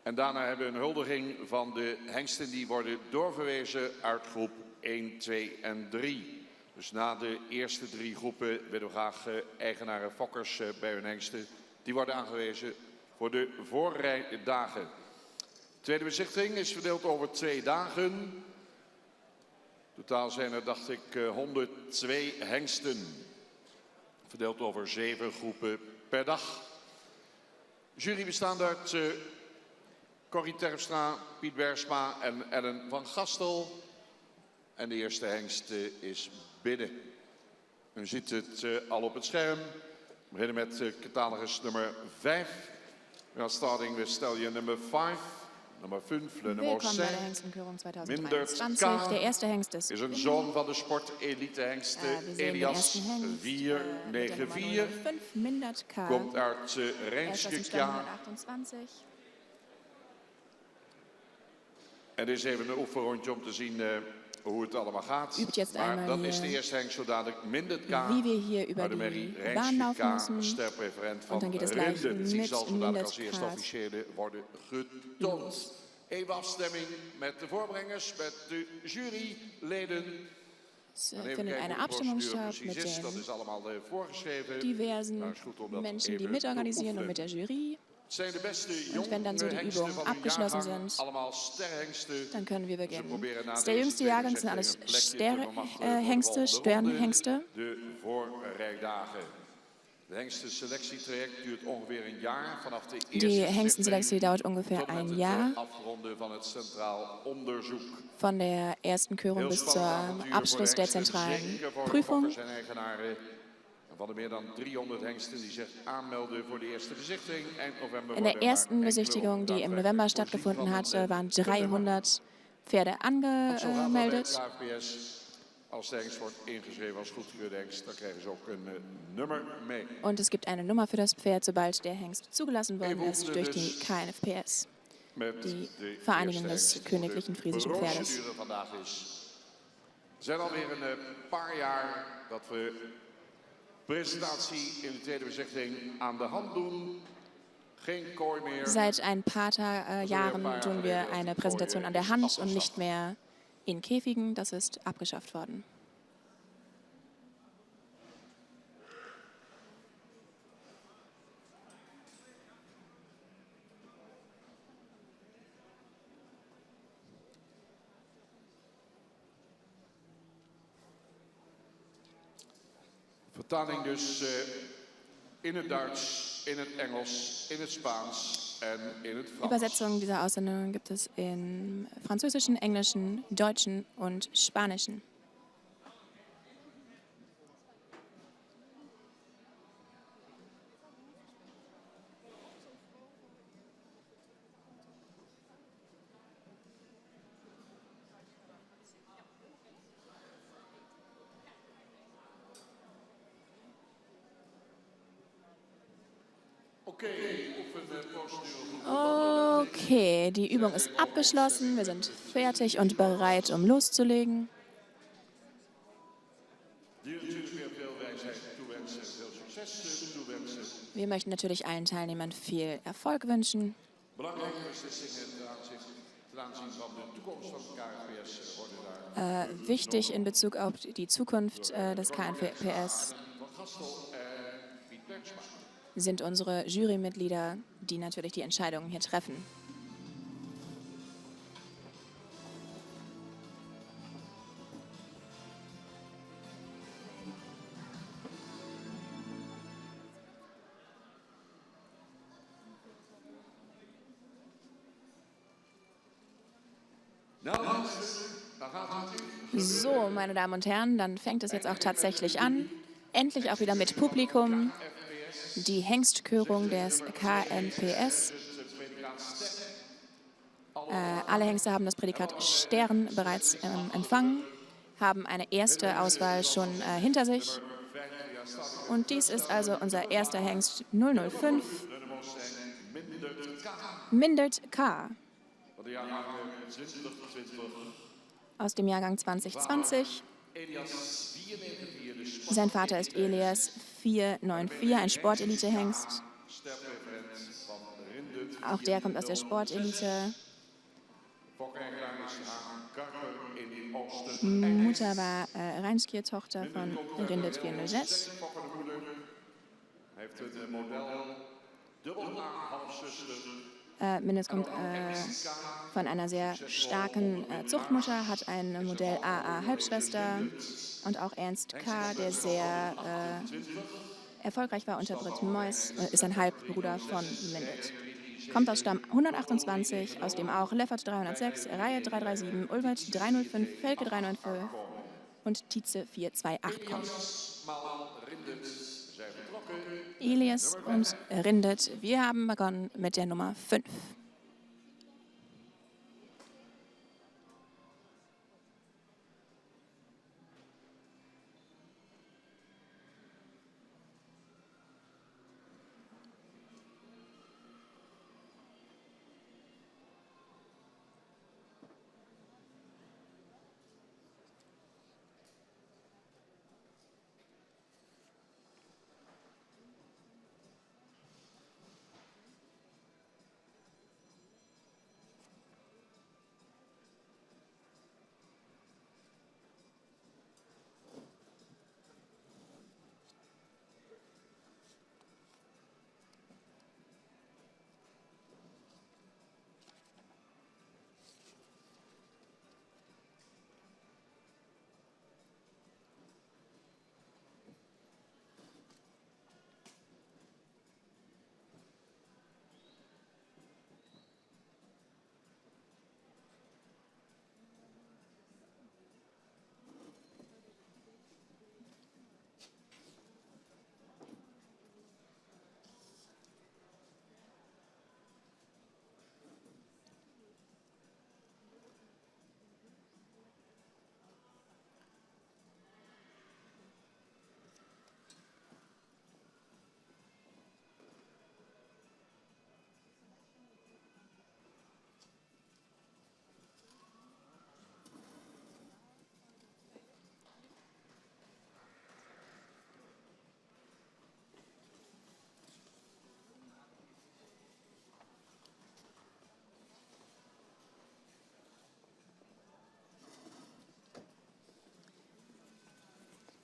En daarna hebben we een huldiging van de hengsten die worden doorverwezen uit groep 1, 2 en 3. Dus na de eerste 3 groepen willen we graag eigenaren fokkers bij hun hengsten. Die worden aangewezen voor de voorrijdagen. De tweede bezichtiging is verdeeld over 2 dagen. Totaal zijn er, dacht ik, 102 hengsten. Verdeeld over 7 groepen per dag. Jury bestaande uit Corrie Terpstra, Piet Bergsma en Ellen van Gastel. En de eerste hengst is binnen. U ziet het al op het scherm. We beginnen met catalogus nummer 5. We gaan starting with stallion nummer 5. Nummer 5, le nummer 6. Bij de Hengstenkeuring 2023. Der erste Hengst is een zoon van de sportelite-hengsten Elias 494. Komt uit Rijnskekja. En dit is even een oefenrondje om te zien hoe het allemaal gaat. Maar dat is de eerste hengst, zo dadelijk Mindert K. Über de Mary die Bahn laufen müssen. Sterpreferent van Und dann geht es gleich Rinde. Die zal zo dadelijk als Mindert eerste K. officiële worden getoond. Even afstemming met de voorbrengers, met de juryleden. Es findet eine Abstimmung statt mit den diversen Menschen, die mitorganisieren und mit der Jury. Und wenn dann so die Übungen abgeschlossen sind, dann können wir beginnen. Das ist der jüngste Jahrgang, sind alles Sternhengste. Die Hengstenselektie dauert ungefähr ein Jahr. Von der ersten Körung bis zum Abschluss der zentralen Prüfung. Van de meer dan 300 hengsten die zich aanmelden voor de eerste bezichtiging. Eind november. In der ersten Besichtigung, die im November stattgefunden hat, waren 300 Pferde angemeldet. Als de hengst wordt ingeschreven als goedgekeurde hengst, dan krijgen ze ook een nummer mee. Und es gibt eine Nummer für das Pferd, sobald der Hengst zugelassen worden ist durch die KNFPS, die Vereinigung des Königlichen Friesischen Pferdes. We zijn alweer een paar jaar dat we presentatie in de tweede bezichtiging aan de hand doen. Geen kooi meer. Seit ein paar Jahren tun wir eine Präsentation an der Hand und nicht mehr in Käfigen. Das ist abgeschafft worden. Vertaling dus in het Duits, in het Engels, in het Spaans en in het Frans. Übersetzungen dieser Aussendungen gibt es im Französischen, Englischen, Deutschen und Spanischen. Okay, die Übung ist abgeschlossen. Wir sind fertig und bereit, um loszulegen. Wir möchten natürlich allen Teilnehmern viel Erfolg wünschen. Wichtig in Bezug auf die Zukunft des KNFPS sind unsere Jurymitglieder, die natürlich die Entscheidungen hier treffen. So, meine Damen und Herren, dann fängt es jetzt auch tatsächlich an. Endlich auch wieder mit Publikum. Die Hengstkörung des KNPS. Alle Hengste haben das Prädikat Stern bereits empfangen, haben eine erste Auswahl schon hinter sich. Und dies ist also unser erster Hengst 005, Mindert K. Aus dem Jahrgang 2020. Sein Vater ist Elias 494, ein Sportelite-Hengst. Auch der kommt aus der Sportelite. Mutter war Reinskier-Tochter von Rindet 406. Mindes kommt von einer sehr starken Zuchtmutter, hat ein Modell AA Halbschwester, und auch Ernst K., der sehr erfolgreich war unter Britt Mois, ist ein Halbbruder von Mindet. Kommt aus Stamm 128, aus dem auch Leffert 306, Reihe 337, Ulbert 305, Felke 395 und Tietze 428 kommen. Elias und Rindet, wir haben begonnen mit der Nummer 5.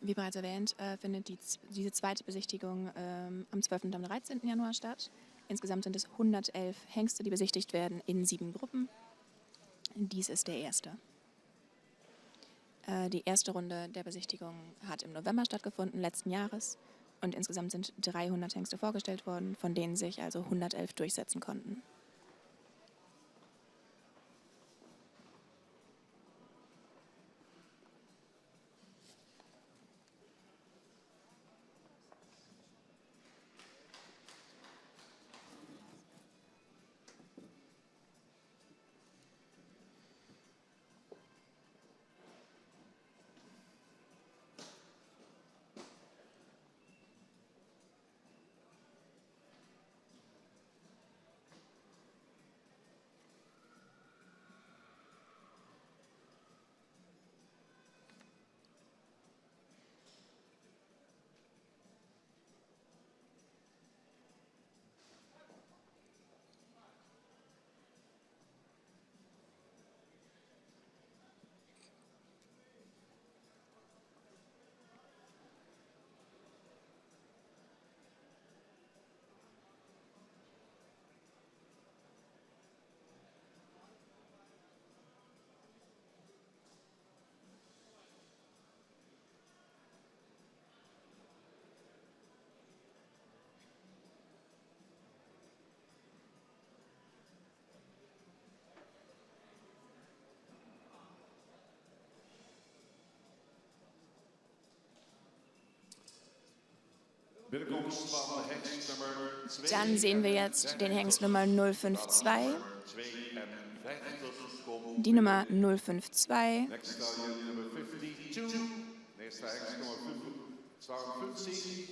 Wie bereits erwähnt, findet diese zweite Besichtigung am 12. und am 13. Januar statt. Insgesamt sind es 111 Hengste, die besichtigt werden in 7 Gruppen. Dies ist der erste. Die erste Runde der Besichtigung hat im November stattgefunden, letzten Jahres. Und insgesamt sind 300 Hengste vorgestellt worden, von denen sich also 111 durchsetzen konnten. Dann sehen wir jetzt den Hengst Nummer 052. Die Nummer 052. Nächster Hengst Nummer 52.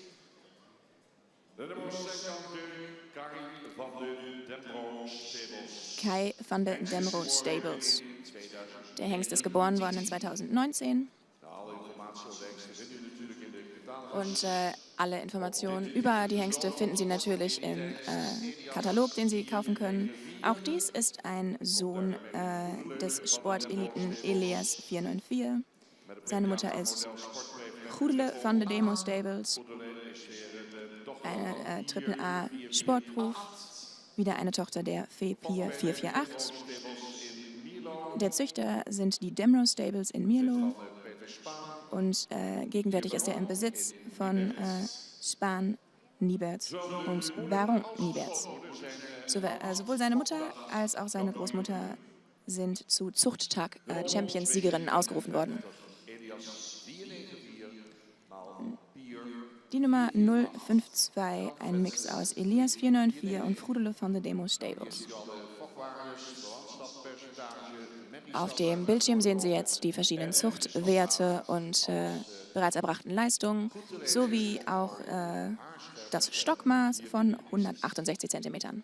Kai van de Demro Stables. Der Hengst ist geboren worden in 2019. Und Alle Informationen über die Hengste finden Sie natürlich im Katalog, den Sie kaufen können. Auch dies ist ein Sohn des Sporteliten Elias 494. Seine Mutter ist Goedele van de Demo Stables, eine AAA Sportprof, wieder eine Tochter der Fepir 448. Der Züchter sind die Demro Stables in Mierlo und gegenwärtig ist er im Besitz von Spaan Nieberts und Baron Nieberts. Sowohl seine Mutter als auch seine Großmutter sind zu Zuchttag-Champions-Siegerinnen ausgerufen worden. Die Nummer 052, ein Mix aus Elias 494 und Goedele van de Demo Stables. Auf dem Bildschirm sehen Sie jetzt die verschiedenen Zuchtwerte und bereits erbrachten Leistungen, sowie auch das Stockmaß von 168 cm.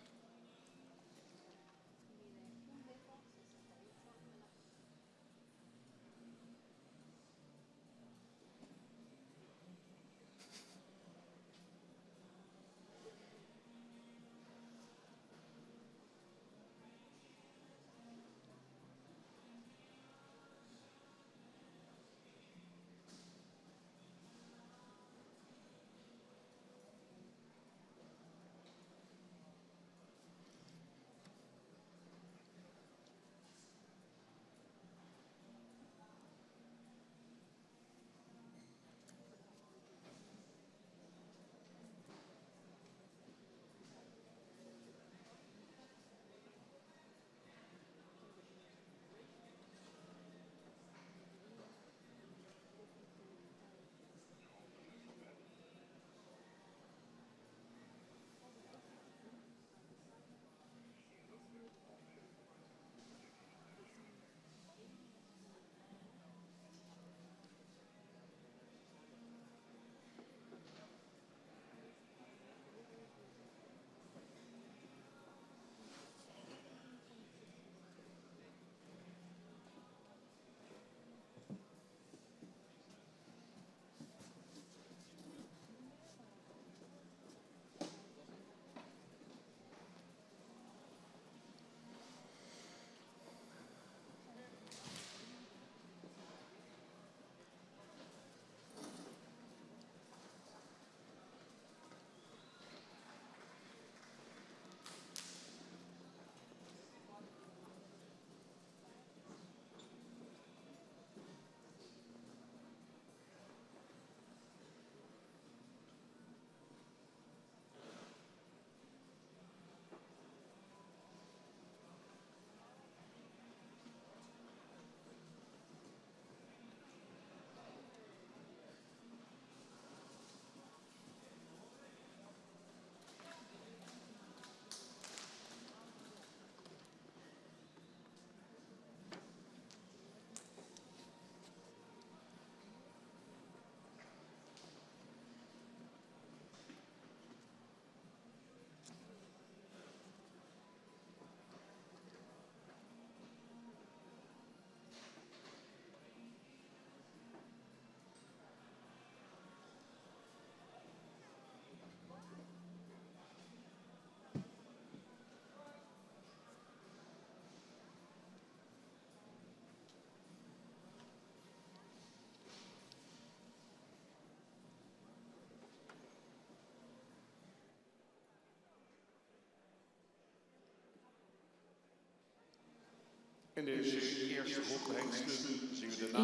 In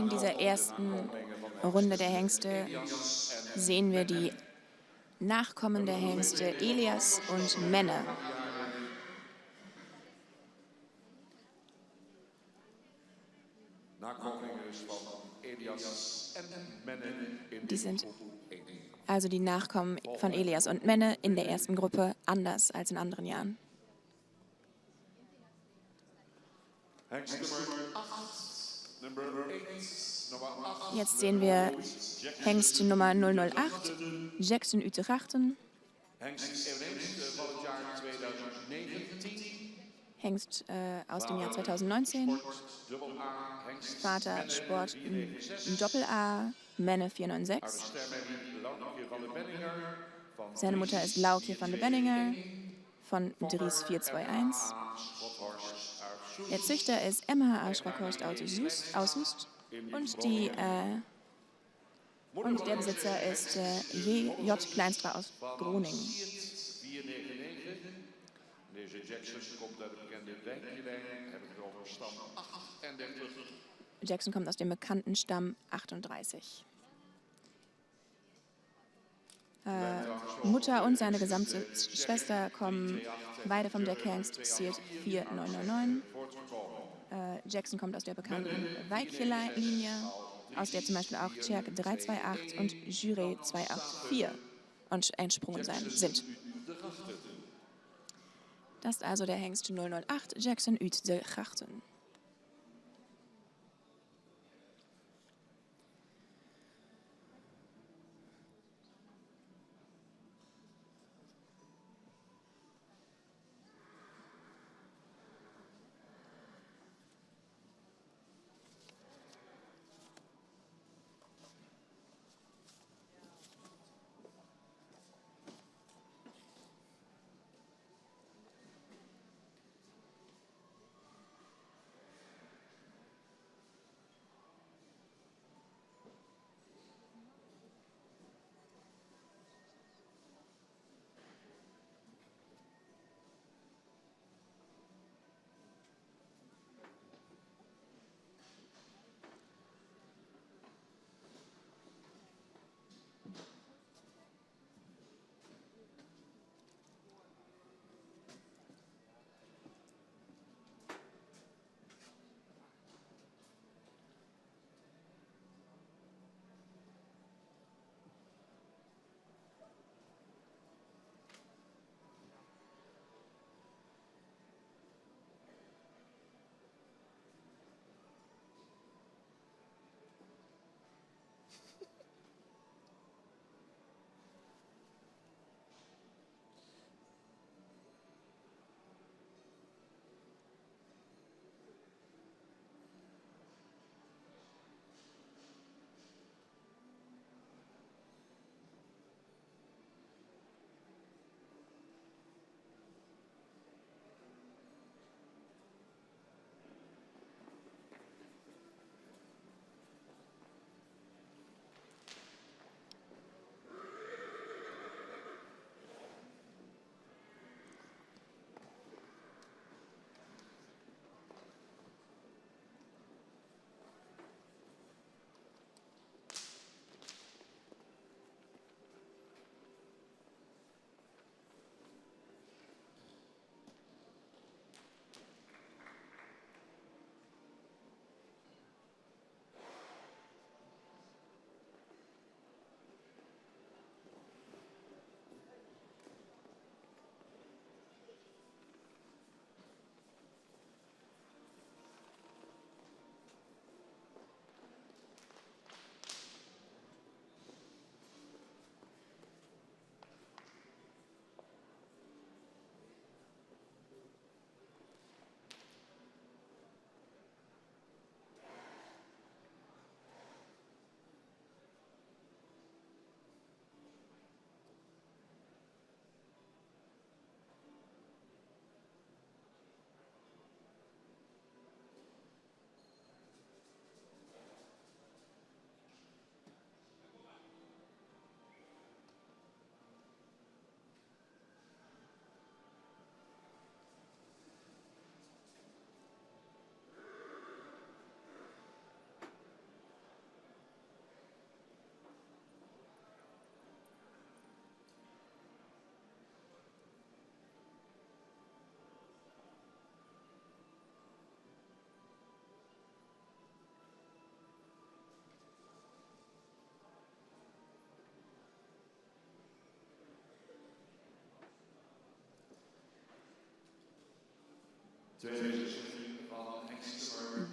dieser ersten Runde der Hengste sehen wir die Nachkommen der Hengste Elias und Menne. Die sind also die Nachkommen von Elias und Menne in der ersten Gruppe, anders als in anderen Jahren. Jetzt sehen wir Hengst Nummer 008, Jackson Utegachten. Hengst aus dem Jahr 2019. Vater Sport Doppel-A, Menne 496. Seine Mutter ist Laukje van de Benninger von Dries 421. Der Züchter ist MH Schrakhorst aus Soest und der Besitzer ist J. Kleinstra aus Groningen. Deze Jackson komt uit de bekende Dijkjelijn, heb ik het over stam 38. Jackson kommt aus dem bekannten Stamm 38. Mutter und seine gesamte Schwester kommen beide vom Deckhengst Seert 4999. Jackson kommt aus der bekannten Wijkje-Linie, aus der zum Beispiel auch Tjerk 328 und Juré 284 entsprungen sind. Das ist also der Hengst 008 Jackson uit de Grachten.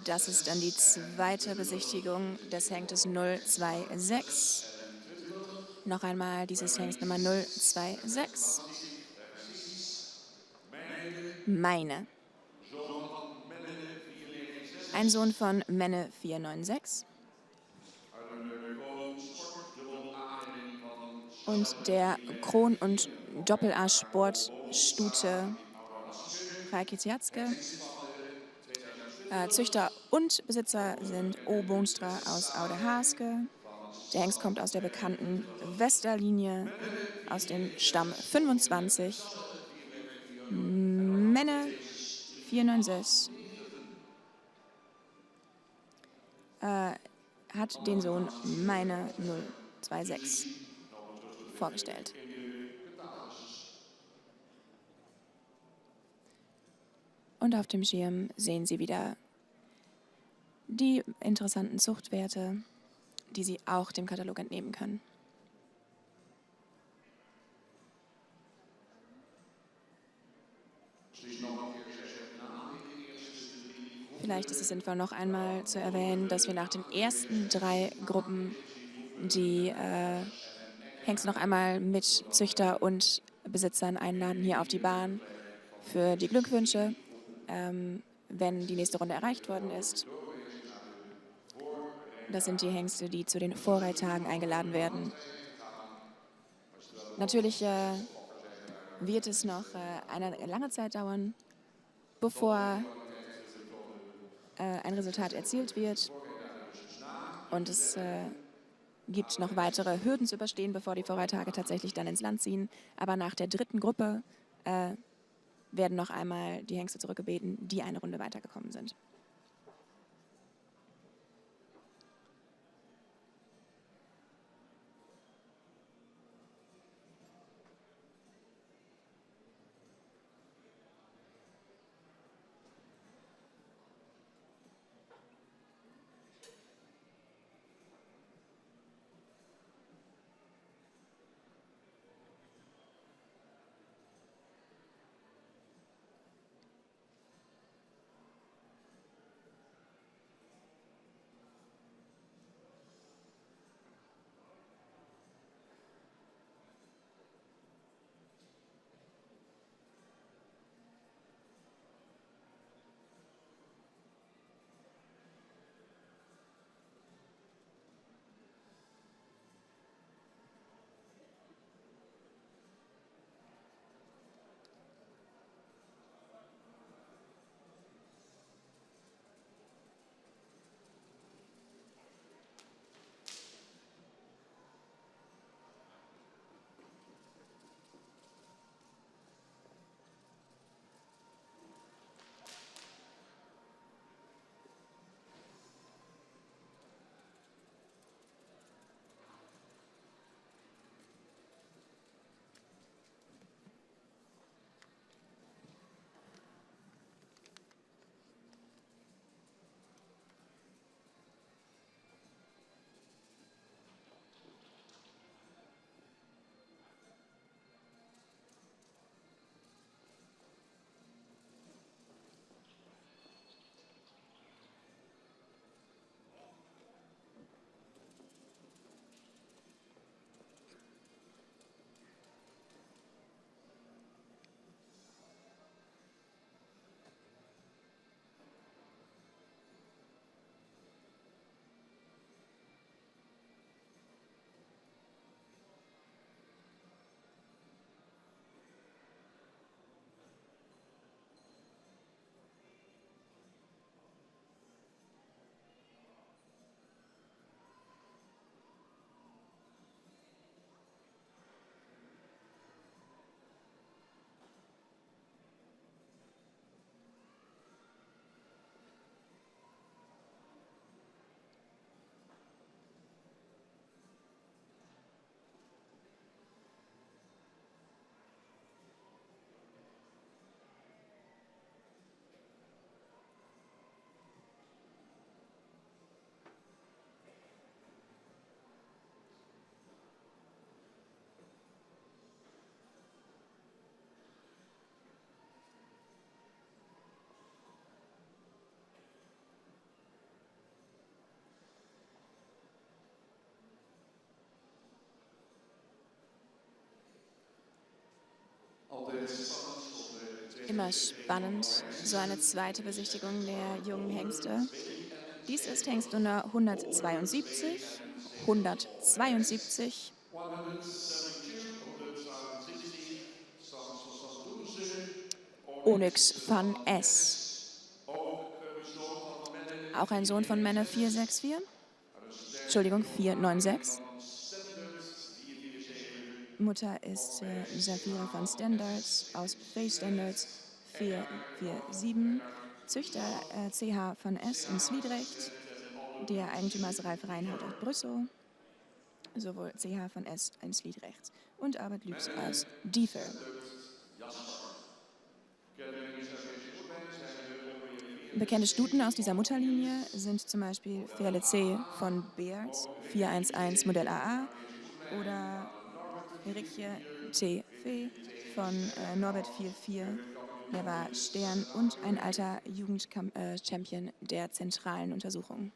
Das ist dann die zweite Besichtigung des Hengstes 026. Noch einmal dieses Hengst Nummer 026. Meine. Ein Sohn von Menne 496. und der Kron- und Doppel-A-Sportstute Rakietiatske. Züchter und Besitzer sind O. Boonstra aus Oude-Haaske. Der Hengst kommt aus der bekannten Westerlinie, aus dem Stamm 25. Männer 496. Hat den Sohn Meine 026 vorgestellt. Und auf dem Schirm sehen Sie wieder die interessanten Zuchtwerte, die Sie auch dem Katalog entnehmen können. Vielleicht ist es sinnvoll, noch einmal zu erwähnen, dass wir nach den ersten 3 Gruppen die Hengste noch einmal mit Züchter und Besitzern einladen hier auf die Bahn für die Glückwünsche, wenn die nächste Runde erreicht worden ist. Das sind die Hengste, die zu den Vorreittagen eingeladen werden. Natürlich wird es noch eine lange Zeit dauern, bevor ein Resultat erzielt wird. Und es gibt noch weitere Hürden zu überstehen, bevor die Vorreittage tatsächlich dann ins Land ziehen. Aber nach der 3. Gruppe werden noch einmal die Hengste zurückgebeten, die eine Runde weitergekommen sind. Immer spannend, so eine zweite Besichtigung der jungen Hengste. Dies ist Hengstnummer 172, 172, Onyx van S. Auch ein Sohn von Menne 464. Entschuldigung, 496. Mutter ist Safira van Standards aus Face Standards 447. Züchter CH van S in Sliedrecht. Der Eigentümer ist Ralf Reinhardt aus Brüssel. Sowohl CH van S in Sliedrecht und Albert Lübs aus Diever. Bekannte Stuten aus dieser Mutterlinie sind zum Beispiel Ferle C von Beers 411 Modell AA oder Rikje T. Fee von Norbert 44. Der war Stern und ein alter Jugendchampion der zentralen Untersuchung.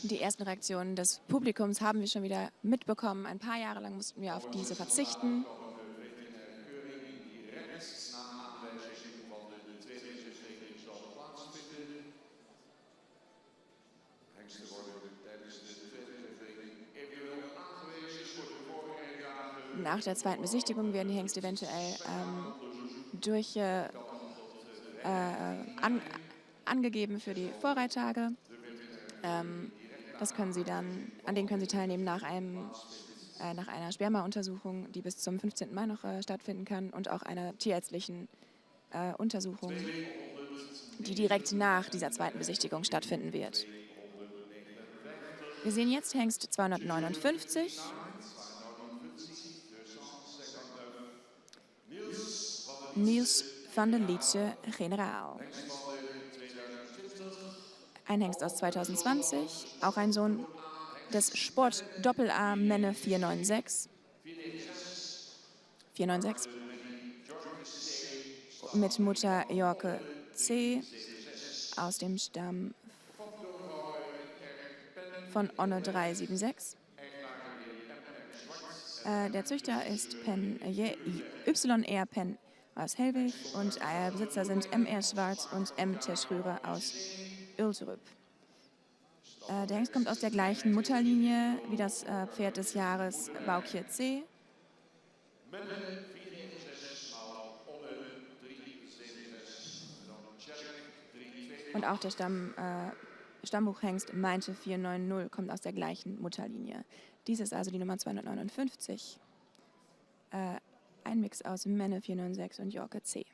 Die ersten Reaktionen des Publikums haben wir schon wieder mitbekommen. Ein paar Jahre lang mussten wir auf diese verzichten. Nach der zweiten Besichtigung werden die Hengste eventuell angegeben für die Vorreittage. Das können Sie dann, an denen können Sie teilnehmen nach einer Spermauntersuchung, die bis zum 15. Mai noch stattfinden kann, und auch einer tierärztlichen Untersuchung, die direkt nach dieser zweiten Besichtigung stattfinden wird. Wir sehen jetzt Hengst 259. Niels van der Lietse Generaal. Ein Hengst aus 2020, auch ein Sohn des Sport Doppel-A Männer 496. Mit Mutter Jorke C. aus dem Stamm von Onno 376. Der Züchter ist YR Penn aus Hellwig und Besitzer sind MR Schwarz und M. Terschrürer aus Ultrup. Der Hengst kommt aus der gleichen Mutterlinie wie das Pferd des Jahres Baukje C. Und auch der Stammbuchhengst Meinte 490 kommt aus der gleichen Mutterlinie. Dies ist also die Nummer 259. Ein Mix aus Menne 496 und Jorke C.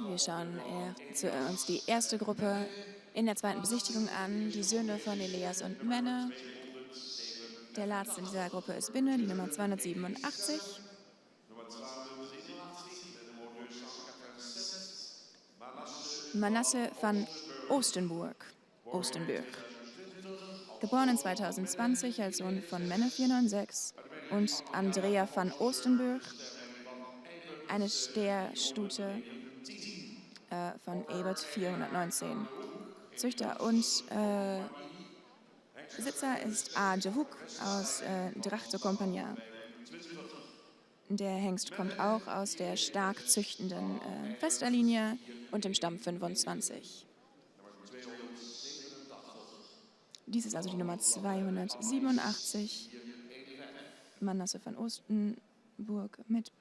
Wir schauen uns die erste Gruppe in der zweiten Besichtigung an, die Söhne von Elias und Menne. Der Latz in dieser Gruppe ist Binne, die Nummer 287. Manasse van Oostenburg. geboren 2020 als Sohn von Menne 496 und Andrea van Oostenburg, eine Sterstute von Ebert 419. Züchter und Besitzer ist A. de Hoek aus Drachte Compagnia. Der Hengst kommt auch aus der stark züchtenden Vesterlinie und dem Stamm 25. Dies ist also die Nummer 287, Manasse van Oostenburg mit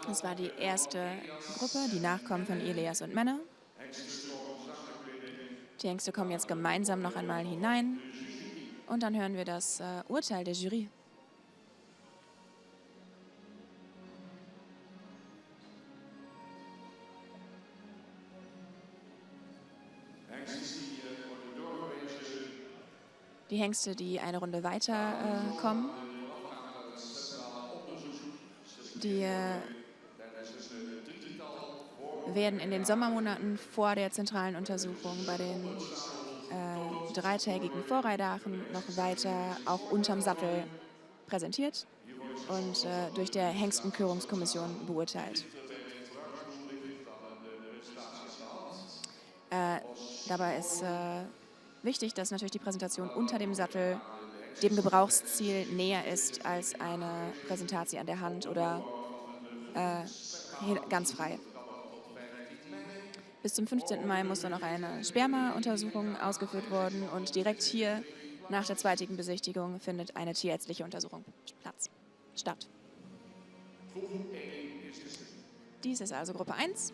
Das war die erste Gruppe, die Nachkommen von Elias und Männer. Die Hengste kommen jetzt gemeinsam noch einmal hinein und dann hören wir das Urteil der Jury. Die Hengste, die eine Runde weiter kommen, die werden in den Sommermonaten vor der zentralen Untersuchung bei den dreitägigen Vorreidachen noch weiter auch unterm Sattel präsentiert und durch der Hengstenkörungskommission beurteilt. Dabei ist wichtig, dass natürlich die Präsentation unter dem Sattel dem Gebrauchsziel näher ist als eine Präsentation an der Hand oder ganz frei. Bis zum 15. Mai muss dann noch eine Sperma-Untersuchung ausgeführt werden und direkt hier nach der zweitigen Besichtigung findet eine tierärztliche Untersuchung statt. Dies ist also Gruppe 1.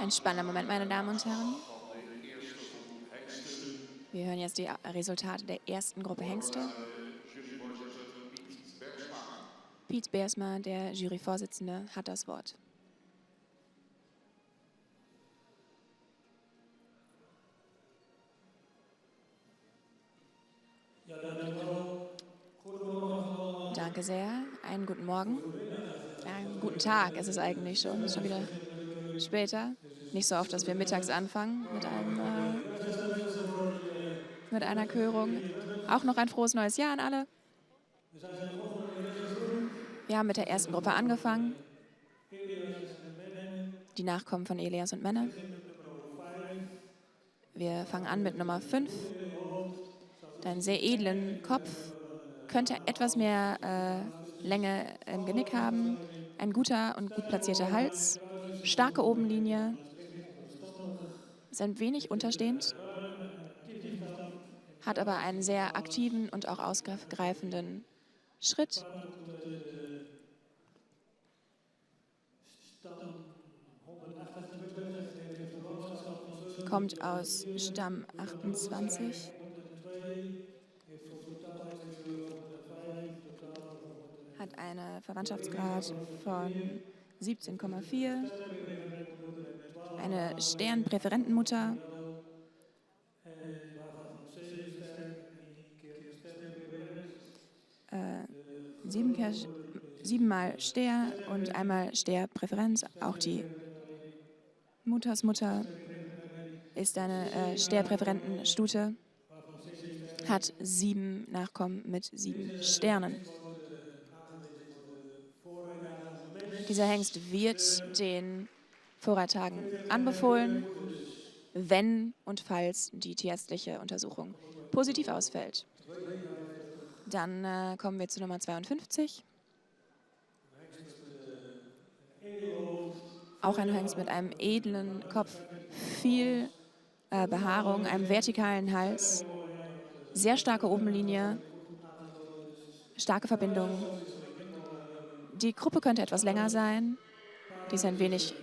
Ein spannender Moment, meine Damen und Herren. Wir hören jetzt die Resultate der ersten Gruppe Hengste. Piet Beersma, der Juryvorsitzende, hat das Wort. Danke sehr. Einen guten Morgen. Einen guten Tag ist es eigentlich schon. Es ist schon wieder später. Nicht so oft, dass wir mittags anfangen mit einer Körung. Auch noch ein frohes neues Jahr an alle. Wir haben mit der ersten Gruppe angefangen. Die Nachkommen von Elias und Männer. Wir fangen an mit Nummer 5. Deinen sehr edlen Kopf. Könnte etwas mehr Länge im Genick haben. Ein guter und gut platzierter Hals. Starke Obenlinie. Ist ein wenig unterstehend. Hat aber einen sehr aktiven und auch ausgreifenden Schritt. Kommt aus Stamm 28. Hat einen Verwandtschaftsgrad von 17,4. Eine Sternpräferentenmutter. 7-mal Ster und einmal Sterpräferenz. Auch die Muttersmutter ist eine Sterpräferentenstute, hat 7 Nachkommen mit 7 Sternen. Dieser Hengst wird den Vorreitertagen anbefohlen, wenn und falls die tierärztliche Untersuchung positiv ausfällt. Dann kommen wir zu Nummer 52. Auch ein Hengst mit einem edlen Kopf, viel Behaarung, einem vertikalen Hals, sehr starke Obenlinie, starke Verbindungen. Die Gruppe könnte etwas länger sein, die ist ein wenig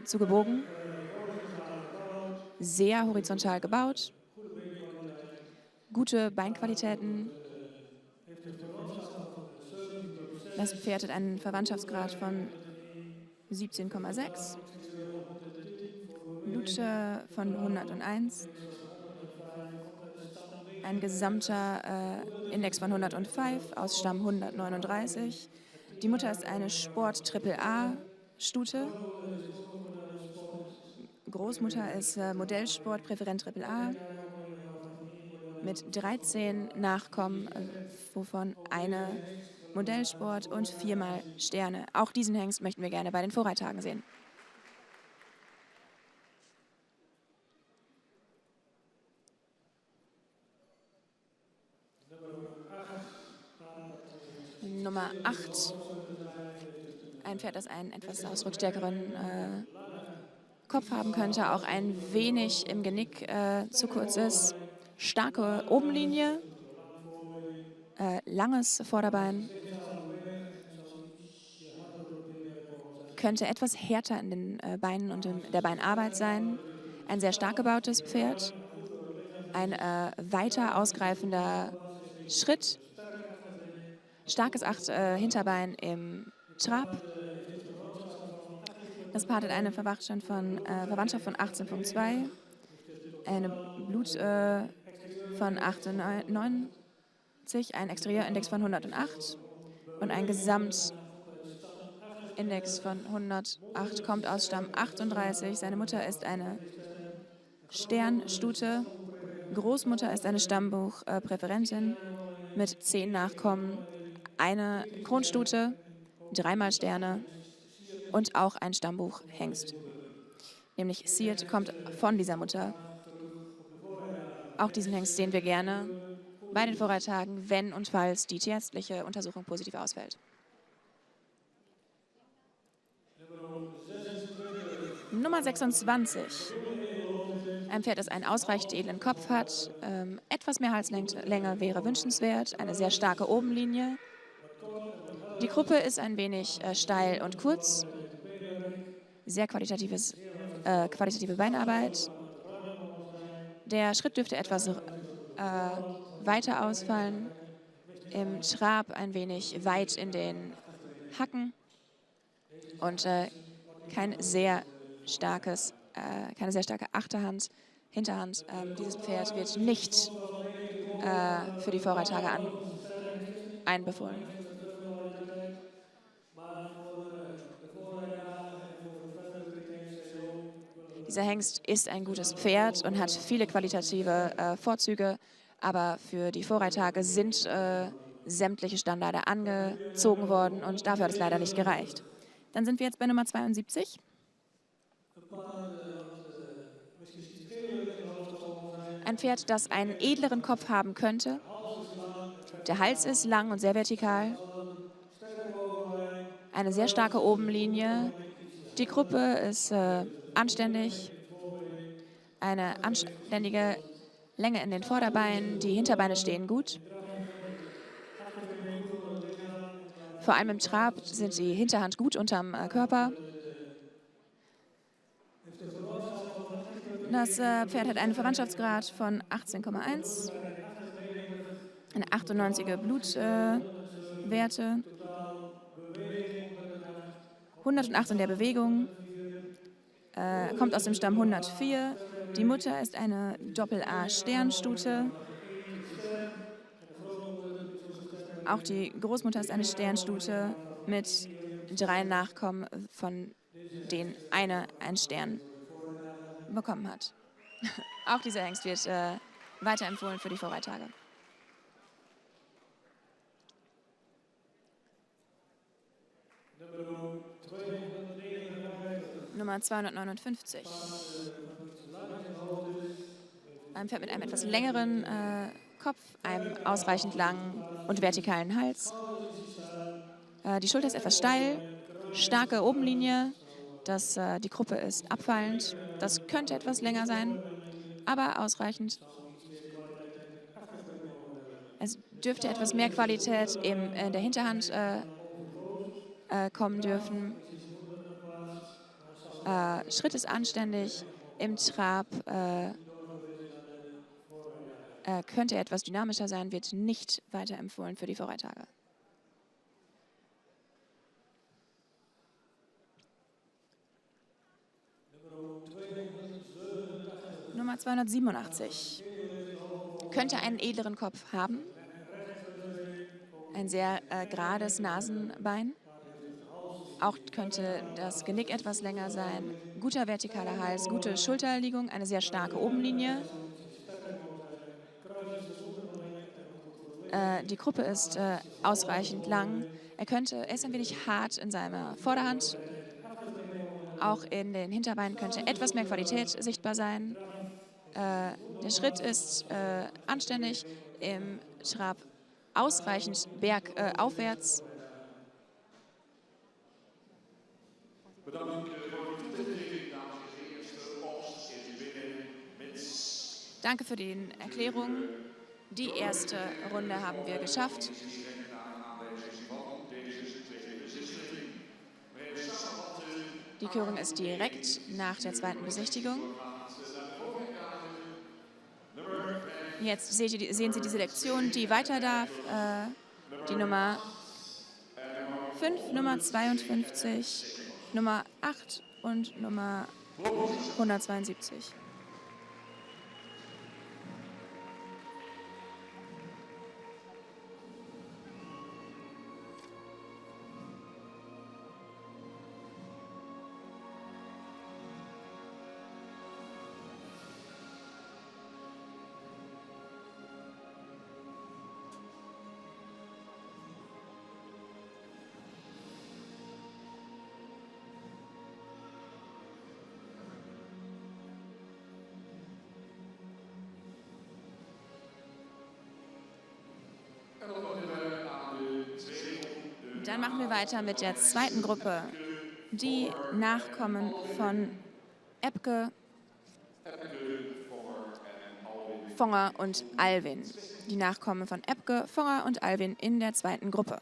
zu gebogen, sehr horizontal gebaut, gute Beinqualitäten. Das Pferd hat einen Verwandtschaftsgrad von 17,6, Blut von 101, ein gesamter Index von 105 aus Stamm 139. Die Mutter ist eine Sport-Triple-A-Stute. Großmutter ist Modellsport Präferent Triple-A mit 13 Nachkommen, wovon eine Modellsport und 4-mal Sterne. Auch diesen Hengst möchten wir gerne bei den Vorreittagen sehen. Nummer 8. Ein Pferd, das einen etwas ausdrucksstärkeren Kopf haben könnte, auch ein wenig im Genick zu kurz ist. Starke Obenlinie, langes Vorderbein. Könnte etwas härter in den Beinen und in der Beinarbeit sein. Ein sehr stark gebautes Pferd. Ein weiter ausgreifender Schritt. Starkes Hinterbein im Trab. Das Paar hat eine Verwandtschaft von 18,2, eine Blut von 98, ein Exterieurindex von 108 und ein Gesamtindex von 108, kommt aus Stamm 38. Seine Mutter ist eine Sternstute, Großmutter ist eine Stammbuchpräferentin mit 10 Nachkommen, eine Kronstute, 3-mal Sterne und auch ein Stammbuchhengst. Nämlich Seared kommt von dieser Mutter. Auch diesen Hengst sehen wir gerne bei den Vorreittagen, wenn und falls die tierärztliche Untersuchung positiv ausfällt. Nummer 26. Ein Pferd, das einen ausreichend edlen Kopf hat. Etwas mehr Halslänge wäre wünschenswert. Eine sehr starke Obenlinie. Die Gruppe ist ein wenig steil und kurz. Sehr qualitative Beinarbeit. Der Schritt dürfte etwas weiter ausfallen. Im Trab ein wenig weit in den Hacken. Und keine sehr starke Hinterhand. Dieses Pferd wird nicht für die Vorreittage einbefohlen. Dieser Hengst ist ein gutes Pferd und hat viele qualitative Vorzüge, aber für die Vorreittage sind sämtliche Standarde angezogen worden und dafür hat es leider nicht gereicht. Dann sind wir jetzt bei Nummer 72. Ein Pferd, das einen edleren Kopf haben könnte. Der Hals ist lang und sehr vertikal. Eine sehr starke Obenlinie. Die Gruppe ist anständig. Eine anständige Länge in den Vorderbeinen. Die Hinterbeine stehen gut. Vor allem im Trab sind die Hinterhand gut unterm Körper. Das Pferd hat einen Verwandtschaftsgrad von 18,1, eine 98er Blutwerte, 108 in der Bewegung, kommt aus dem Stamm 104. Die Mutter ist eine Doppel-A-Sternstute, Auch die Großmutter ist eine Sternstute mit 3 Nachkommen, von denen eine einen Stern bekommen hat. Auch dieser Hengst wird weiterempfohlen für die Vorreittage. Nummer 259. Ein Pferd mit einem etwas längeren Kopf, einem ausreichend langen und vertikalen Hals. Die Schulter ist etwas steil, starke Obenlinie, die Gruppe ist abfallend. Das könnte etwas länger sein, aber ausreichend. Es dürfte etwas mehr Qualität in der Hinterhand kommen dürfen. Schritt ist anständig, im Trab könnte etwas dynamischer sein, wird nicht weiterempfohlen für die Vorreittage. Nummer 287. Könnte einen edleren Kopf haben, ein sehr gerades Nasenbein. Auch könnte das Genick etwas länger sein. Guter vertikaler Hals, gute Schulterliegung, eine sehr starke Obenlinie. Die Gruppe ist ausreichend lang. Er ist ein wenig hart in seiner Vorderhand. Auch in den Hinterbeinen könnte etwas mehr Qualität sichtbar sein. Der Schritt ist anständig, im Trab ausreichend bergaufwärts. Danke für die Erklärung. Die erste Runde haben wir geschafft. Die Körung ist direkt nach der zweiten Besichtigung. Jetzt sehen Sie die Selektion, die weiter darf. Die Nummer 5, Nummer 52, Nummer 8 und Nummer 172. Dann machen wir weiter mit der zweiten Gruppe. Die Nachkommen von Epke, Fonger und Alwin. Die Nachkommen von Epke, Fonger und Alwin in der zweiten Gruppe.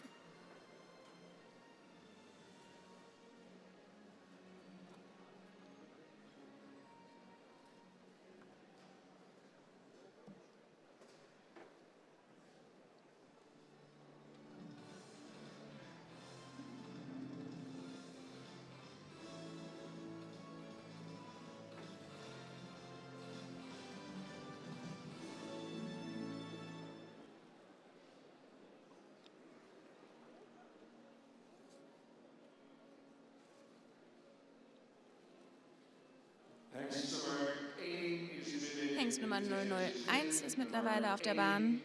Hengst Nummer 001 ist mittlerweile auf der Bahn.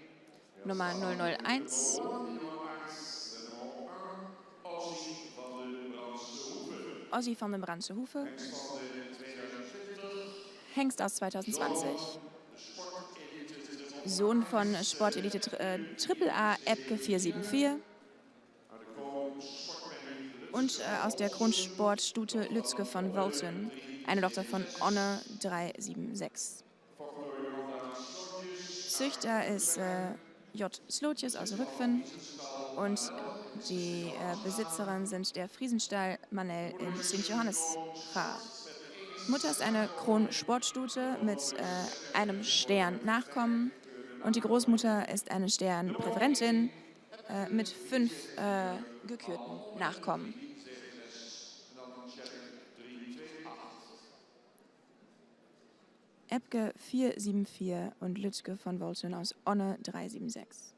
Nummer 001. Ossi van den Brandse Hufe. Hengst aus 2020. Sohn von Sportelite AAA Epke 474. Und aus der Grundsportstute Lützke von Wolten, eine Tochter von Onne 376. Züchter ist J. Slotjes aus Rückven und die Besitzerin sind der Friesenstall Manel in St. Johannes. Mutter ist eine Kronsportstute mit einem Stern Nachkommen und die Großmutter ist eine Sternpräferentin mit 5 gekürten Nachkommen. Epke 474 und Lützke von Wolten aus Onne 376.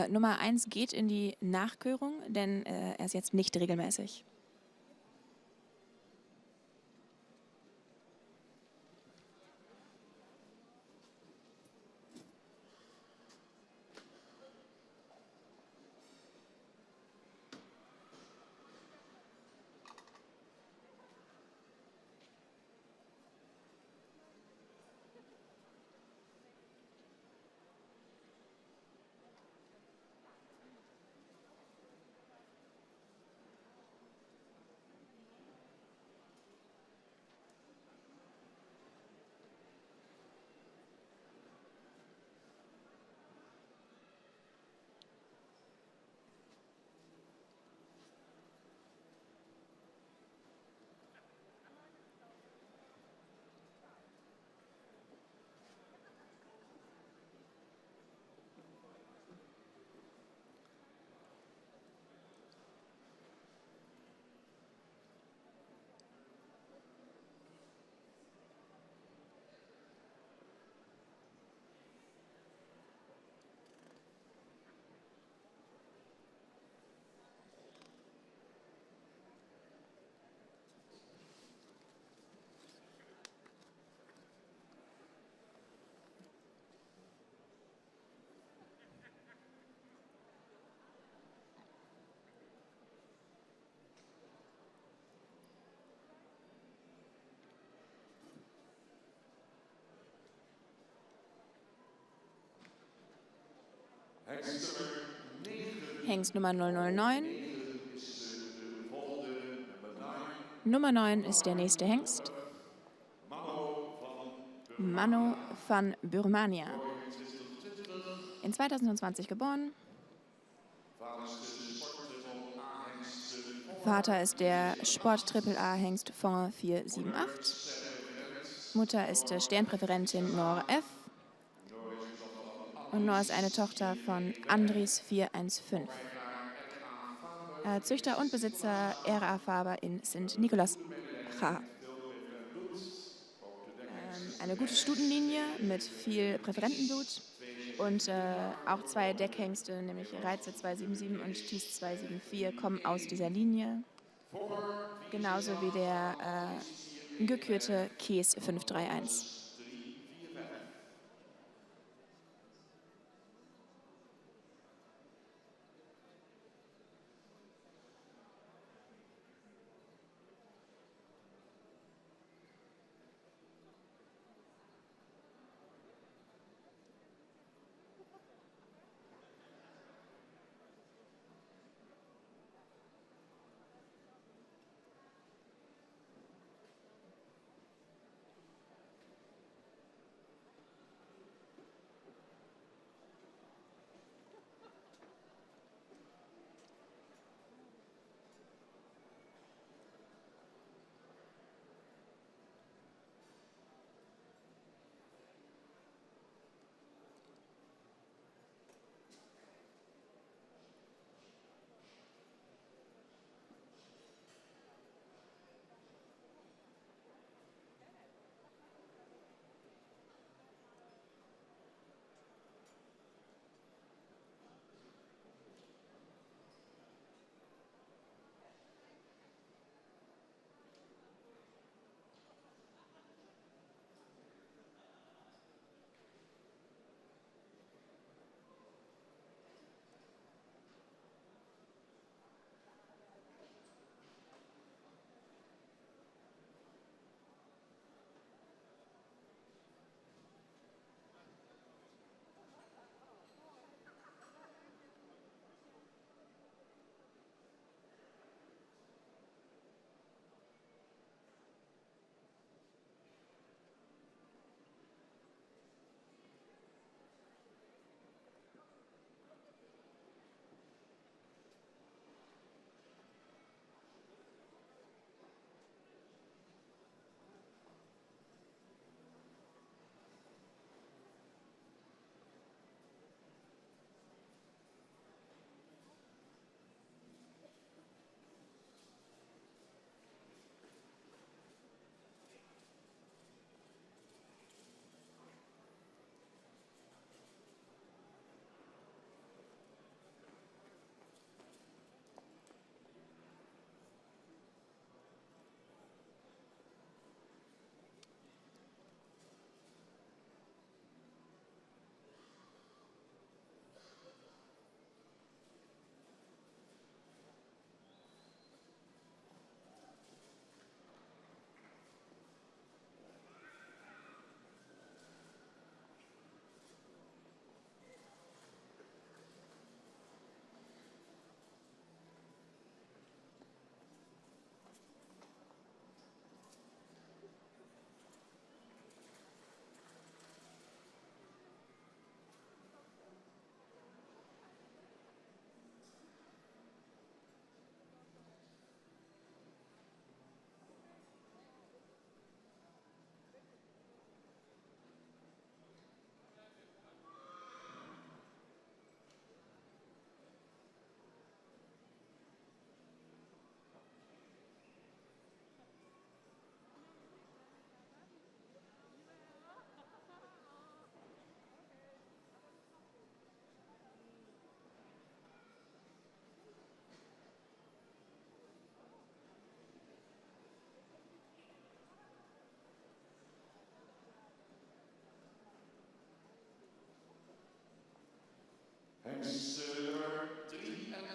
Nummer 1 geht in die Nachkörung, denn er ist jetzt nicht regelmäßig. Hengst Nummer 009. Nummer 9 ist der nächste Hengst. Mano van Birmania. In 2020 geboren. Vater ist der Sport-Triple-A-Hengst Fond 478. Mutter ist Sternpräferentin Nor F. Und Nor ist eine Tochter von Andries 415. Züchter und Besitzer R.A. Faber in St. Nicholas. Eine gute Stutenlinie mit viel Präferentenblut und auch 2 Deckhengste, nämlich Reize 277 und Thies 274, kommen aus dieser Linie. Genauso wie der gekürte Käs 531.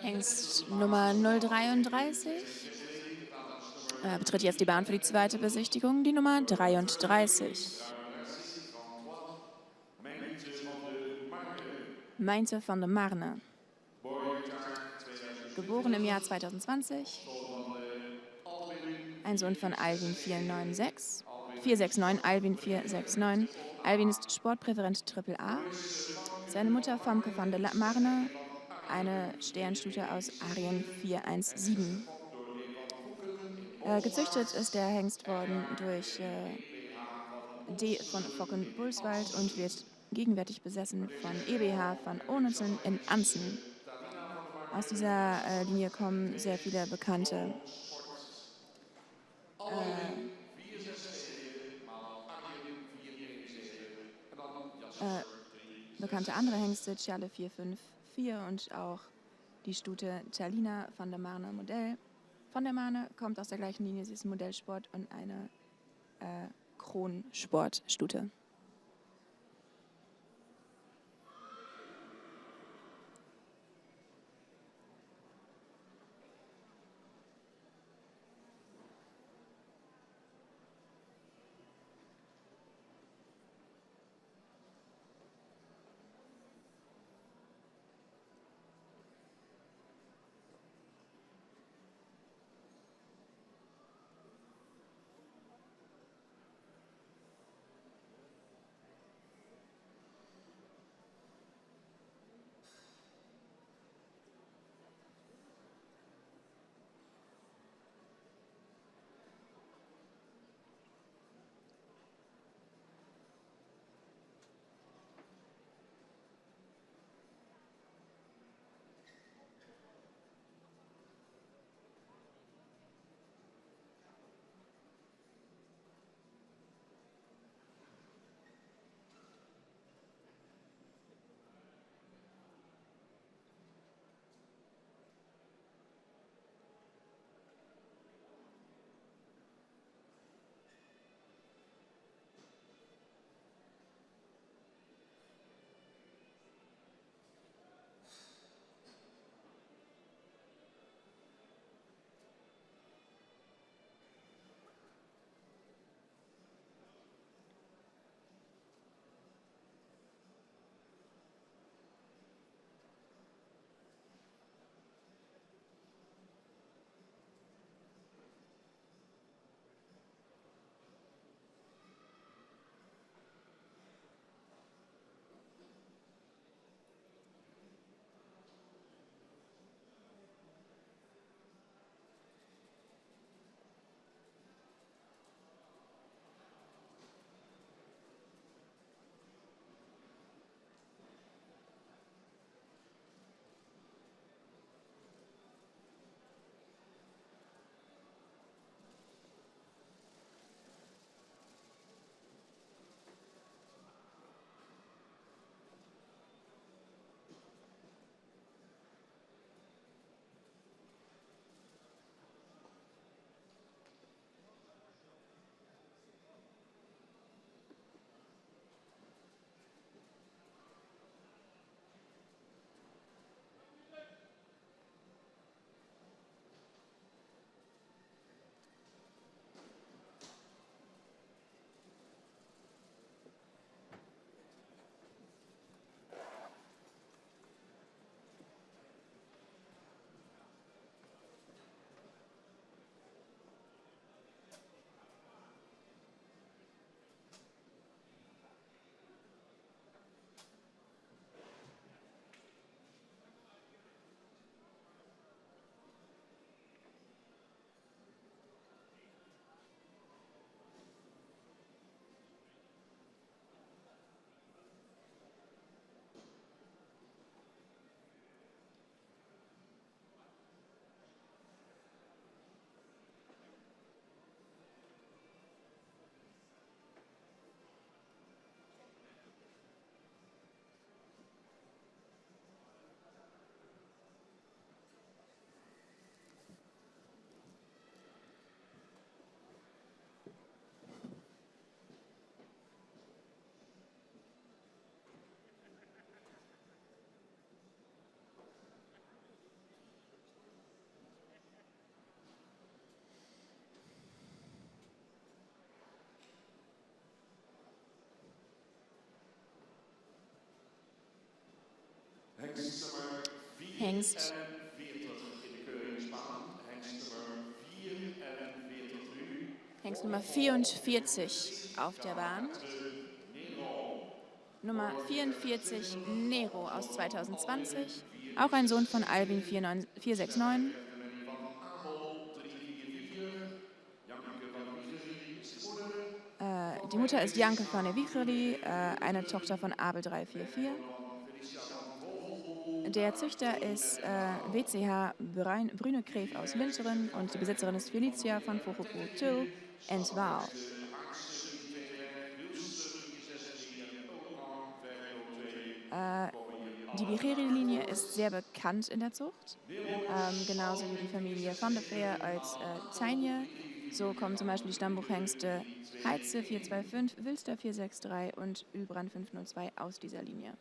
Hengst Nummer 033 betritt jetzt die Bahn für die zweite Besichtigung, die Nummer 33. Meinte van der Marne. Geboren im Jahr 2020. Ein Sohn von Alvin 469, Alvin 469. Alvin ist Sportpräferent AAA. Seine Mutter Famke van der Marne, eine Sternstute aus Arjen 417. Gezüchtet ist der Hengst worden durch D. von Focken-Bulswald und wird gegenwärtig besessen von EBH von Onensen in Anzen. Aus dieser Linie kommen sehr viele bekannte andere Hengste, Charle 454 und auch die Stute Talina van der Marne Modell. Von der Marne kommt aus der gleichen Linie, sie ist ein Modellsport und eine Kronsportstute. Hengst Hengst Nummer 44 auf der Bahn. Nummer 44, Nero aus 2020. Auch ein Sohn von Albin 469. Die Mutter ist Janke van der Wicherli, eine Tochter von Abel 344. Der Züchter ist WCH Brünekreef aus Winteren und die Besitzerin ist Felicia van Vogelpoel Tull en Waal. Die Bigeri-Linie ist sehr bekannt in der Zucht, genauso wie die Familie Van der Veer als Teinje. So kommen zum Beispiel die Stammbuchhengste Heize 425, Wilster 463 und Ülbrand 502 aus dieser Linie.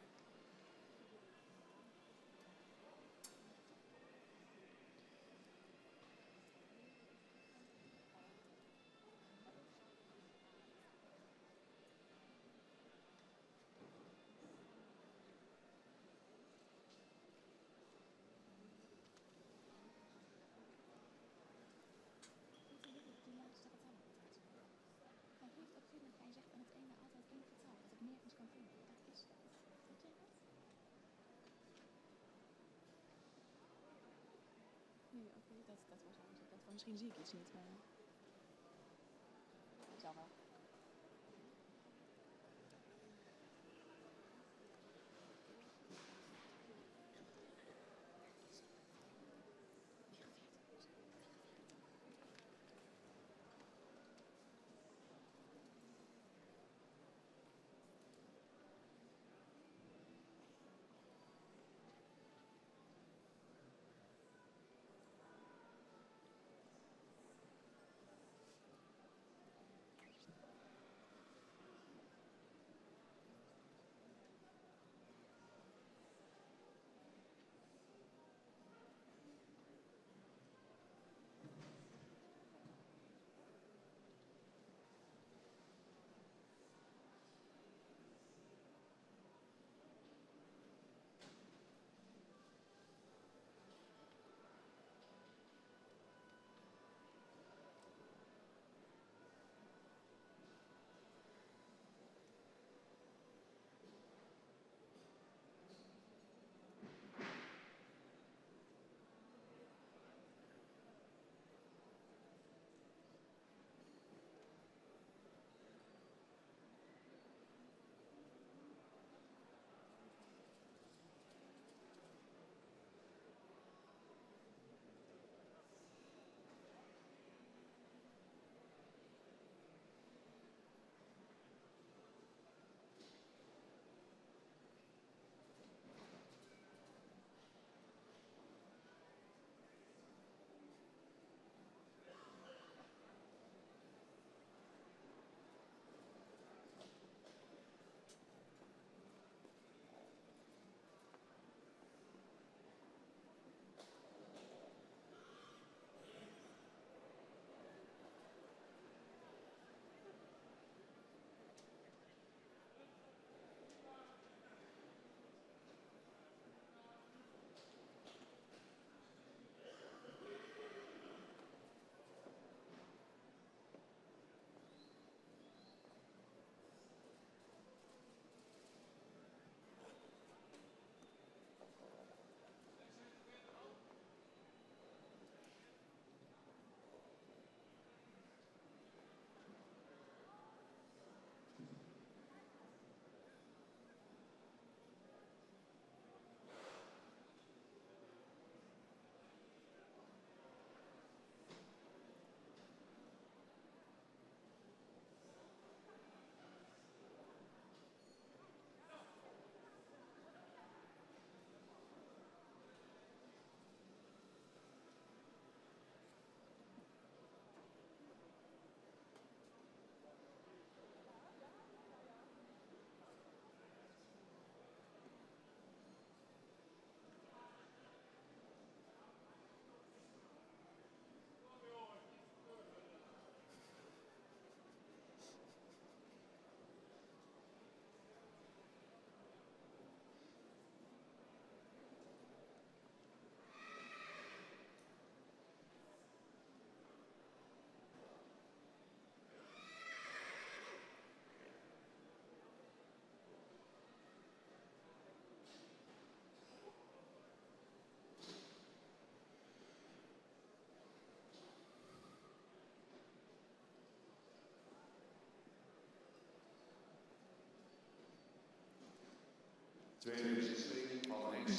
Das wahrscheinlich. Das von Schrinji geht schon jetzt mal. Java.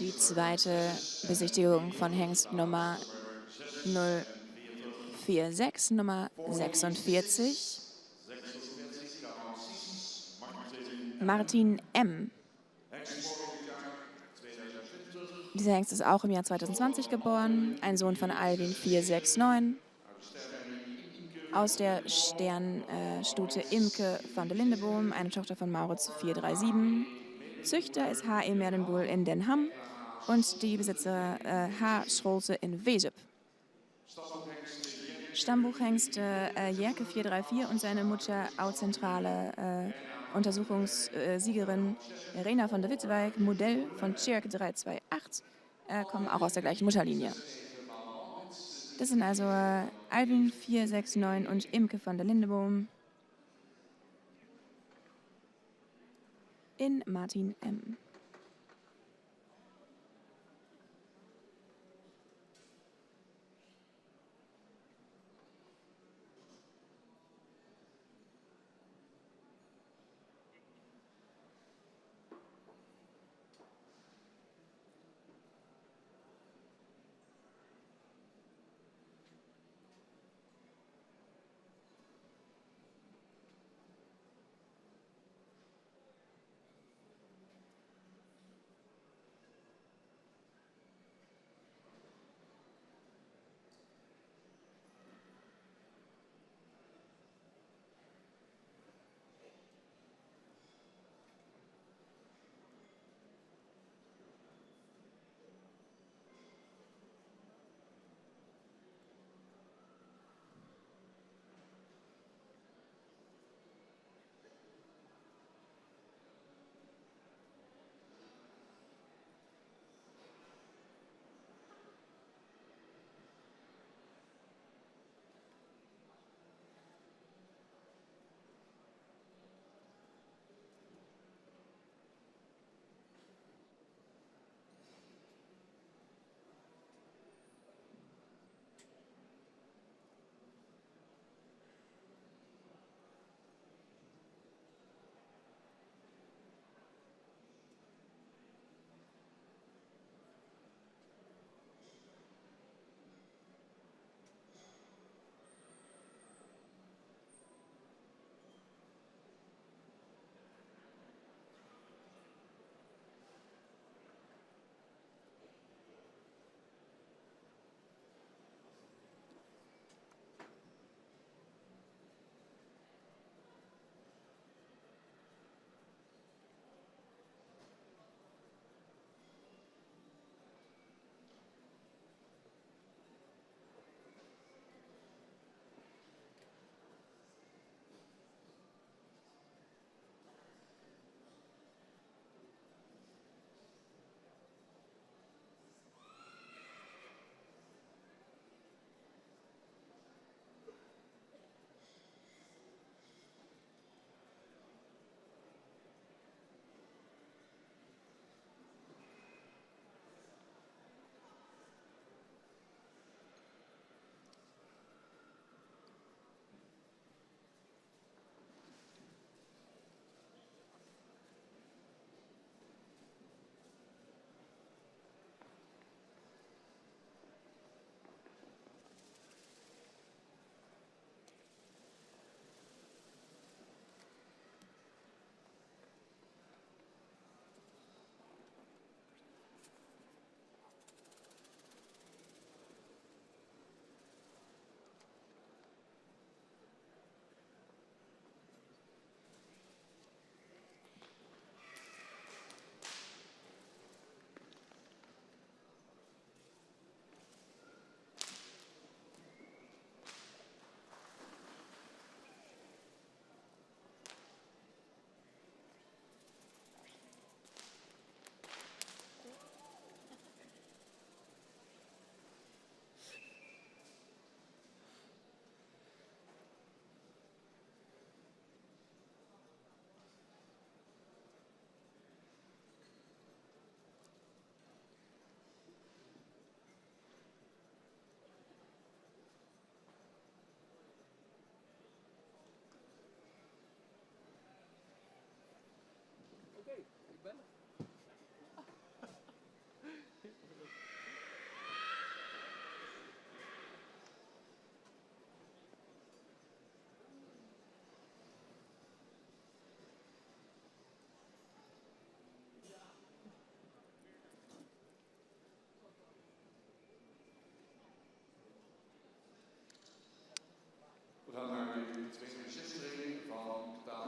Die zweite Besichtigung von Hengst Nummer 046, Nummer 46. Martin M. Dieser Hengst ist auch im Jahr 2020 geboren, ein Sohn von Alvin 469, aus der Sternstute Imke van der Lindeboom, eine Tochter von Maurits 437. Züchter ist H.E. Merdenboel in Den Ham und die Besitzer H. Schrolte in Wezep. Stammbuchhengste Jerke 434 und seine Mutter Auzentrale Untersuchungssiegerin Rena von der Wittewijk, Modell von Tjerk 328, kommen auch aus der gleichen Mutterlinie. Das sind also Alvin 469 und Imke van der Lindeboom in Martin M.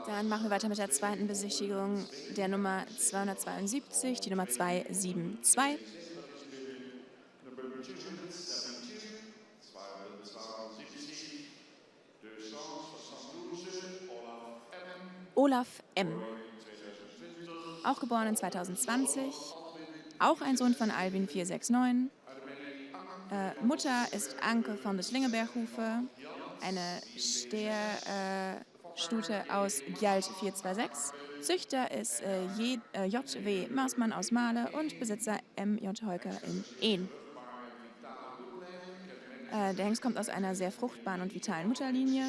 Dann machen wir weiter mit der zweiten Besichtigung der Nummer 272, die Nummer 272. Olaf M. Auch geboren in 2020, auch ein Sohn von Albin 469. Mutter ist Anke von der Slingeberghoeve, eine Stute aus Gjalt 426. Züchter ist J.W. Marsmann aus Mahle und Besitzer M.J. Heuker in Ehn. Der Hengst kommt aus einer sehr fruchtbaren und vitalen Mutterlinie.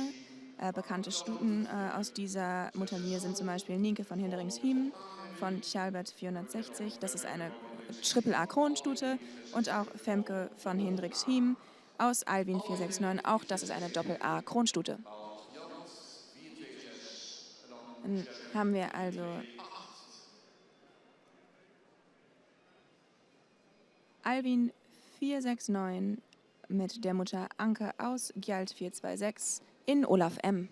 Bekannte Stuten aus dieser Mutterlinie sind zum Beispiel Nienke von Hinderings-Hiem von Tjalbert 460. Das ist eine Triple-A-Kronenstute. Und auch Femke von Hinderings-Hiem aus Albin 469. Auch das ist eine Doppel-A-Kronenstute. Dann haben wir also Albin 469 mit der Mutter Anke aus Gjalt 426 in Olaf M.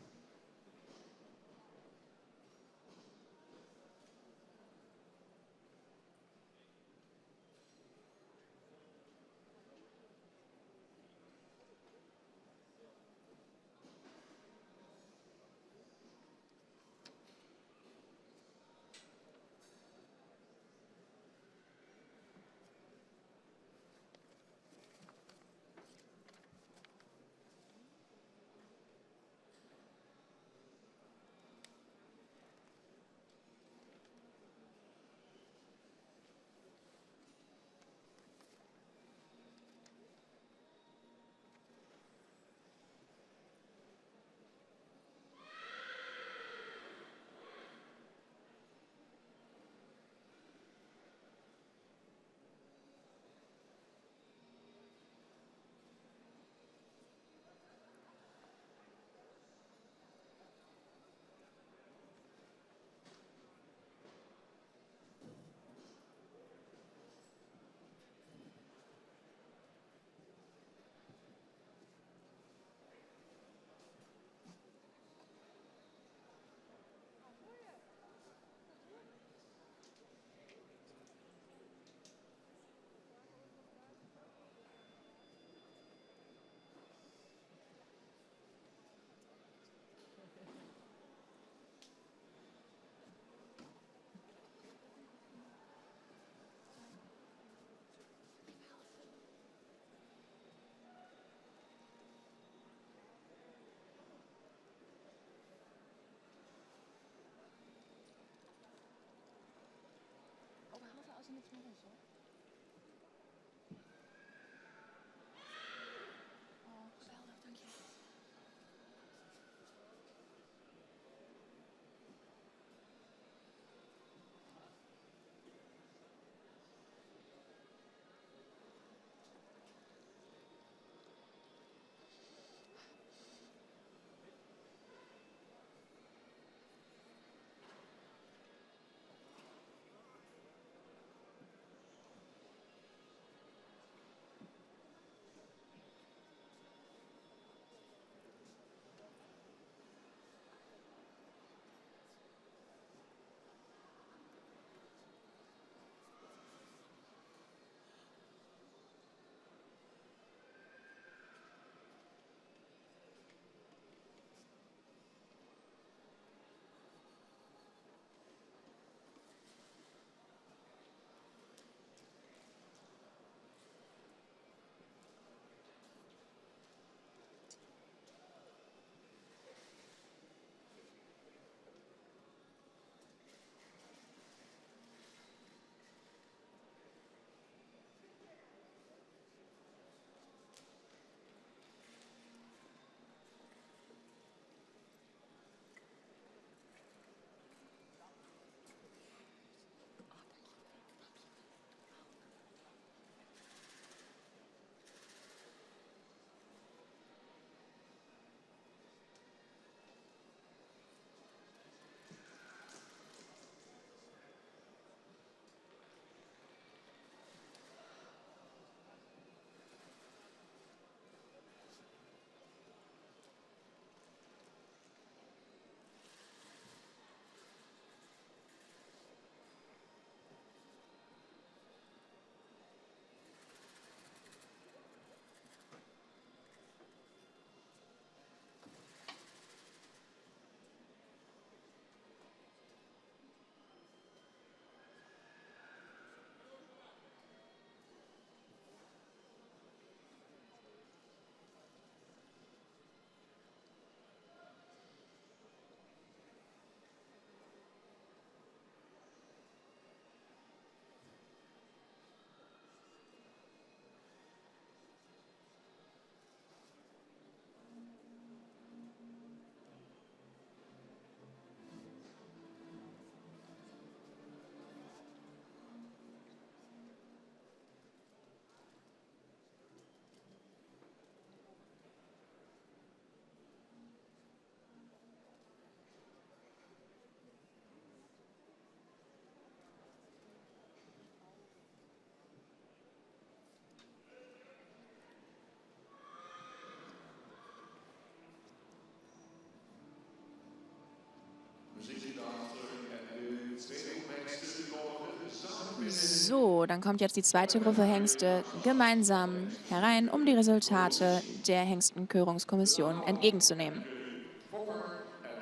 So, dann kommt jetzt die zweite Gruppe Hengste gemeinsam herein, um die Resultate der Hengstenkörungskommission entgegenzunehmen.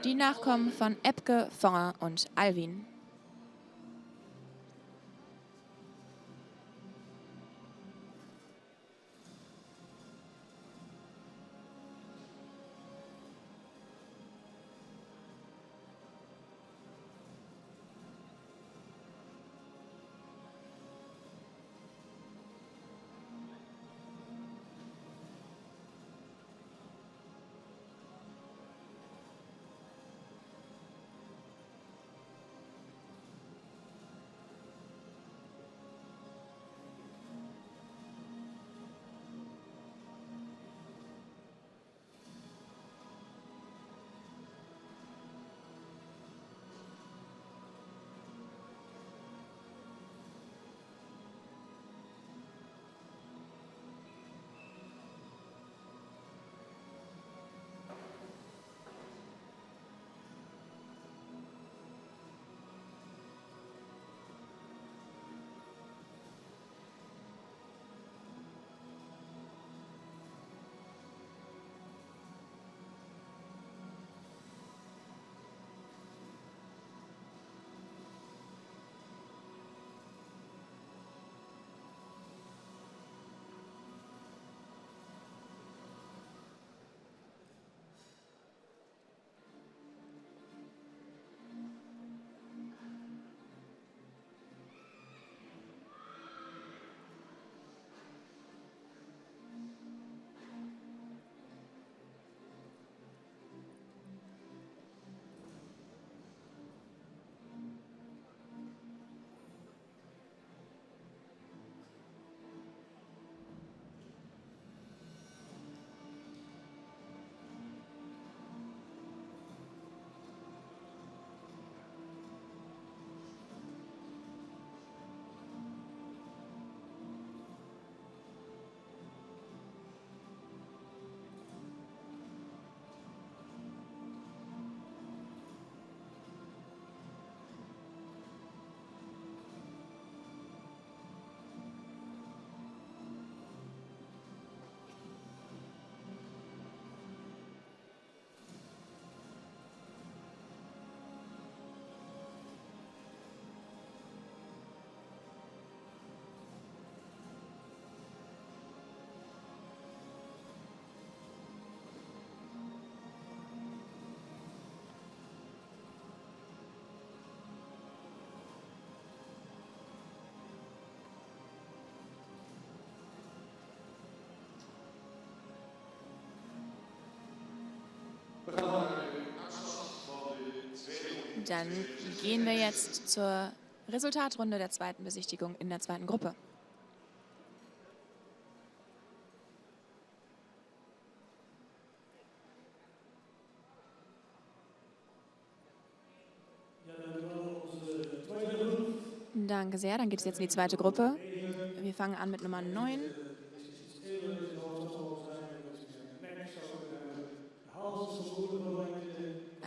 Die Nachkommen von Epke, Fonger und Alvin. Dann gehen wir jetzt zur Resultatrunde der zweiten Besichtigung in der zweiten Gruppe. Danke sehr, dann geht es jetzt in die zweite Gruppe. Wir fangen an mit Nummer 9.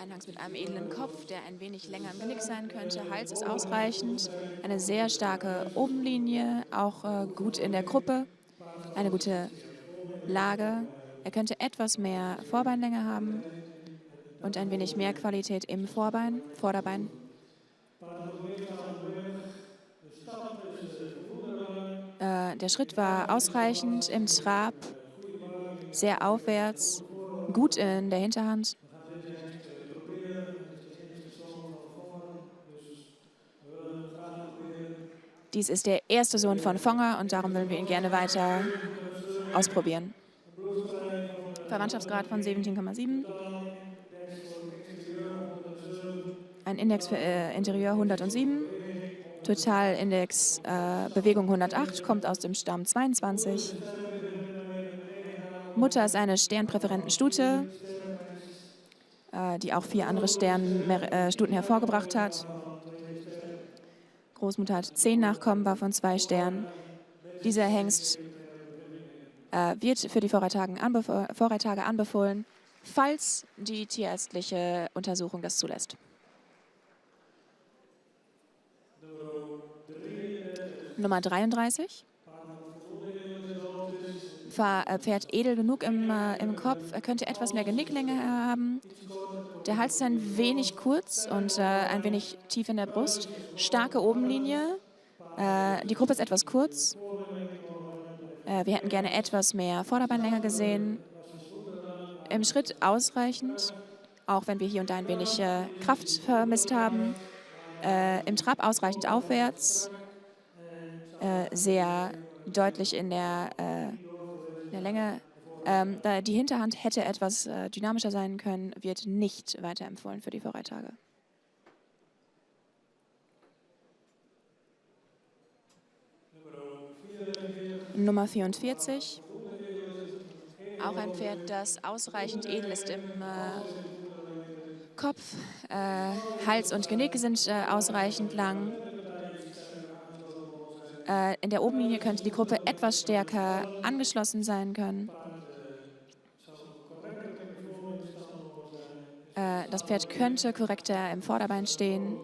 Eingangs mit einem edlen Kopf, der ein wenig länger im Genick sein könnte. Hals ist ausreichend, eine sehr starke Obenlinie, auch gut in der Gruppe, eine gute Lage. Er könnte etwas mehr Vorbeinlänge haben und ein wenig mehr Qualität im Vorderbein. Der Schritt war ausreichend im Trab, sehr aufwärts, gut in der Hinterhand. Dies ist der erste Sohn von Fonger und darum wollen wir ihn gerne weiter ausprobieren. Verwandtschaftsgrad von 17,7. Ein Index für Interieur 107. Totalindex Bewegung 108, kommt aus dem Stamm 22. Mutter ist eine sternpräferenten Stute, die auch 4 andere Stuten hervorgebracht hat. Großmutter hat 10 Nachkommen, war von 2 Sternen. Dieser Hengst wird für die Vorreittage anbefohlen, falls die tierärztliche Untersuchung das zulässt. Nummer 33. Pferd edel genug im Kopf. Er könnte etwas mehr Genicklänge haben. Der Hals ist ein wenig kurz und ein wenig tief in der Brust. Starke Obenlinie. Die Gruppe ist etwas kurz. Wir hätten gerne etwas mehr Vorderbeinlänge gesehen. Im Schritt ausreichend, auch wenn wir hier und da ein wenig Kraft vermisst haben. Im Trab ausreichend aufwärts. Sehr deutlich in der Länge. Die Hinterhand hätte etwas dynamischer sein können, wird nicht weiterempfohlen für die Vorreittage. Nummer 44. Auch ein Pferd, das ausreichend edel ist im Kopf. Hals und Genick sind ausreichend lang. In der Obenlinie könnte die Gruppe etwas stärker angeschlossen sein können. Das Pferd könnte korrekter im Vorderbein stehen.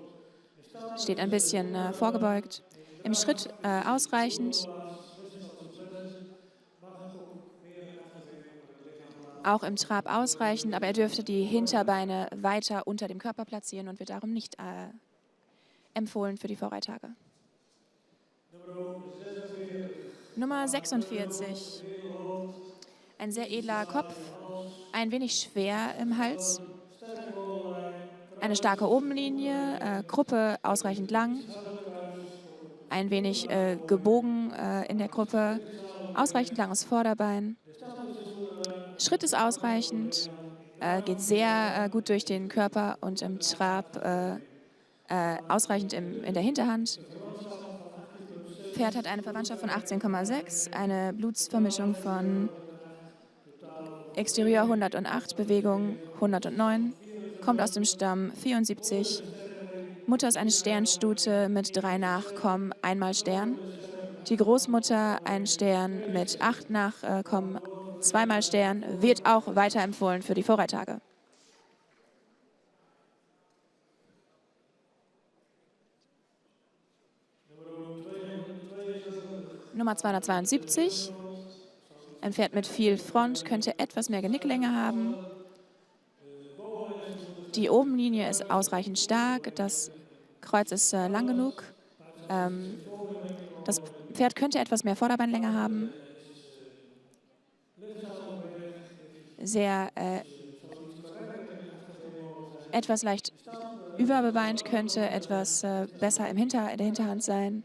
Steht ein bisschen vorgebeugt. Im Schritt ausreichend. Auch im Trab ausreichend, aber er dürfte die Hinterbeine weiter unter dem Körper platzieren und wird darum nicht empfohlen für die Vorreittage. Nummer 46. Ein sehr edler Kopf, ein wenig schwer im Hals. Eine starke Obenlinie, Gruppe ausreichend lang. Ein wenig gebogen in der Gruppe, ausreichend langes Vorderbein. Schritt ist ausreichend, geht sehr gut durch den Körper und im Trab ausreichend in der Hinterhand. Pferd hat eine Verwandtschaft von 18,6, eine Blutsvermischung von Exterieur 108, Bewegung 109, kommt aus dem Stamm 74. Mutter ist eine Sternstute mit 3 Nachkommen, einmal Stern. Die Großmutter ein Stern mit 8 Nachkommen, zweimal Stern, wird auch weiterempfohlen für die Vorreittage. Nummer 272. Ein Pferd mit viel Front, könnte etwas mehr Genicklänge haben. Die Obenlinie ist ausreichend stark, das Kreuz ist lang genug. Das Pferd könnte etwas mehr Vorderbeinlänge haben. Sehr etwas leicht überbebeint, könnte etwas besser in der Hinterhand sein.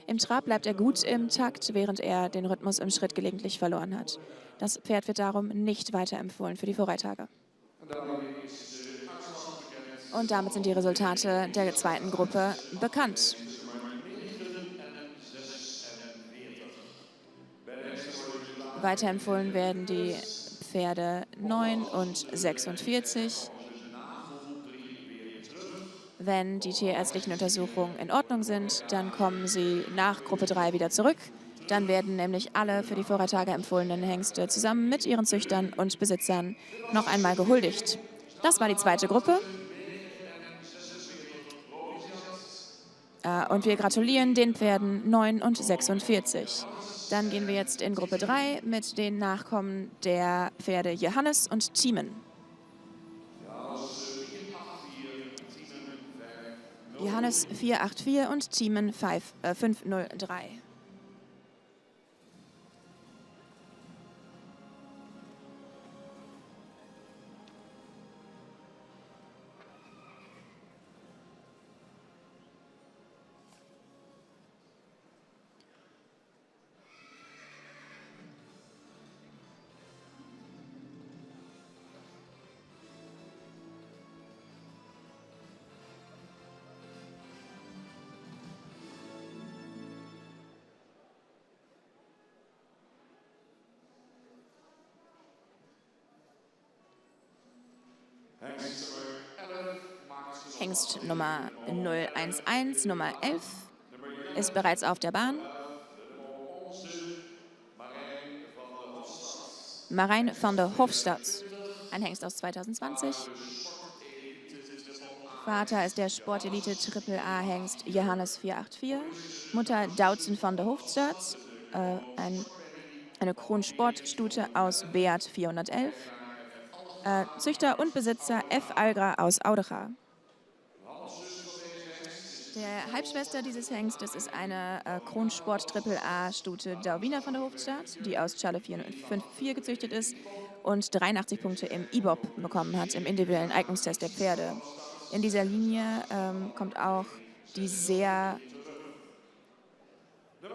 Im Trab bleibt er gut im Takt, während er den Rhythmus im Schritt gelegentlich verloren hat. Das Pferd wird darum nicht weiterempfohlen für die Vorreittage. Und damit sind die Resultate der zweiten Gruppe bekannt. Weiterempfohlen werden die Pferde 9 und 46. Wenn die tierärztlichen Untersuchungen in Ordnung sind, dann kommen sie nach Gruppe 3 wieder zurück. Dann werden nämlich alle für die Vorreittage empfohlenen Hengste zusammen mit ihren Züchtern und Besitzern noch einmal gehuldigt. Das war die zweite Gruppe. Und wir gratulieren den Pferden 9 und 46. Dann gehen wir jetzt in Gruppe 3 mit den Nachkommen der Pferde Johannes und Thiemen. Johannes 484 und Thiemen 503. Hengst Nummer 011, Nummer 11, ist bereits auf der Bahn. Marijn van der Hofstad, ein Hengst aus 2020. Vater ist der Sportelite AAA-Hengst Johannes 484. Mutter Doutzen van der Hofstadt, eine Kronsportstute aus Beat 411. Züchter und Besitzer F. Algra aus Audecha. Der Halbschwester dieses Hengstes ist eine Kronsport AAA-Stute Dauwina van der Hofstadt, die aus Charle 454 gezüchtet ist und 83 Punkte im IBOP bekommen hat, im individuellen Eignungstest der Pferde. In dieser Linie kommt auch die sehr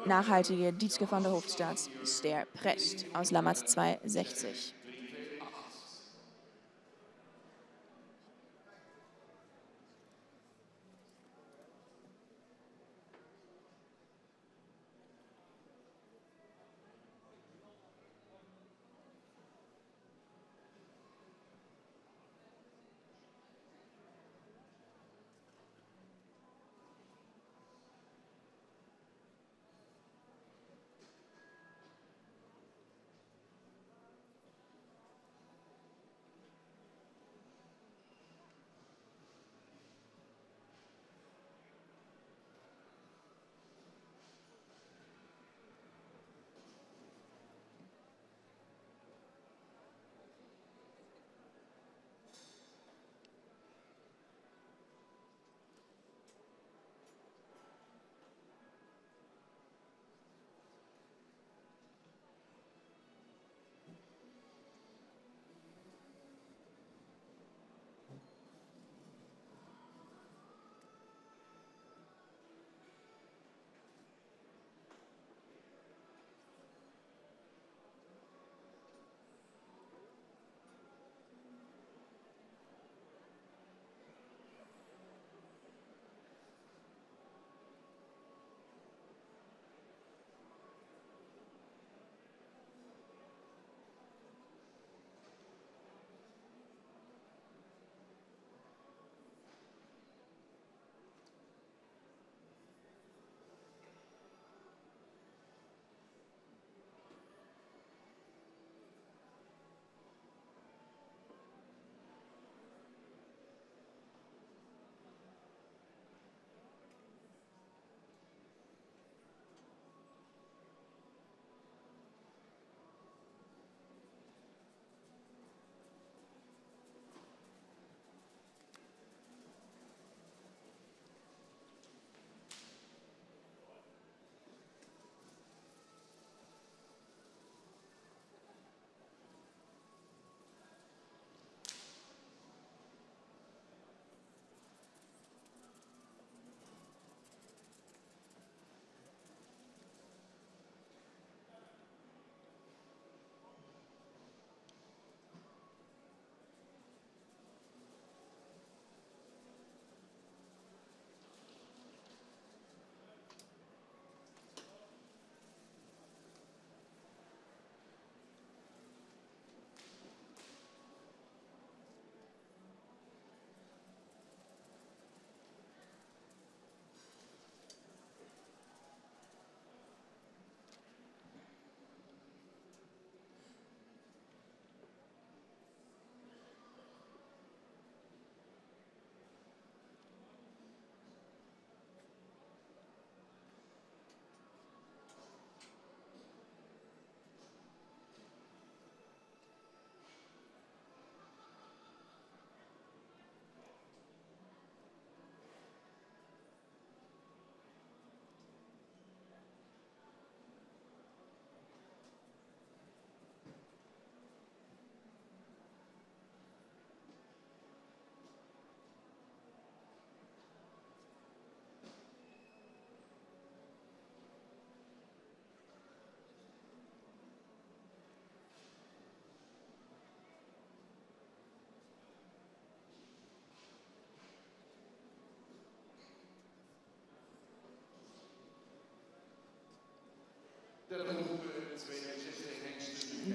nachhaltige Dietske van der Hofstadt, der Precht aus Lammert 260.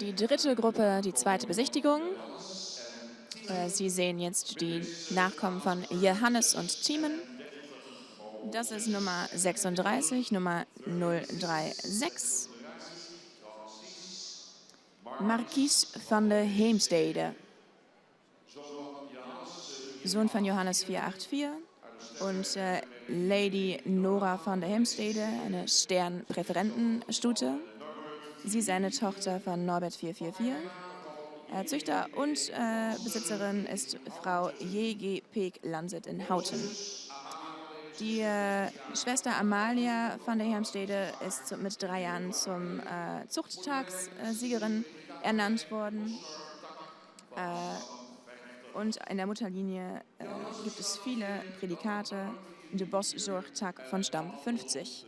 Die dritte Gruppe, die zweite Besichtigung. Sie sehen jetzt die Nachkommen von Johannes und Thiemen. Das ist Nummer 36, Nummer 036. Marquise van de Heemstede. Sohn von Johannes 484 und Lady Nora von der Helmstede, eine Sternpräferentenstute. Sie ist eine Tochter von Norbert 444. Züchter und Besitzerin ist Frau J.G. Peek-Lanset in Houten. Die Schwester Amalia von der Helmstede ist mit 3 Jahren zum Zuchttagssiegerin ernannt worden. Und in der Mutterlinie gibt es viele Prädikate. De Bos Zorgtak von Stamm 50.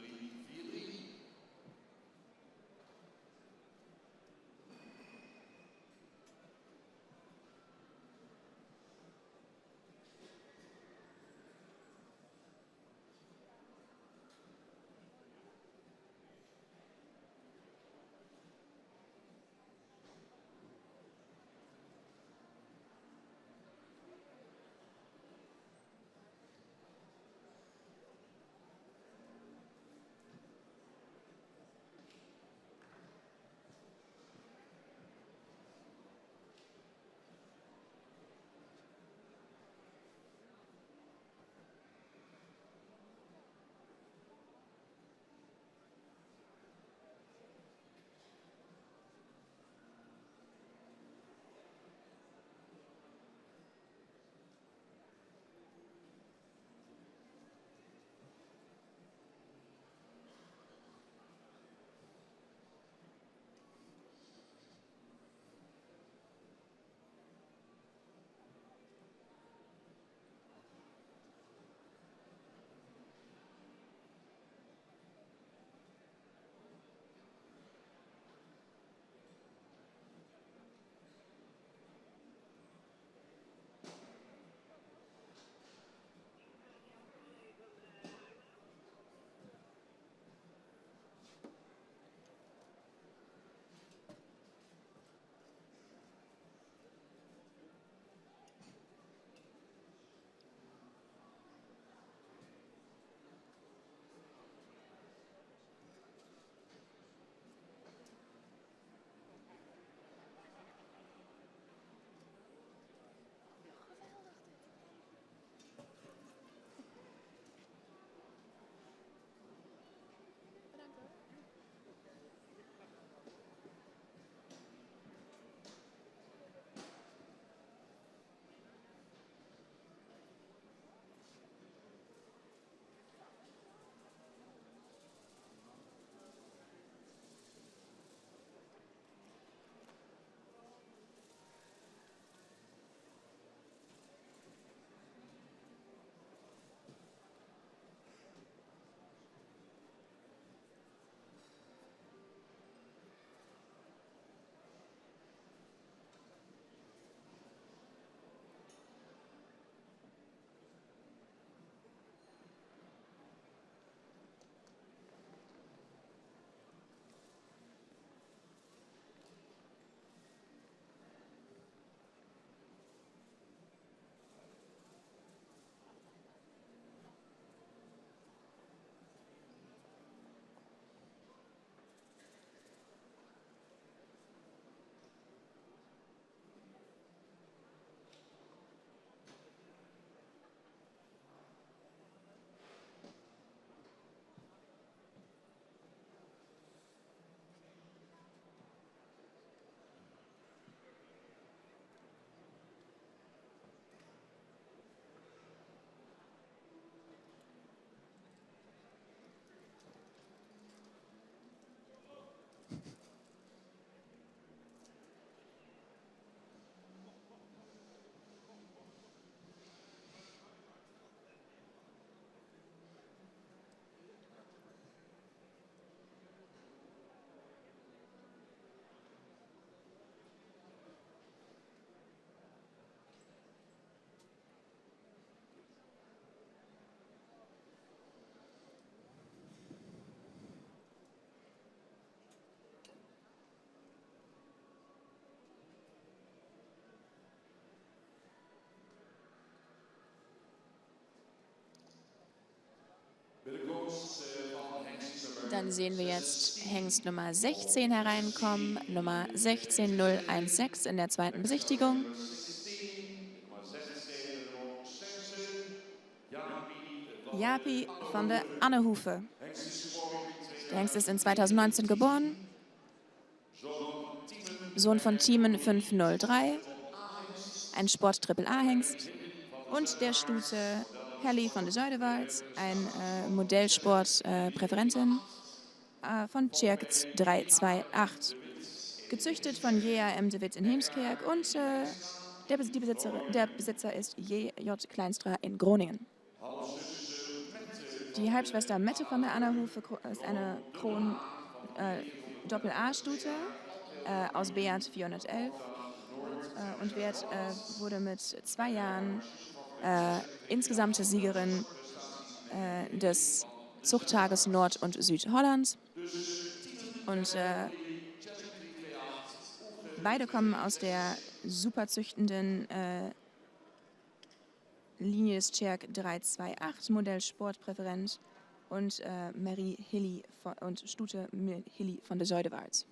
Dann sehen wir jetzt Hengst Nummer 16 hereinkommen, Nummer 16016 in der zweiten Besichtigung. Japi van de Annehoeve. Der Hengst ist in 2019 geboren. Sohn von Thiemen 503. Ein Sport-Triple-A-Hengst. Und der Stute Helly van de Zuiderwald, ein Modellsport-Präferentin von Tjerk 328. Gezüchtet von Jea M. de Wit in Heemskerk und der Besitzer ist J. Kleinstra in Groningen. Die Halbschwester Mette von der Annehoeve ist eine Kron Doppel-A-Stute aus Beat 411 und wurde mit 2 Jahren insgesamte Siegerin des Zuchttages Nord- und Südholland. Und beide kommen aus der superzüchtenden Linie des Tjerk 328, Modell Sportpräferent und Mary Hilly und Stute Hilly von der Zuiderwald.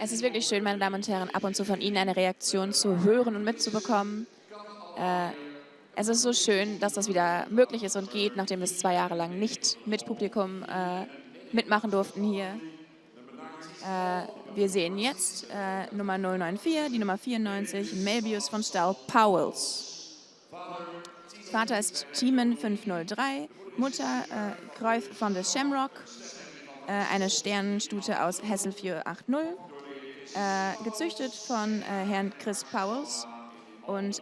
Es ist wirklich schön, meine Damen und Herren, ab und zu von Ihnen eine Reaktion zu hören und mitzubekommen. Es ist so schön, dass das wieder möglich ist und geht, nachdem wir es 2 Jahre lang nicht mit Publikum mitmachen durften hier. Wir sehen jetzt Nummer 094, die Nummer 94, Melbius von Stahl Powells. Vater ist Thiemen 503, Mutter Cruyff von der Shamrock, eine Sternenstute aus Hessel 480, gezüchtet von Herrn Chris Powells und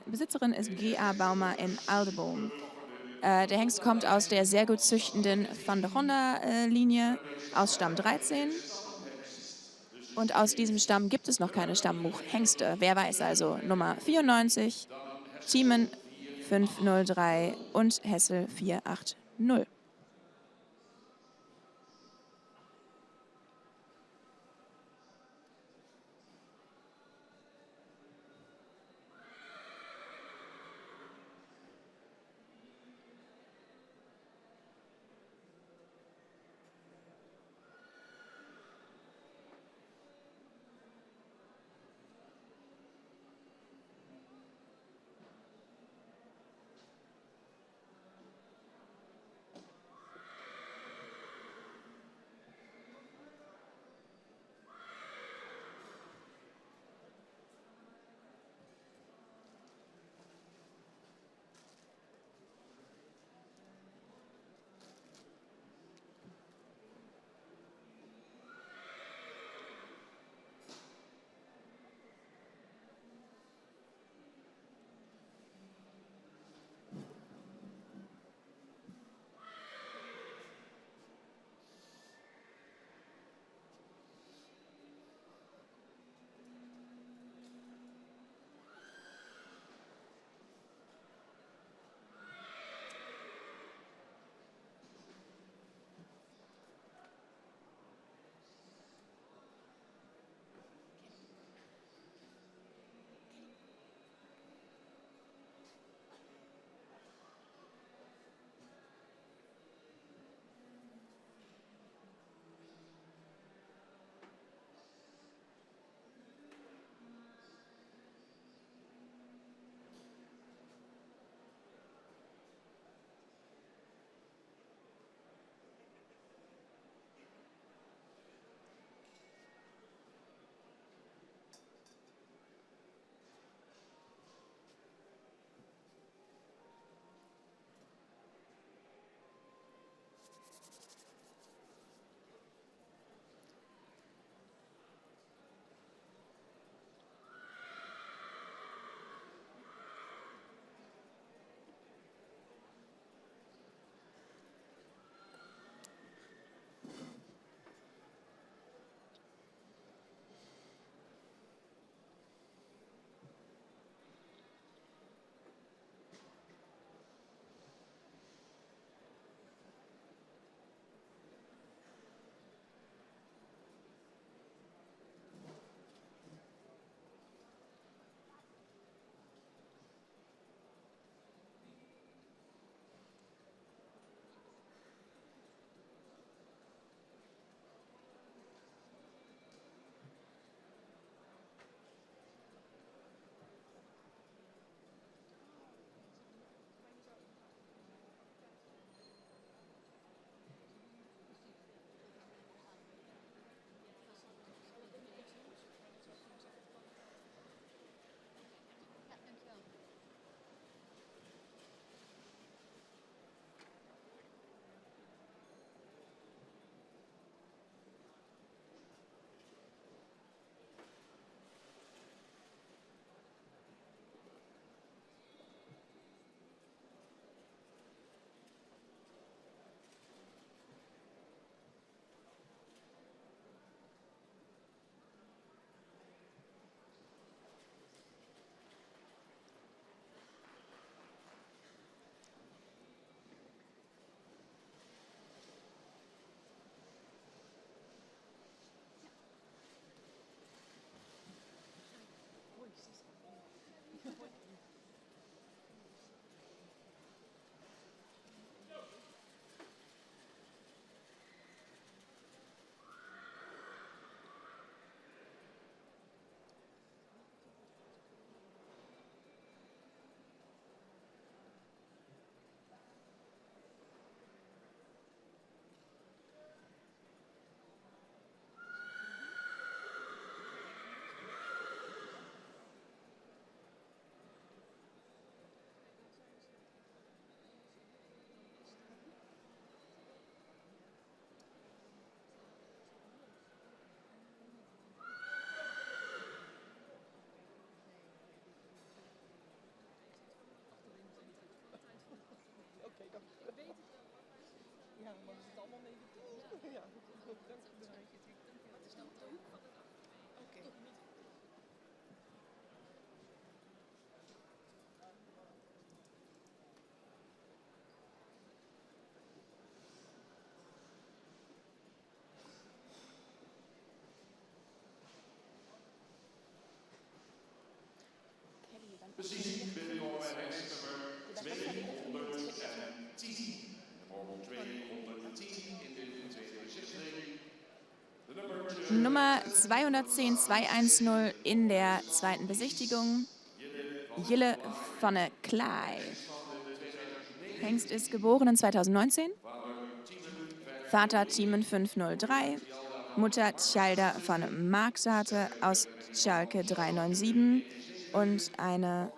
Besitzerin ist G.A. Baumer in Aldeboom. Der Hengst kommt aus der sehr gut züchtenden Van der Honda-Linie aus Stamm 13. Und aus diesem Stamm gibt es noch keine Stammbuch-Hengste. Wer weiß also, Nummer 94, Thiemen 503 und Hessel 480. Bezien bij de jongen hengstnummer 210. Nummer 210 in de tweede bezitting. Nummer 210, 210 in der zweiten Besichtigung. Jille van der Klei. Hengst ist geboren in 2019. Vater Thiemen 503. Mutter Tjalda van Markzate aus Schalke 397 und eine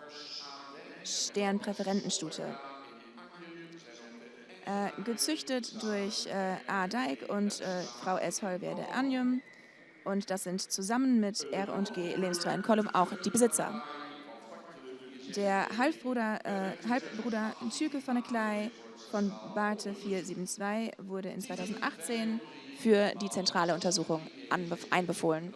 Sternpräferentenstute. Gezüchtet durch A. Dijk und Frau S. Holwerde Anjum. Und das sind zusammen mit R&G Lebenstreu Kolum auch die Besitzer. Der Halbbruder Tjuke van der Klei von Barte 472 wurde in 2018 für die zentrale Untersuchung einbefohlen.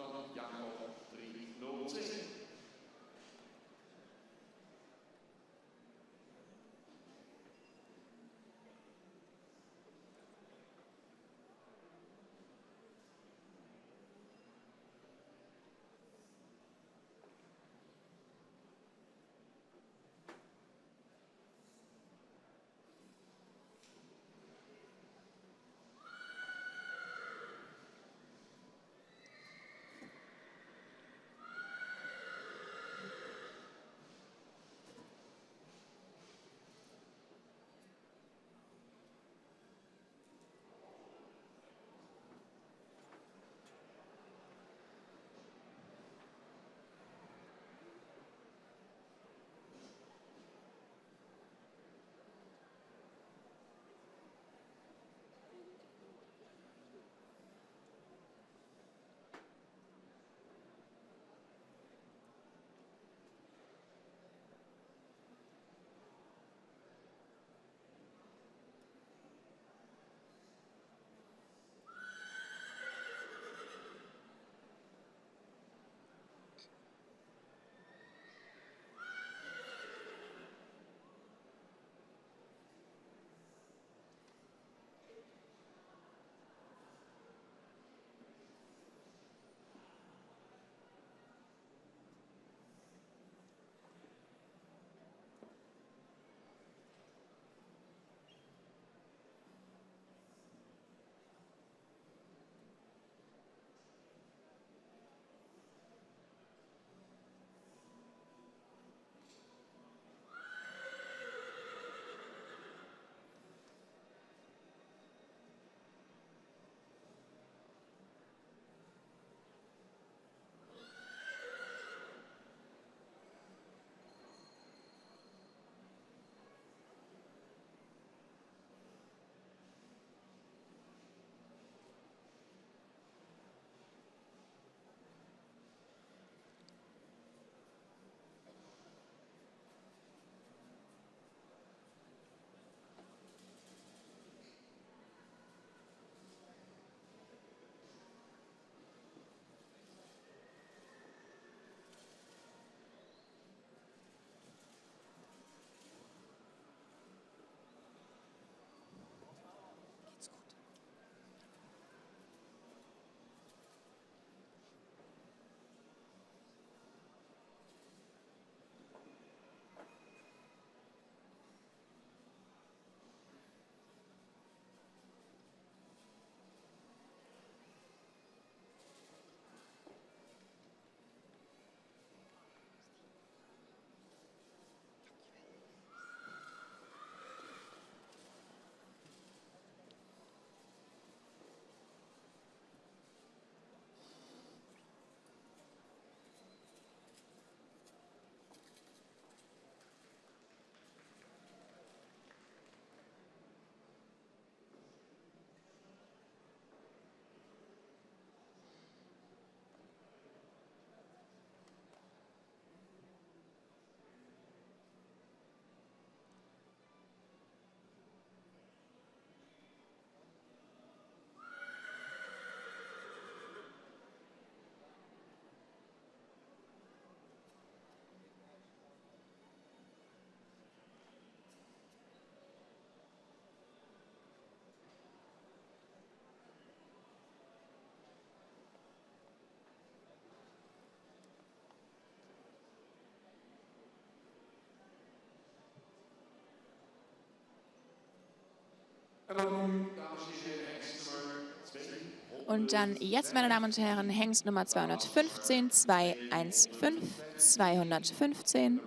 Und dann jetzt, meine Damen und Herren, Hengst Nummer 215, 215, 215.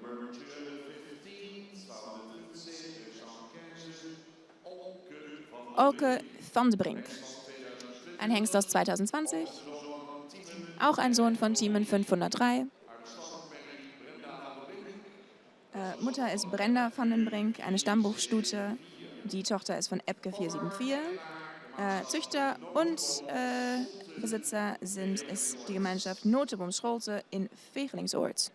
Olke van de Brink. Ein Hengst aus 2020. Auch ein Sohn von Thiemen 503. Mutter ist Brenda van den Brink, eine Stammbuchstute. Die Tochter ist von Epke 474. Züchter und Besitzer ist die Gemeinschaft Noteboom Scholte in Vegelingsoord.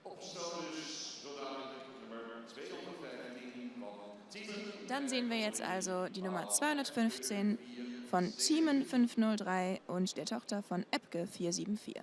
Dann sehen wir jetzt also die Nummer 215 von Thiemen 503 und der Tochter von Epke 474.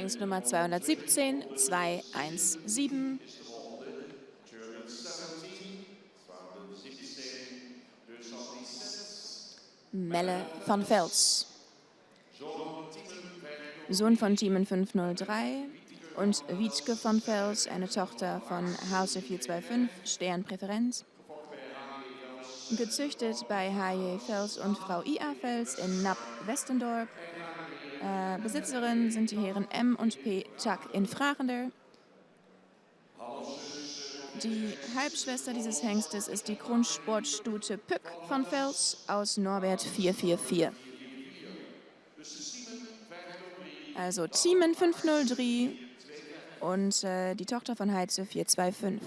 Hengst Nummer 217, 217. Melle van Vels. Sohn von Thiemen 503 und Wietke van Vels, eine Tochter von Hause 425, Sternpräferenz. Gezüchtet bei H.J. Vels und Frau I.A. Vels in Napp, Westendorp. Besitzerin sind die Herren M. und P. Tuck in Vragender. Die Halbschwester dieses Hengstes ist die Grundsportstute Pück von Vels aus Norbert 444. Also Thiemen 503 und die Tochter von Heize 425.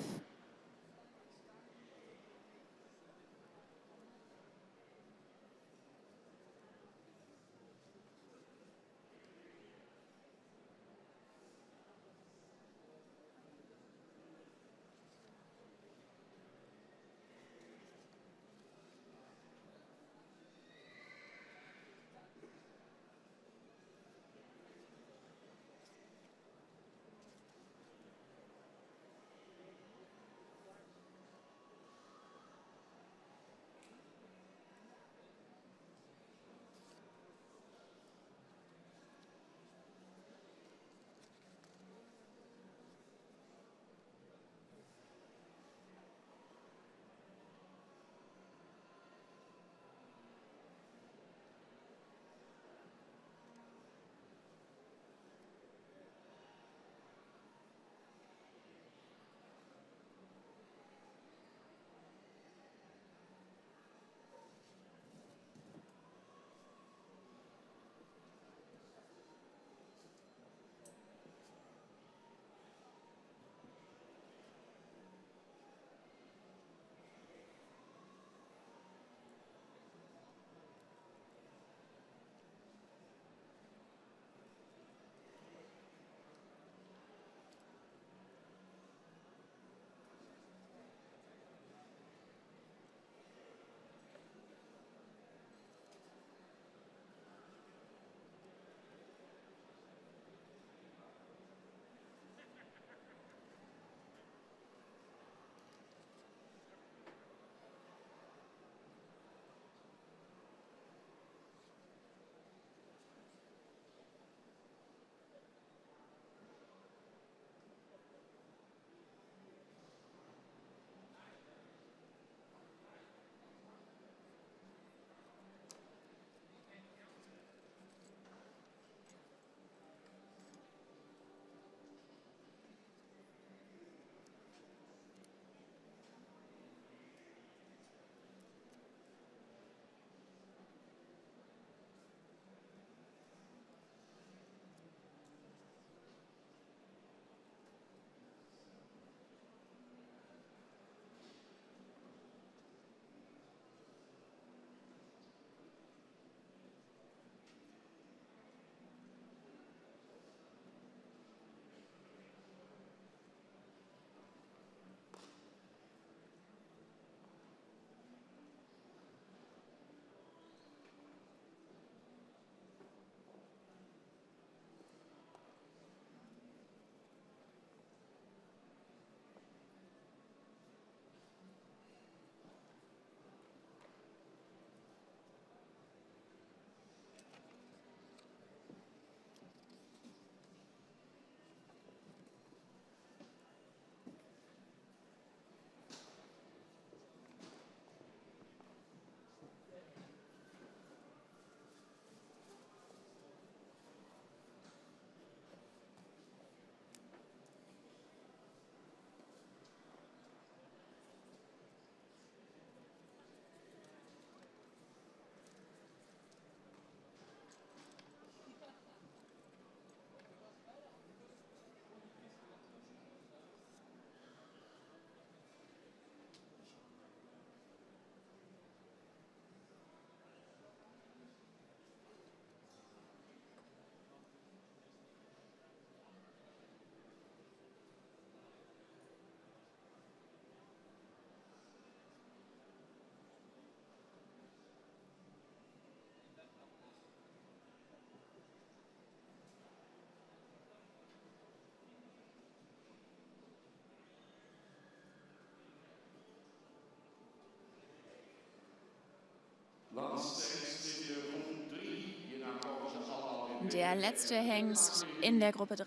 der letzte Hengst in der Gruppe 3.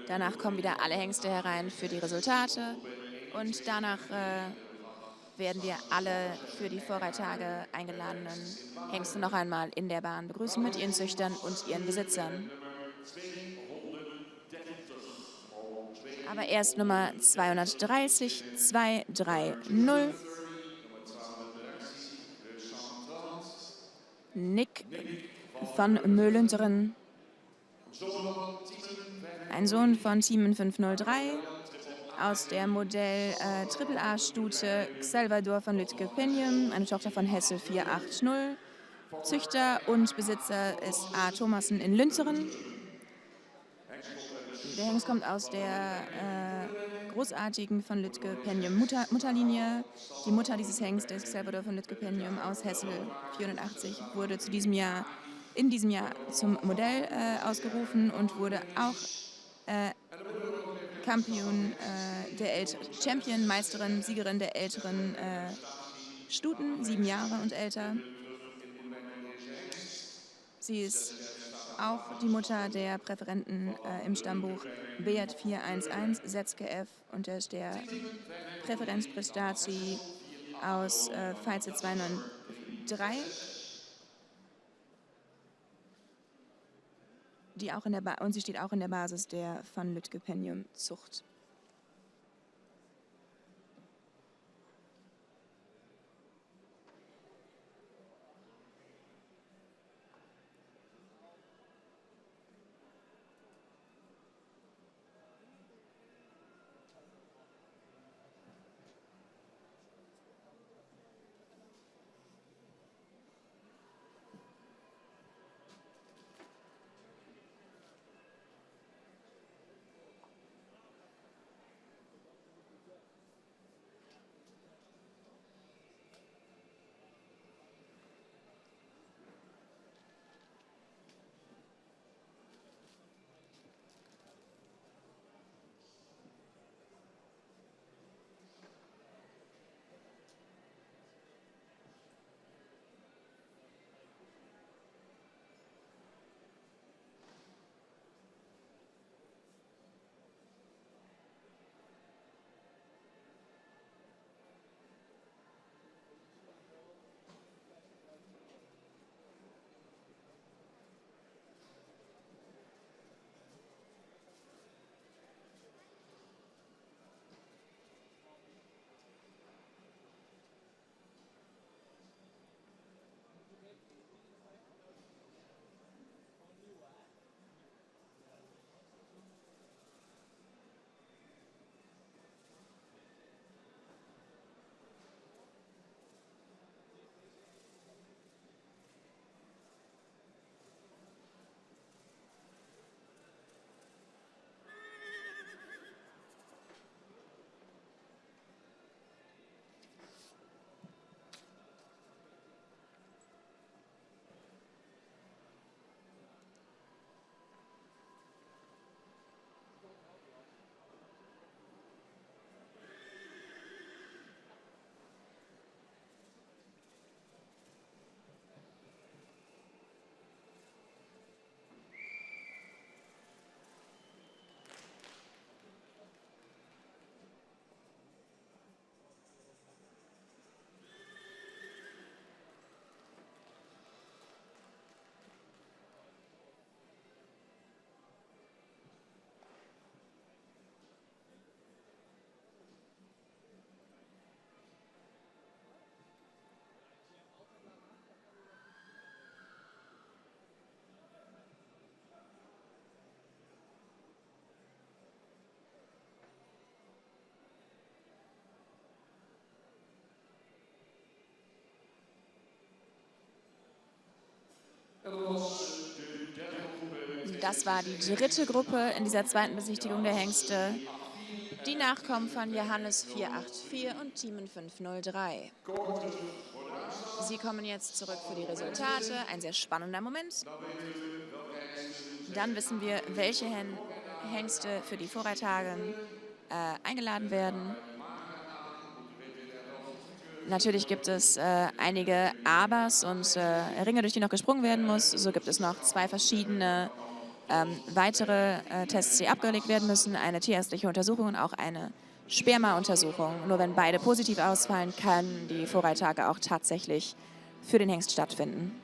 Danach kommen wieder alle Hengste herein für die Resultate. Und danach werden wir alle für die Vorreittage eingeladenen Hengste noch einmal in der Bahn begrüßen mit ihren Züchtern und ihren Besitzern. Aber erst Nummer 230, 230. Nick von Möhlünteren. Ein Sohn von Team 503 aus der Modell AAA-Stute Salvador von Lütke-Pinium, eine Tochter von Hessel 480. Züchter und Besitzer ist A. Thomassen in Lünzeren. Der Hengst kommt aus der großartigen von Lütke-Pinium Mutterlinie. Die Mutter dieses Hengstes, Salvador von Lütke-Pinium aus Hessel 480, wurde in diesem Jahr zum Modell ausgerufen und wurde auch Champion, Meisterin, Siegerin der älteren Stuten, 7 Jahre und älter. Sie ist auch die Mutter der Präferenten im Stammbuch Beat 411, Setzke F. und der Präferenz Prestaci aus Feize 293. Und sie steht auch in der Basis der von Lütke-Pinium-Zucht. Das war die dritte Gruppe in dieser zweiten Besichtigung der Hengste. Die Nachkommen von Johannes 484 und Team 503. Sie kommen jetzt zurück für die Resultate. Ein sehr spannender Moment. Dann wissen wir, welche Hengste für die Vorreittage eingeladen werden. Natürlich gibt es einige Abers und Ringe, durch die noch gesprungen werden muss. So gibt es noch 2 verschiedene weitere Tests, die abgelegt werden müssen. Eine tierärztliche Untersuchung und auch eine Sperma-Untersuchung. Nur wenn beide positiv ausfallen, können die Vorreittage auch tatsächlich für den Hengst stattfinden.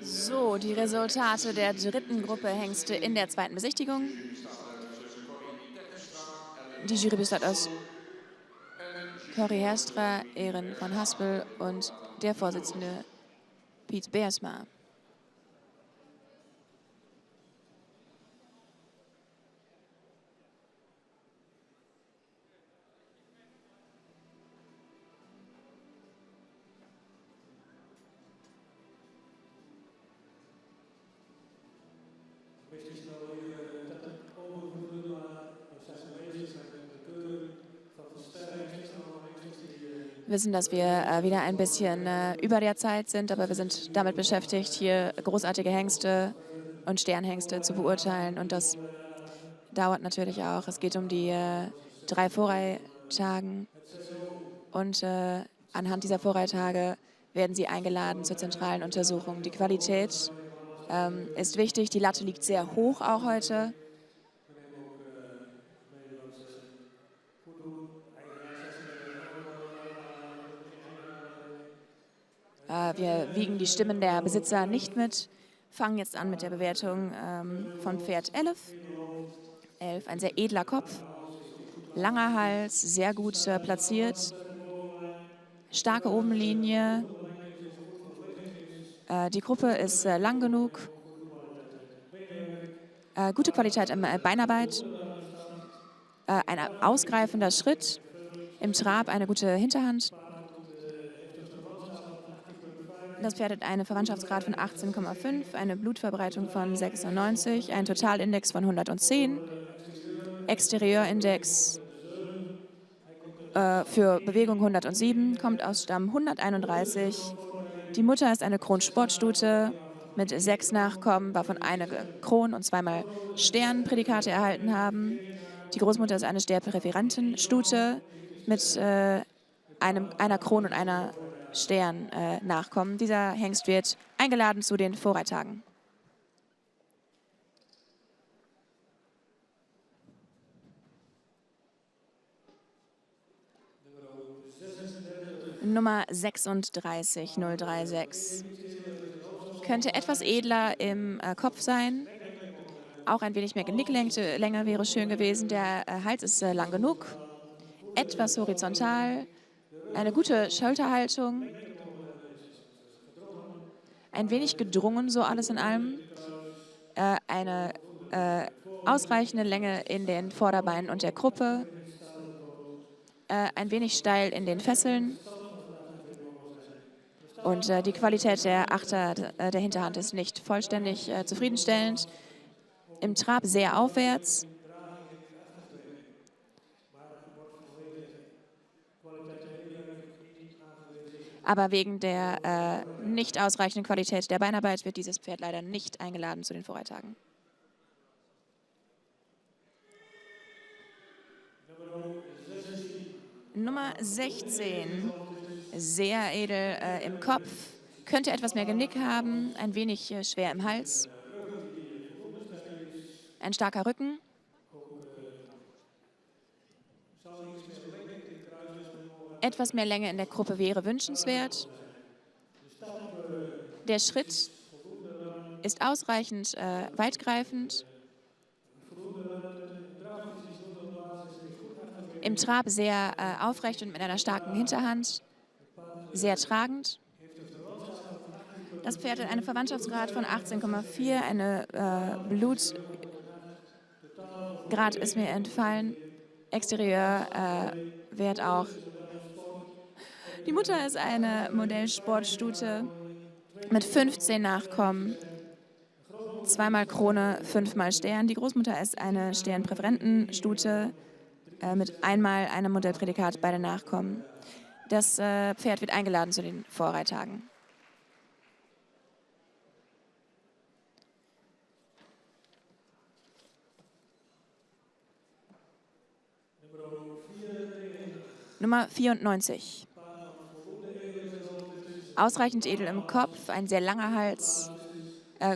So, die Resultate der dritten Gruppe Hengste in der zweiten Besichtigung. Die Jury besteht aus Corey Herstra, Erin von Haspel und der Vorsitzende Piet Beersma. Wir wissen, dass wir wieder ein bisschen über der Zeit sind, aber wir sind damit beschäftigt, hier großartige Hengste und Sternhengste zu beurteilen. Und das dauert natürlich auch. Es geht um die 3 Vorreihtagen. Und anhand dieser Vorreihtage werden sie eingeladen zur zentralen Untersuchung. Die Qualität ist wichtig. Die Latte liegt sehr hoch auch heute. Wir wiegen die Stimmen der Besitzer nicht mit, fangen jetzt an mit der Bewertung von Pferd 11. 11, ein sehr edler Kopf, langer Hals, sehr gut platziert, starke Obenlinie. Die Gruppe ist lang genug, gute Qualität in Beinarbeit, ein ausgreifender Schritt, im Trab eine gute Hinterhand. Das Pferd hat einen Verwandtschaftsgrad von 18,5, eine Blutverbreitung von 96, einen Totalindex von 110, Exterieurindex für Bewegung 107, kommt aus Stamm 131. Die Mutter ist eine Kronsportstute mit 6 Nachkommen, wovon eine Kron- und 2-mal Sternprädikate erhalten haben. Die Großmutter ist eine Sternpräferentenstute mit einer Kron- und einer Stern-Nachkommen. Dieser Hengst wird eingeladen zu den Vorreittagen. Nummer 36036. Könnte etwas edler im Kopf sein. Auch ein wenig mehr Genicklänge wäre schön gewesen. Der Hals ist lang genug. Etwas horizontal. Eine gute Schulterhaltung. Ein wenig gedrungen, so alles in allem. Eine ausreichende Länge in den Vorderbeinen und der Kruppe. Ein wenig steil in den Fesseln. Und die Qualität der Achter der Hinterhand ist nicht vollständig zufriedenstellend. Im Trab sehr aufwärts. Aber wegen der nicht ausreichenden Qualität der Beinarbeit wird dieses Pferd leider nicht eingeladen zu den Vorreittagen. Nummer 16. Sehr edel im Kopf. Könnte etwas mehr Genick haben, ein wenig schwer im Hals. Ein starker Rücken. Etwas mehr Länge in der Kruppe wäre wünschenswert. Der Schritt ist ausreichend weitgreifend. Im Trab sehr aufrecht und mit einer starken Hinterhand. Sehr tragend. Das Pferd hat einen Verwandtschaftsgrad von 18,4. Eine Blutgrad ist mir entfallen. Exterieur-Wert auch. Die Mutter ist eine Modellsportstute mit 15 Nachkommen. 2-mal Krone, 5-mal Stern. Die Großmutter ist eine Sternpräferentenstute mit 1-mal einem Modellprädikat bei den Nachkommen. Das Pferd wird eingeladen zu den Vorreittagen. Nummer 94. Ausreichend edel im Kopf, ein sehr langer Hals,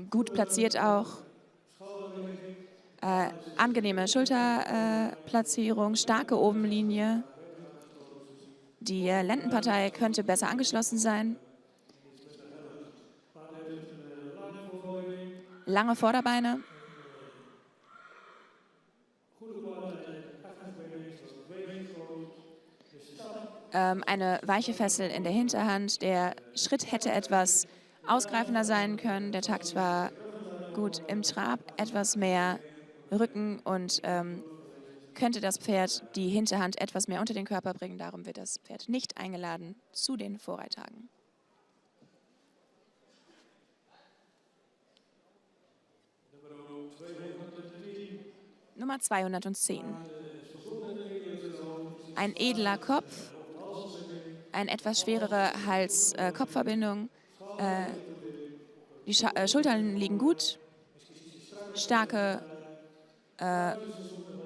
gut platziert auch. Angenehme Schulterplatzierung, starke Obenlinie. Die Lendenpartei könnte besser angeschlossen sein. Lange Vorderbeine. Eine weiche Fessel in der Hinterhand. Der Schritt hätte etwas ausgreifender sein können. Der Takt war gut im Trab, etwas mehr Rücken und könnte das Pferd die Hinterhand etwas mehr unter den Körper bringen. Darum wird das Pferd nicht eingeladen zu den Vorreittagen. Nummer 210. Ein edler Kopf, eine etwas schwerere Hals-Kopf-Verbindung. Die Schultern liegen gut, starke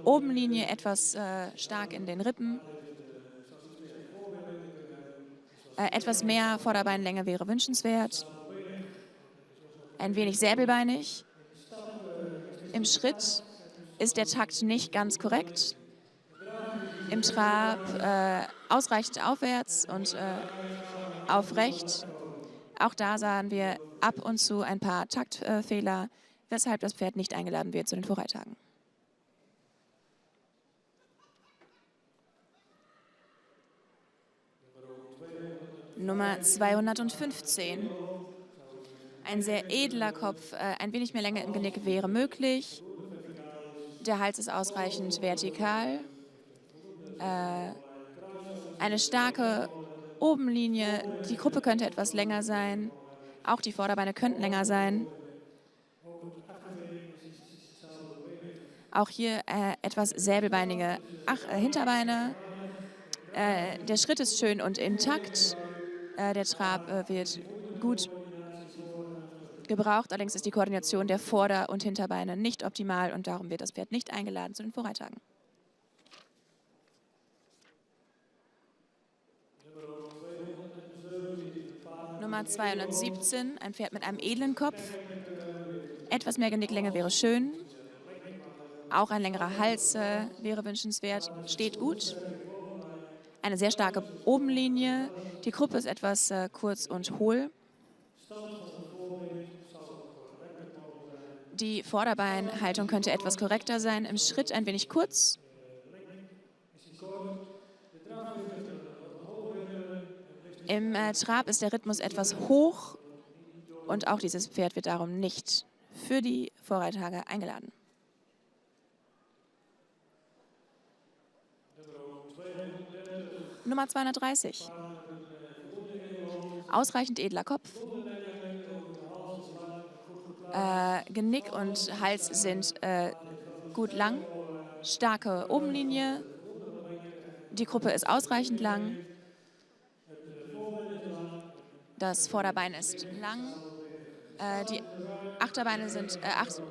Obenlinie, etwas stark in den Rippen. Etwas mehr Vorderbeinlänge wäre wünschenswert. Ein wenig säbelbeinig. Im Schritt ist der Takt nicht ganz korrekt. Im Trab ausreichend aufwärts und aufrecht. Auch da sahen wir ab und zu ein paar Taktfehler, weshalb das Pferd nicht eingeladen wird zu den Vorreittagen. Nummer 215. Ein sehr edler Kopf, ein wenig mehr Länge im Genick wäre möglich. Der Hals ist ausreichend vertikal. Eine starke Obenlinie, die Kruppe könnte etwas länger sein. Auch die Vorderbeine könnten länger sein. Auch hier etwas säbelbeinige Hinterbeine. Der Schritt ist schön und intakt. Der Trab wird gut gebraucht, allerdings ist die Koordination der Vorder- und Hinterbeine nicht optimal und darum wird das Pferd nicht eingeladen zu den Vorreitagen. Nummer 217, ein Pferd mit einem edlen Kopf. Etwas mehr Genicklänge wäre schön. Auch ein längerer Hals wäre wünschenswert. Steht gut. Eine sehr starke Obenlinie. Die Gruppe ist etwas kurz und hohl. Die Vorderbeinhaltung könnte etwas korrekter sein. Im Schritt ein wenig kurz. Im Trab ist der Rhythmus etwas hoch und auch dieses Pferd wird darum nicht für die Vorreittage eingeladen. Nummer 230. Ausreichend edler Kopf. Genick und Hals sind gut lang. Starke Obenlinie. Die Gruppe ist ausreichend lang. Das Vorderbein ist lang. Die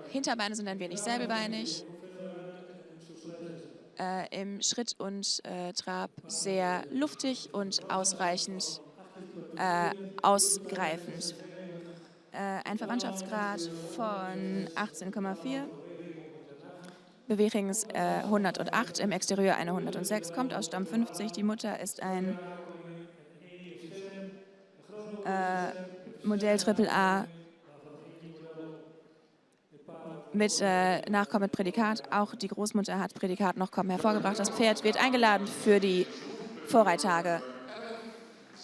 Hinterbeine sind ein wenig säbelbeinig. Im Schritt und Trab sehr luftig und ausreichend ausgreifend. Ein Verwandtschaftsgrad von 18,4. Bewegings 108, im Exterieur eine 106, kommt aus Stamm 50. Die Mutter ist ein Modell AAA mit Nachkommen mit Prädikat. Auch die Großmutter hat Prädikat Nachkommen hervorgebracht. Das Pferd wird eingeladen für die Vorreittage.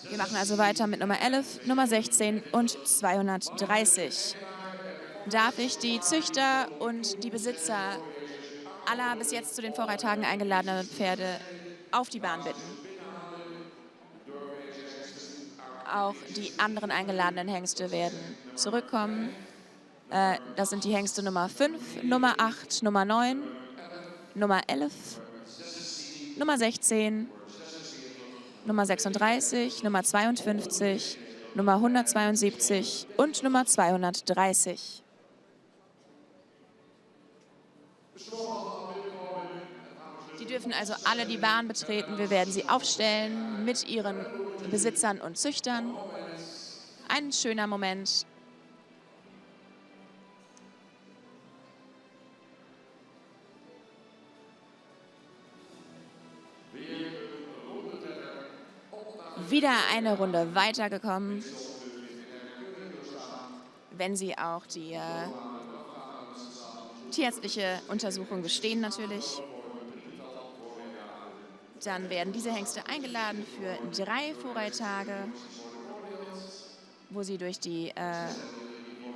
Wir machen also weiter mit Nummer 11, Nummer 16 und 230. Darf ich die Züchter und die Besitzer aller bis jetzt zu den Vorreittagen eingeladenen Pferde auf die Bahn bitten? Auch die anderen eingeladenen Hengste werden zurückkommen. Das sind die Hengste Nummer 5, Nummer 8, Nummer 9, Nummer 11, Nummer 16, Nummer 36, Nummer 52, Nummer 172 und Nummer 230. Die dürfen also alle die Bahn betreten. Wir werden sie aufstellen mit ihren Besitzern und Züchtern. Ein schöner Moment. Wieder eine Runde weitergekommen, wenn sie auch die tierärztliche Untersuchung bestehen natürlich. Dann werden diese Hengste eingeladen für 3 Vorreittage, wo sie durch die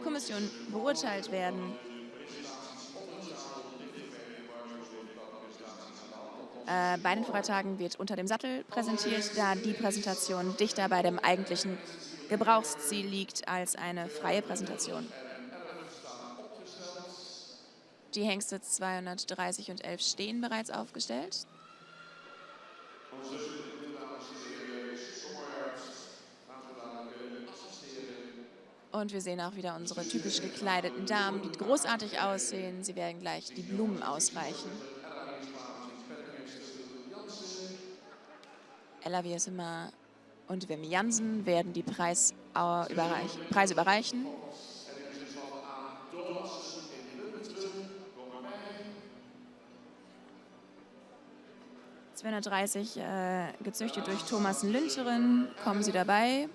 Kommission beurteilt werden. Bei den Vorreitagen wird unter dem Sattel präsentiert, da die Präsentation dichter bei dem eigentlichen Gebrauchsziel liegt als eine freie Präsentation. Die Hengste 230 und 11 stehen bereits aufgestellt. Und wir sehen auch wieder unsere typisch gekleideten Damen, die großartig aussehen. Sie werden gleich die Blumen ausreichen. Ella Wiersema und Wim Jansen werden die Preise überreichen. ...230 gezüchtet durch Thomas Lüncheren, kommen sie dabei.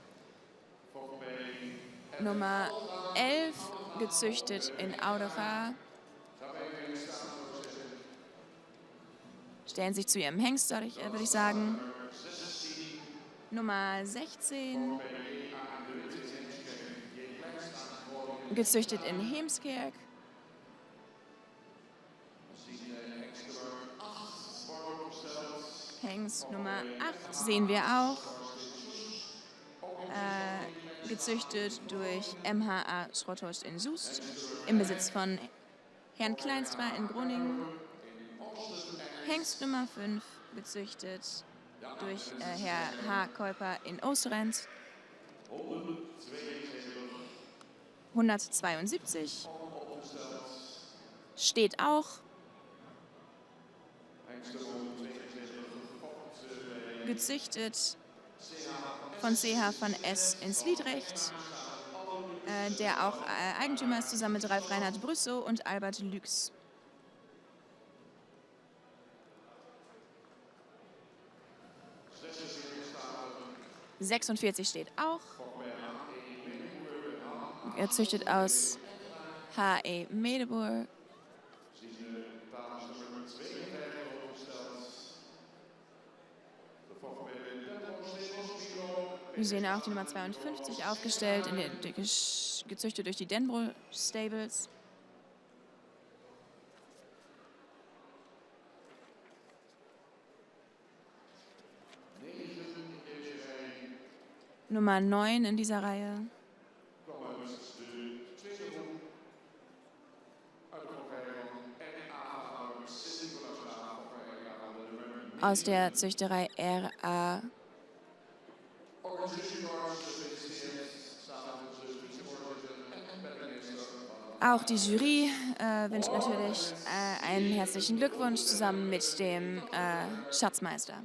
Nummer 11 gezüchtet in Audecha. Stellen sich zu ihrem Hengst, würde ich sagen. Nummer 16 gezüchtet in Heemskerk. Hengst Nummer 8 sehen wir auch. Gezüchtet durch MHA Schrotthorst in Soest, im Besitz von Herrn Kleinstra in Groningen. Hengst Nummer 5 gezüchtet durch Herr H. Kuiper in Oosterend. 172 steht auch. Gezüchtet von CH von S. in Sliedrecht, der auch Eigentümer ist, zusammen mit Ralf Reinhard Brüssow und Albert Lüx. '46 steht auch. Gezüchtet aus H.E. Medeboer. Wir sehen auch die Nummer 52 aufgestellt, gezüchtet durch die Denbrough Stables. Nummer 9 in dieser Reihe. Aus der Züchterei R.A. Auch die Jury wünscht natürlich einen herzlichen Glückwunsch zusammen mit dem Schatzmeister.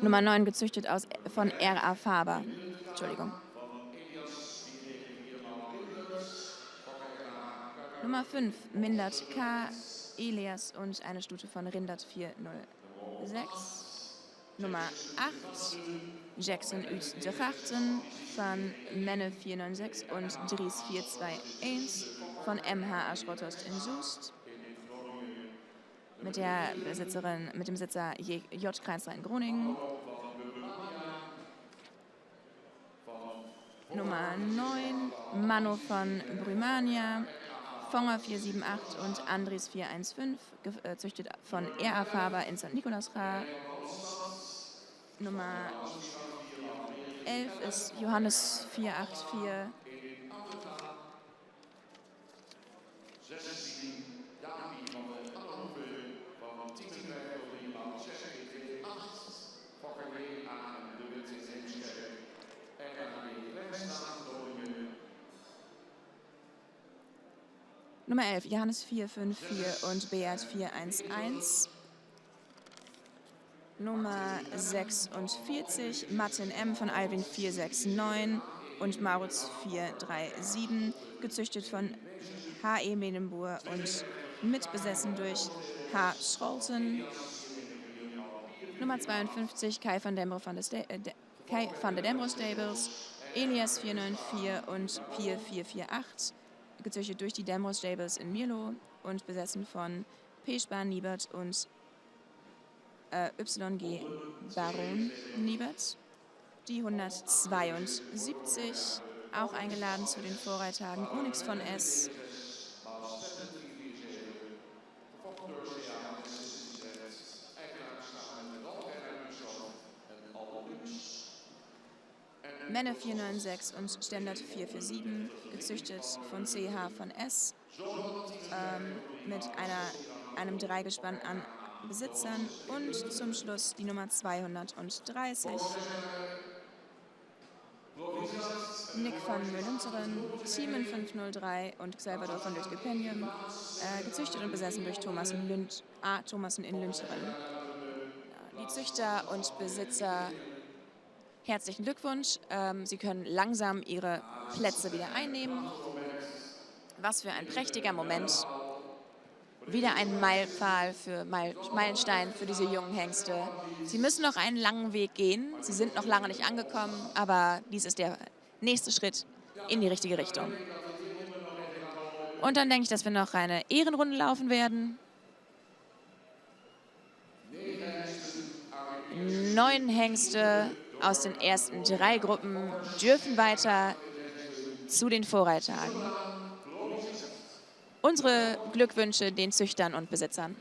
Nummer 9 gezüchtet von R.A. Faber. Entschuldigung. Nummer 5 Mindert K. Elias und eine Stute von Rindert 406. Nummer 8 Jackson Ut de Gachten von Menne 496 und Dries 421 von M.H. Aschrottost in Soest. Mit dem Besitzer J. Kreisler in Groningen. Nummer 9 Mano von Brümania, Fonger 478 und Andries 415, gezüchtet von R.A. Faber in St. Nikolausra. Nummer 11 ist Johannes 484. Nummer 11, Johannes 454 und Beat 411. Nummer 46, Martin M. von Alvin 469 und Maurits 437, gezüchtet von H.E. Medeboer und mitbesessen durch H. Scholten. Nummer 52, Kai van der Dembro Stables, Elias 494 und Pier 448, gezüchtet durch die Dembro Stables in Mierlo und besessen von P. Spahn Niebert und YG Baron Niebert. Die 172, auch eingeladen zu den Vorreitagen, Onyx von S. Menne 496 und Standard 447, gezüchtet von CH von S, mit einem Dreigespann an Besitzern und zum Schluss die Nummer 230. Nick van Meulen-Teren, Thiemen 503 und Salvador von Lütgependium, gezüchtet und besessen durch Thomassen in Lüncheren. Die Züchter und Besitzer, herzlichen Glückwunsch. Sie können langsam Ihre Plätze wieder einnehmen. Was für ein prächtiger Moment. Wieder ein Meilenstein für diese jungen Hengste. Sie müssen noch einen langen Weg gehen. Sie sind noch lange nicht angekommen, aber dies ist der nächste Schritt in die richtige Richtung. Und dann denke ich, dass wir noch eine Ehrenrunde laufen werden. 9 Hengste aus den ersten 3 Gruppen dürfen weiter zu den Vorreitagen. Unsere Glückwünsche den Züchtern und Besitzern.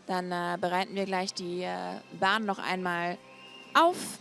Dann bereiten wir gleich die Bahn noch einmal auf.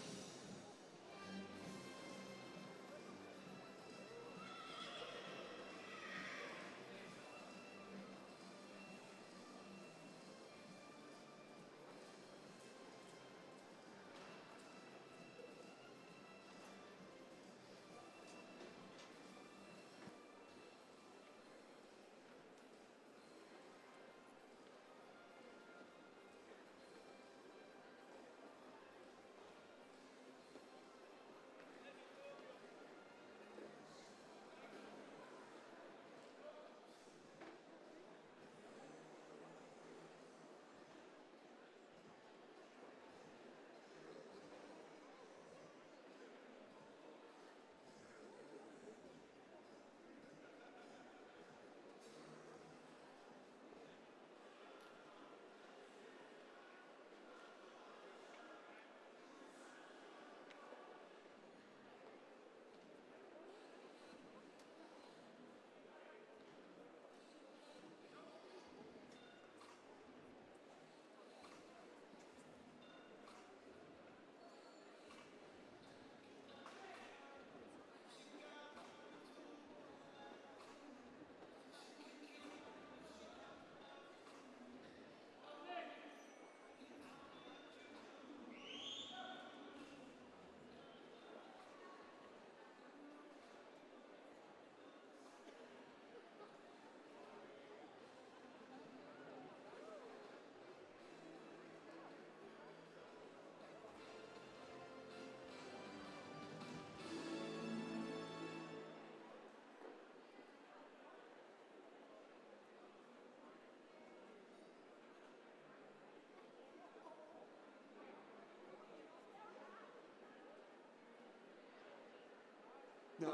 Nou,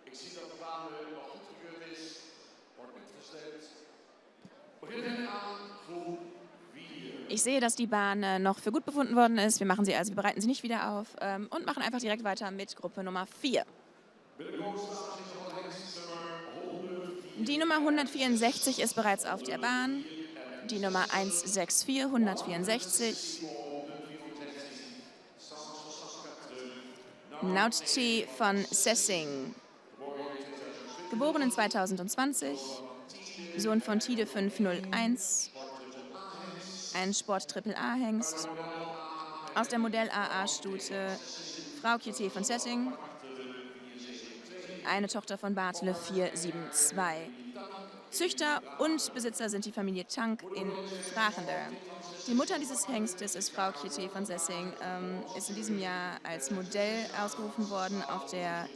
ik zie dat de baan nog goedgekeurd is. Wordt uitgesteld. Beginnen aan groep 4. Ich sehe, dass die Bahn noch für gut befunden worden ist. Wir machen sie also, wir bereiten sie nicht wieder auf und machen einfach direkt weiter mit Gruppe Nummer 4. Die Nummer 164 ist bereits auf der Bahn. Die Nummer 164, 164. Nautchi von Sessing. Geboren in 2020. Sohn von Tide 501. Ein Sport-Triple-A-Hengst. Aus der Modell-AA-Stute Frau Kitté von Sessing. Eine Tochter von Bartele 472. Züchter und Besitzer sind die Familie Tank in Vrachender. Die Mutter dieses Hengstes ist Frau Kitté von Sessing, ist in diesem Jahr als Modell ausgerufen worden auf der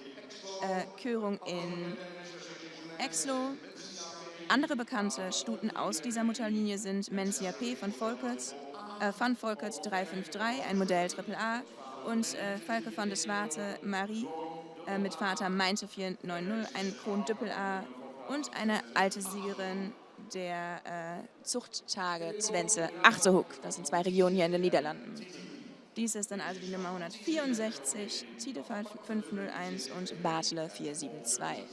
Körung in Exlo. Andere bekannte Stuten aus dieser Mutterlinie sind Mencia P. von Volkert 353, ein Modell AAA, und Falke von de Zwarte Marie mit Vater Meinte 490, ein Kron Düppel-A und eine alte Siegerin der Zuchttage Zwentse Achterhoek. Das sind 2 Regionen hier in den Niederlanden. Dies ist dann also die Nummer 164, Tide 501 und Bartele 472.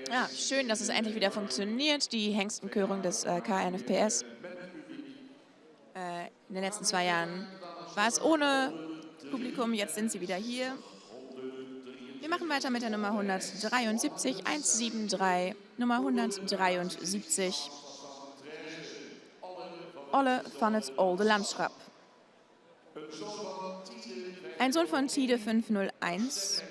Ja, schön, dass es endlich wieder funktioniert, die Hengstenkörung des KNFPS. In den letzten 2 Jahren war es ohne Publikum, jetzt sind sie wieder hier. Wir machen weiter mit der Nummer 173, 173, Nummer 173. Olle van het Olde Landschap. Ein Sohn von Tide 501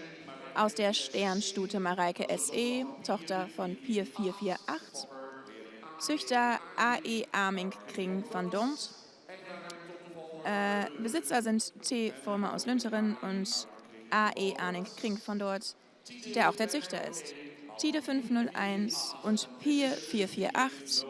aus der Sternstute Mareike SE, Tochter von Pier 448, Züchter A.E. Arming-Kring van Dont. Besitzer sind T. Vormer aus Lünteren und A.E. Arming-Kring von dort, der auch der Züchter ist. Tide 501 und Pier 448.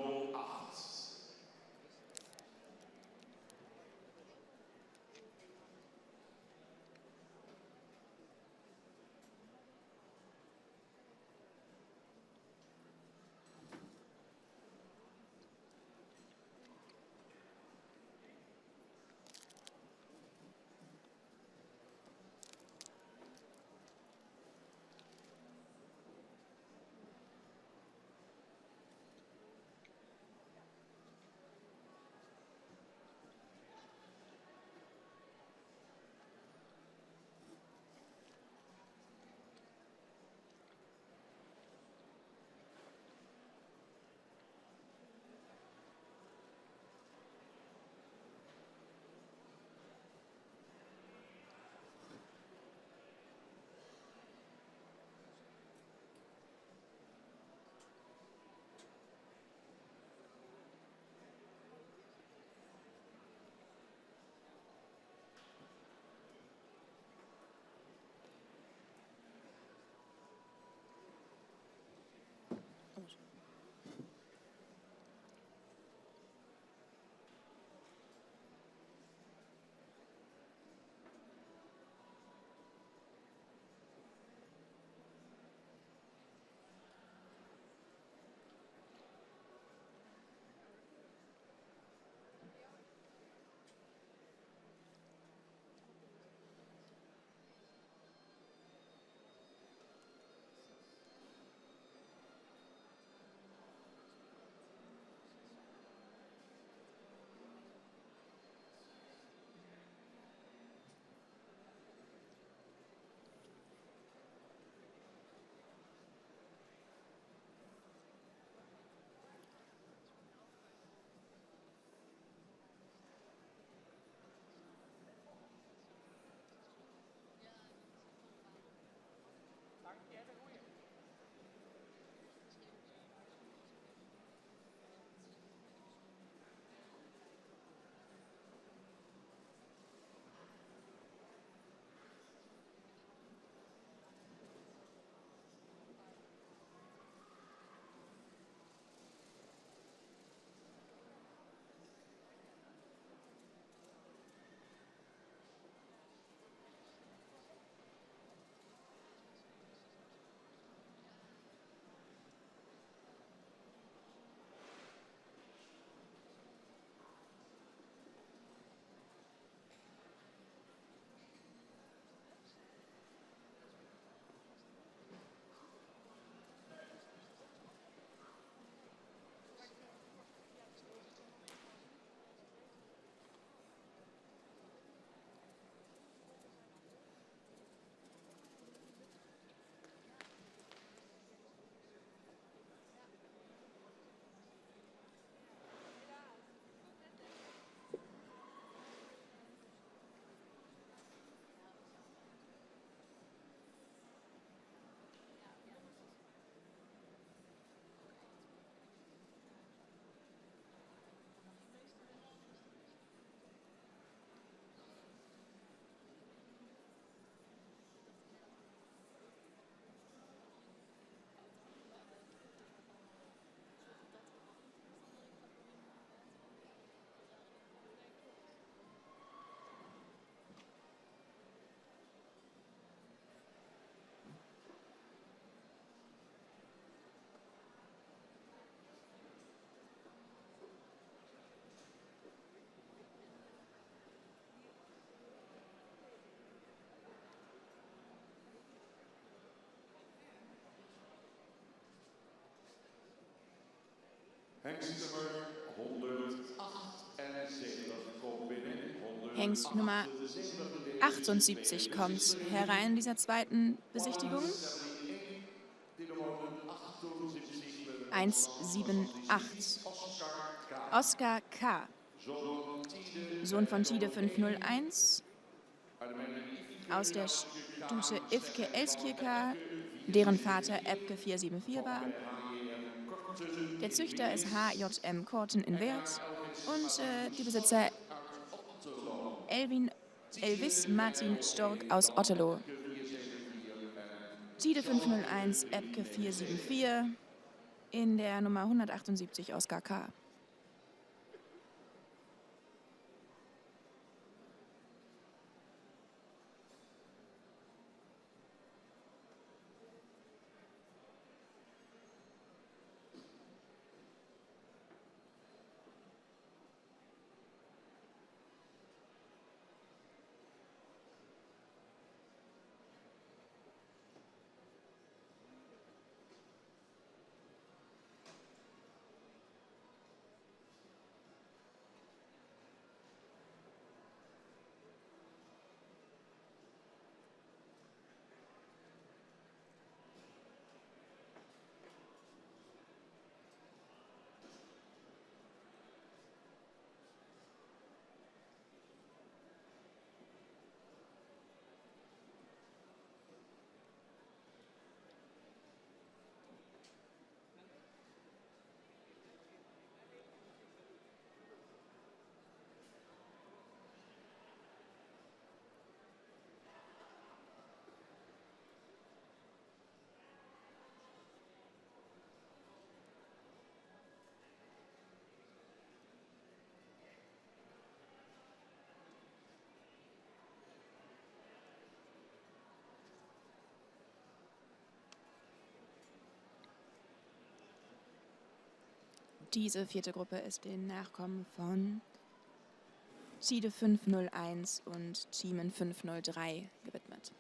Hengst Nummer 78 kommt herein in dieser zweiten Besichtigung. 178. Oskar K., Sohn von Tide 501, aus der Stute Ifke Elskirka, deren Vater Epke 474 war. Der Züchter ist HJM Korten in Wert und die Besitzer Elvis Martin Stork aus Otterlo. Tide 501, Epke 474 in der Nummer 178 Oskar K. Diese vierte Gruppe ist den Nachkommen von Tide 501 und Teamen 503 gewidmet.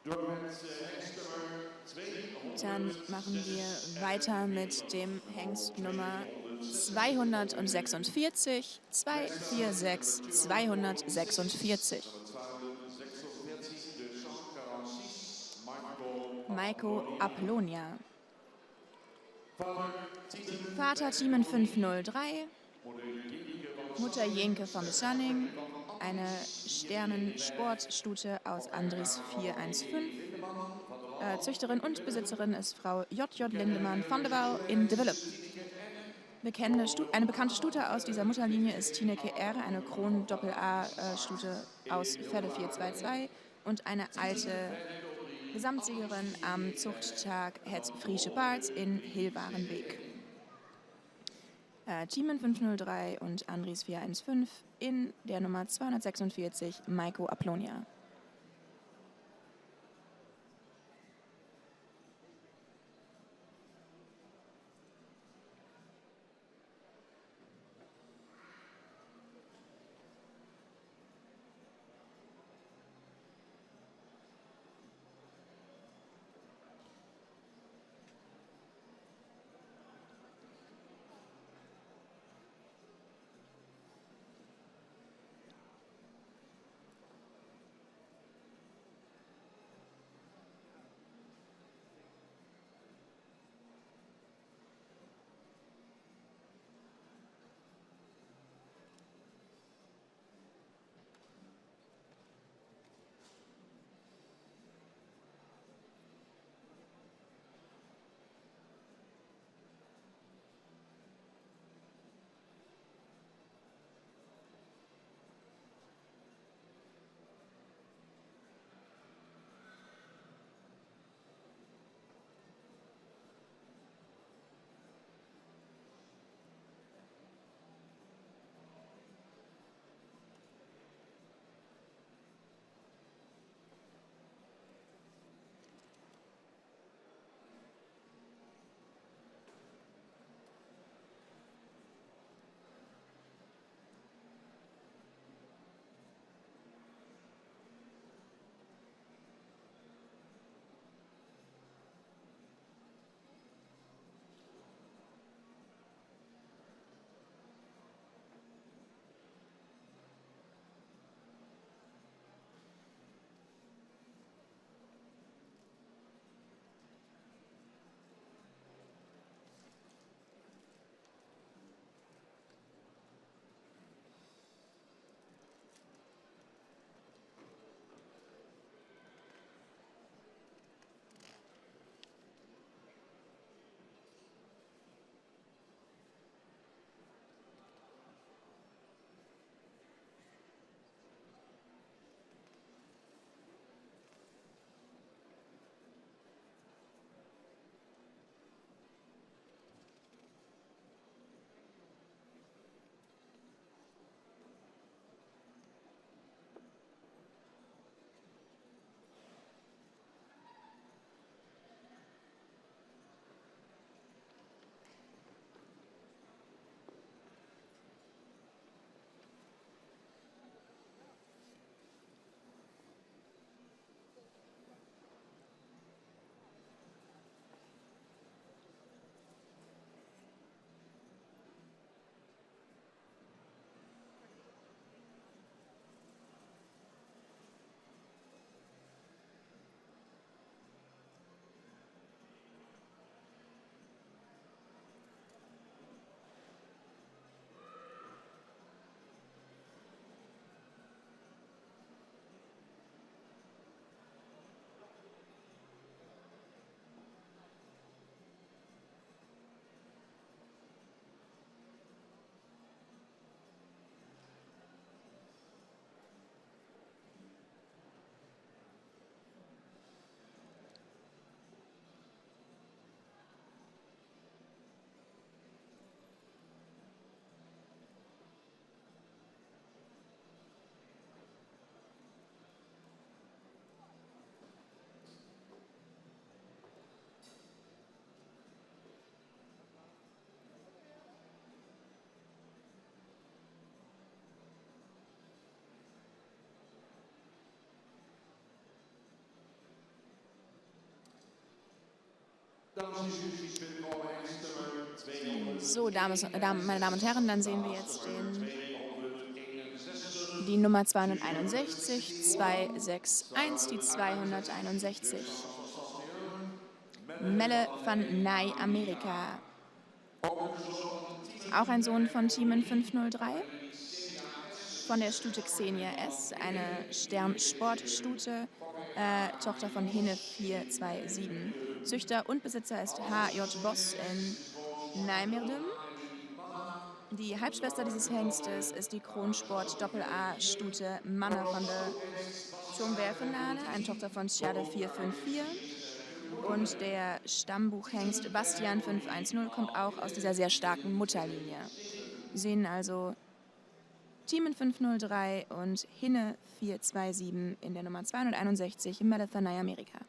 Door met Dann machen wir weiter mit dem Hengst Nummer 246, 246, 246. Maiko Aplonia. Vater Thiemen 503, Mutter Jenke von Bessanning, eine Sternensportstute aus Andries 415. Züchterin und Besitzerin ist Frau J.J. Lindemann von der Waal in Develop. Eine bekannte Stute aus dieser Mutterlinie ist Tineke R., eine Kronen-Doppel-A-Stute aus Felle 422 und eine alte Gesamtsiegerin am Zuchttag Het Friesche Paard in Hilwarenbeek. Thiemen 503 und Andries 415 in der Nummer 246 Maiko Aplonia. So, meine Damen und Herren, dann sehen wir jetzt die Nummer 261, 261, die 261. Melle van Nij, Amerika. Auch ein Sohn von Team 503. Von der Stute Xenia S., eine Stern-Sportstute, Tochter von Hinne 427. Züchter und Besitzer ist H.J. Boss in Nijmegen. Die Halbschwester dieses Hengstes ist die Kronsport Doppel-A-Stute Manne von der Turmwerfenlade, eine Tochter von Tjade 454. Und der Stammbuchhengst Bastian 510 kommt auch aus dieser sehr starken Mutterlinie. Wir sehen also Team 503 und Hinne 427 in der Nummer 261 im Melle van Nij, Amerika.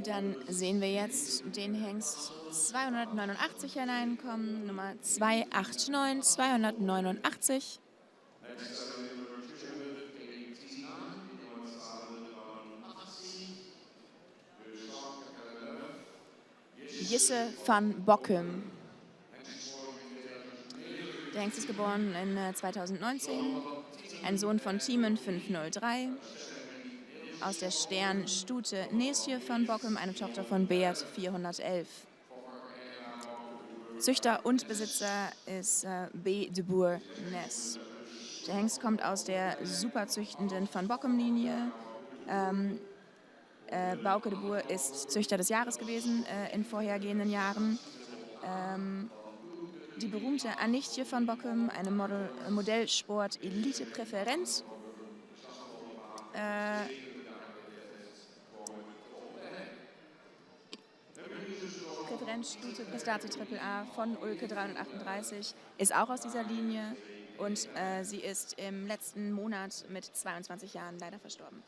Dann sehen wir jetzt den Hengst 289 hineinkommen, Nummer 289, 289. Jisse van Bokkum. Der Hengst ist geboren in 2019, ein Sohn von Thiemen 503, aus der Sternstute Neesje van Bokkum, eine Tochter von Beat 411. Züchter und Besitzer ist B. de Boer Ness. Der Hengst kommt aus der superzüchtenden Van Bokkum-Linie. Bauke de Boer ist Züchter des Jahres gewesen in vorhergehenden Jahren. Die berühmte Anichtje van Bokkum, eine Modellsport-Elite-Präferenz. Präferenzstute Prestate AAA von Ulke 338 ist auch aus dieser Linie und sie ist im letzten Monat mit 22 Jahren leider verstorben.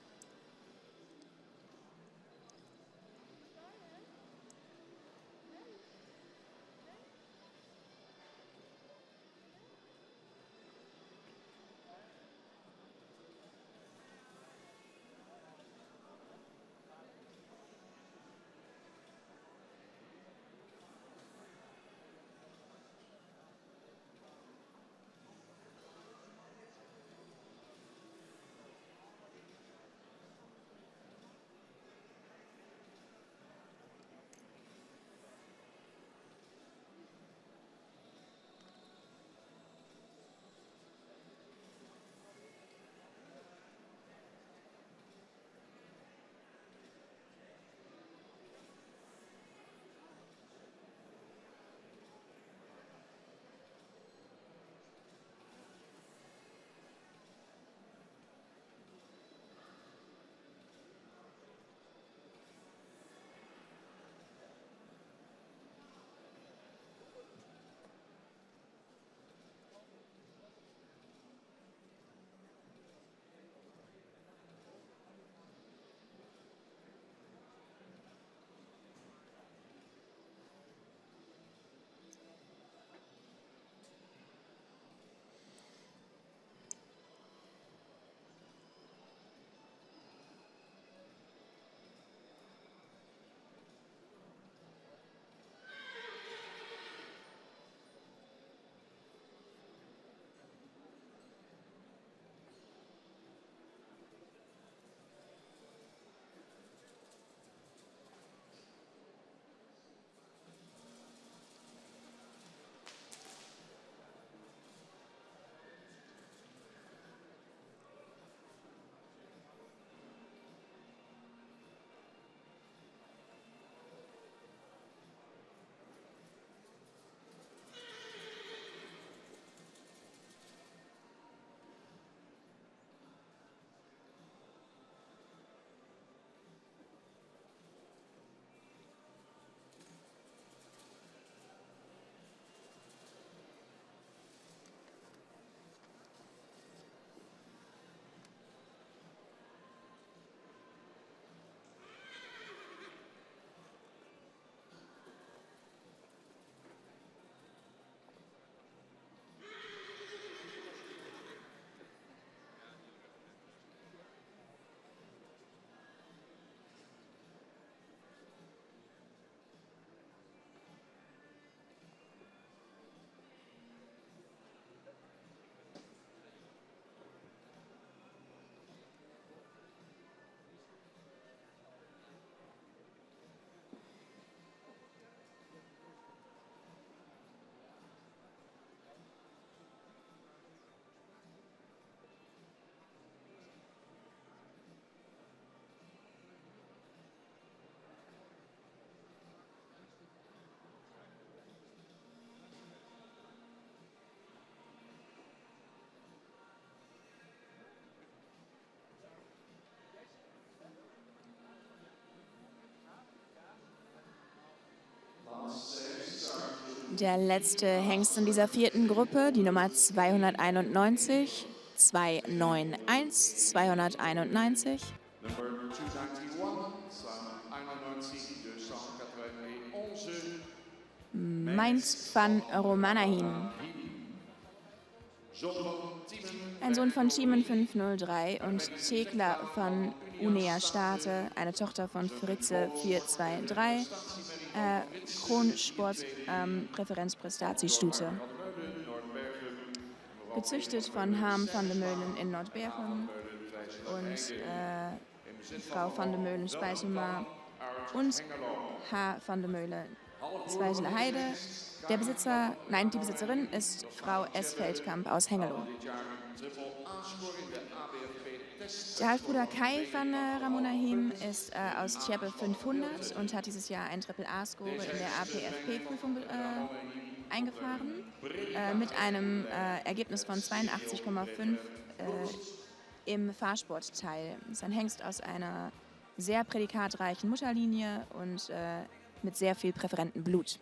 Der letzte Hengst in dieser vierten Gruppe, die Nummer 291, 291, 291. Number 291, 291. Mainz van Romanahin. Ein Sohn von Thiemen 503 und Thekla von Unea State, eine Tochter von Fritze 423, Kronsport Präferenz Prestatiestute. Gezüchtet von Harm van der Meulen in Nordbergen und Frau van der Meulen Spijsema und H. van der Meulen Spijsele Heide. Die Besitzerin ist Frau S. Feldkamp aus Hengelo. Der Halbbruder Kai van Ramonahim ist aus Tjeppe 500 und hat dieses Jahr ein Triple-A-Score in der APFP-Prüfung eingefahren mit einem Ergebnis von 82,5 im Fahrsportteil. Das ist ein Hengst aus einer sehr prädikatreichen Mutterlinie und mit sehr viel präferentem Blut.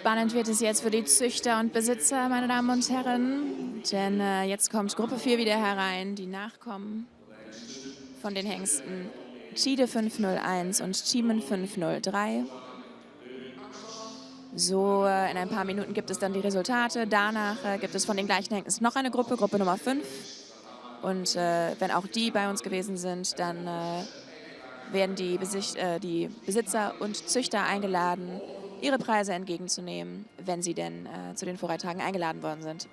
Spannend wird es jetzt für die Züchter und Besitzer, meine Damen und Herren. Denn jetzt kommt Gruppe 4 wieder herein, die Nachkommen von den Hengsten Tide 501 und Chiemen 503. So, in ein paar Minuten gibt es dann die Resultate. Danach gibt es von den gleichen Hengsten noch eine Gruppe, Gruppe Nummer 5. Und wenn auch die bei uns gewesen sind, dann werden die Besitzer und Züchter eingeladen, ihre Preise entgegenzunehmen, wenn sie denn zu den Vorreittagen eingeladen worden sind.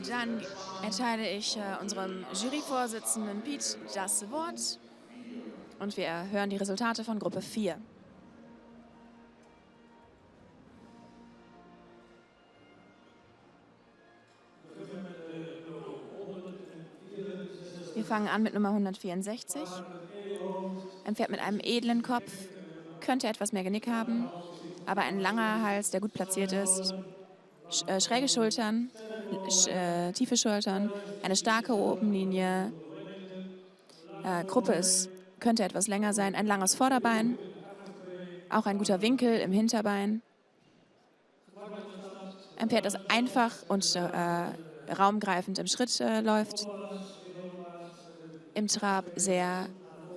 Dann erteile ich unserem Juryvorsitzenden Piet das Wort und wir hören die Resultate von Gruppe 4. Wir fangen an mit Nummer 164. Ein Pferd mit einem edlen Kopf, könnte etwas mehr Genick haben, aber ein langer Hals, der gut platziert ist. Schräge Schultern, tiefe Schultern, eine starke Obenlinie. Gruppe könnte etwas länger sein, ein langes Vorderbein, auch ein guter Winkel im Hinterbein. Ein Pferd, das einfach und raumgreifend im Schritt läuft. Im Trab sehr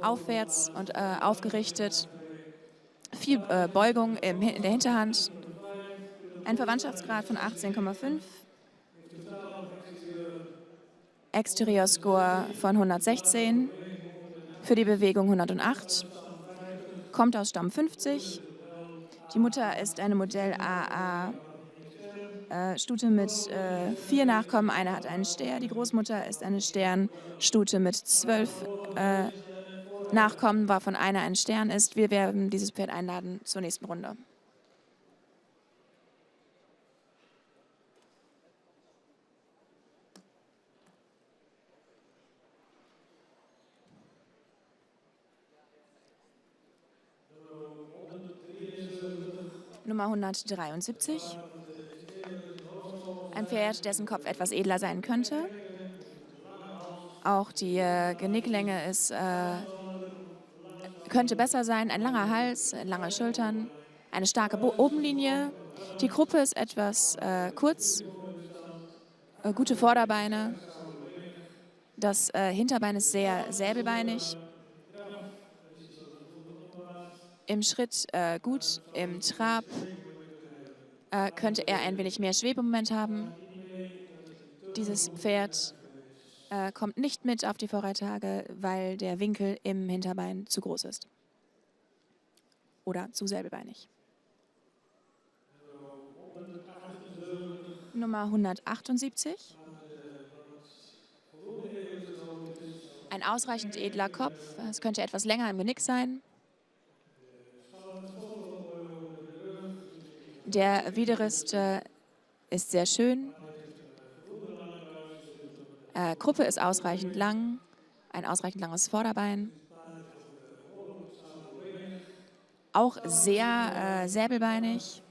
aufwärts und aufgerichtet. Viel Beugung in der Hinterhand. Ein Verwandtschaftsgrad von 18,5. Exterior-Score von 116. Für die Bewegung 108. Kommt aus Stamm 50. Die Mutter ist eine Modell AA. Stute mit 4 Nachkommen, eine hat einen Ster. Die Großmutter ist eine Sternstute mit 12 Nachkommen, wovon einer ein Stern ist. Wir werden dieses Pferd einladen zur nächsten Runde. Nummer 173. Ein Pferd, dessen Kopf etwas edler sein könnte. Auch die Genicklänge könnte besser sein. Ein langer Hals, lange Schultern, eine starke Obenlinie. Die Gruppe ist etwas kurz, gute Vorderbeine. Das Hinterbein ist sehr säbelbeinig. Im Schritt gut, im Trab könnte er ein wenig mehr Schwebemoment haben. Dieses Pferd kommt nicht mit auf die Vorreittage, weil der Winkel im Hinterbein zu groß ist. Oder zu säbelbeinig. Nummer 178. Ein ausreichend edler Kopf. Es könnte etwas länger im Genick sein. Der Widerrist ist sehr schön. Gruppe ist ausreichend lang. Ein ausreichend langes Vorderbein. Auch sehr säbelbeinig.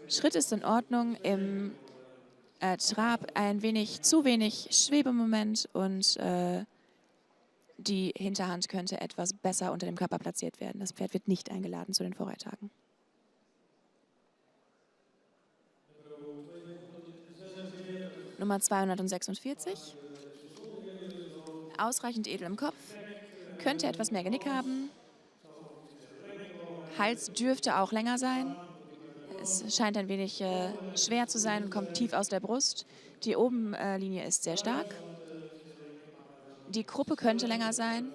Schritt ist in Ordnung. Im Trab ein wenig zu wenig Schwebemoment und die Hinterhand könnte etwas besser unter dem Körper platziert werden. Das Pferd wird nicht eingeladen zu den Vorreittagen. Nummer 246. Ausreichend edel im Kopf. Könnte etwas mehr Genick haben. Hals dürfte auch länger sein. Es scheint ein wenig schwer zu sein und kommt tief aus der Brust. Die Obenlinie ist sehr stark. Die Gruppe könnte länger sein.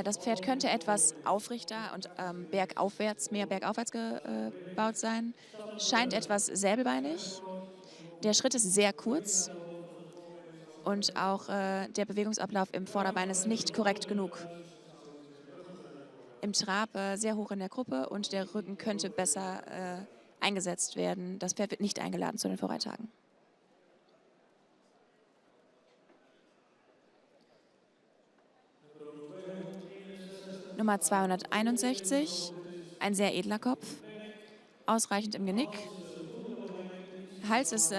Das Pferd könnte etwas aufrichter und mehr bergaufwärts gebaut sein. Scheint etwas säbelbeinig. Der Schritt ist sehr kurz. Und auch der Bewegungsablauf im Vorderbein ist nicht korrekt genug. Im Trab sehr hoch in der Gruppe und der Rücken könnte besser eingesetzt werden. Das Pferd wird nicht eingeladen zu den Vorreittagen. Nummer 261, ein sehr edler Kopf, ausreichend im Genick. Hals ist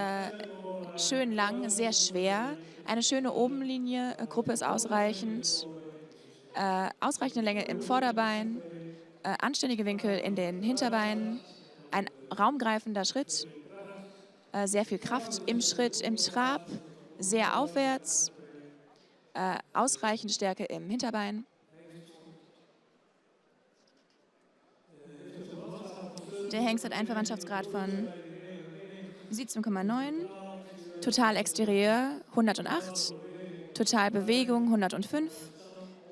schön lang, sehr schwer. Eine schöne Obenlinie, Gruppe ist ausreichend. Ausreichende Länge im Vorderbein, anständige Winkel in den Hinterbeinen, ein raumgreifender Schritt, sehr viel Kraft im Schritt, im Trab, sehr aufwärts, ausreichend Stärke im Hinterbein. Der Hengst hat einen Verwandtschaftsgrad von 17,9, Total Exterieur 108, Total Bewegung 105,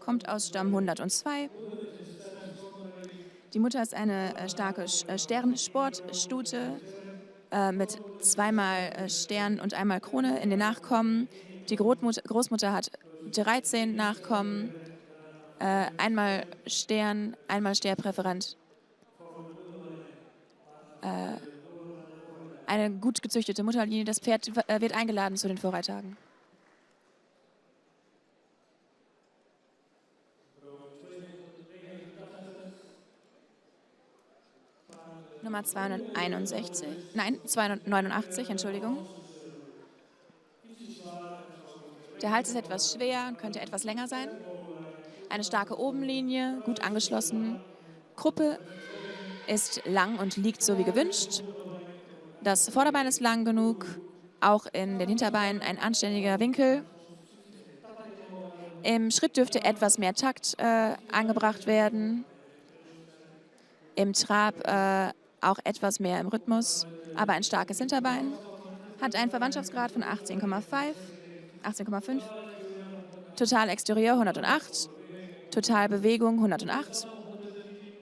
kommt aus Stamm 102. Die Mutter ist eine starke Sternsportstute mit zweimal Stern und einmal Krone in den Nachkommen. Die Großmutter hat 13 Nachkommen, einmal Stern, einmal Sternpräferent. Eine gut gezüchtete Mutterlinie. Das Pferd wird eingeladen zu den Vorreittagen. Nummer 289, Entschuldigung. Der Hals ist etwas schwer und könnte etwas länger sein. Eine starke Obenlinie, gut angeschlossen. Gruppe ist lang und liegt so wie gewünscht. Das Vorderbein ist lang genug, auch in den Hinterbeinen ein anständiger Winkel. Im Schritt dürfte etwas mehr Takt angebracht werden. Im Trab auch etwas mehr im Rhythmus, aber ein starkes Hinterbein. Hat einen Verwandtschaftsgrad von 18,5. Total Exterieur 108. Total Bewegung 108.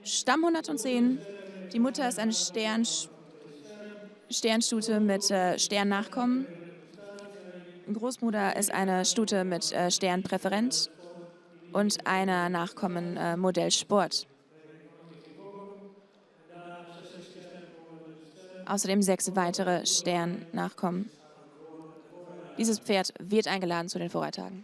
Stamm 110. Die Mutter ist eine Sternstute mit Sternnachkommen. Großmutter ist eine Stute mit Sternpräferent und einer Nachkommen Modell Sport. Außerdem 6 weitere Sternnachkommen. Dieses Pferd wird eingeladen zu den Vorreittagen.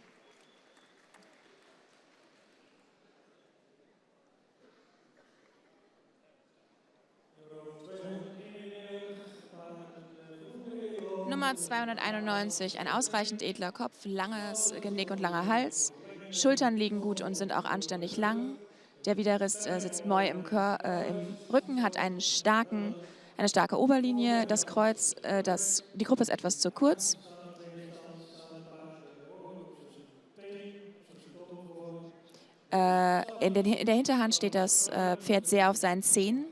Nummer 291, ein ausreichend edler Kopf, langes Genick und langer Hals. Schultern liegen gut und sind auch anständig lang. Der Widerrist sitzt Moi im Rücken, hat eine starke Oberlinie. Das Kreuz, die Gruppe ist etwas zu kurz. In der Hinterhand steht das Pferd sehr auf seinen Zehen.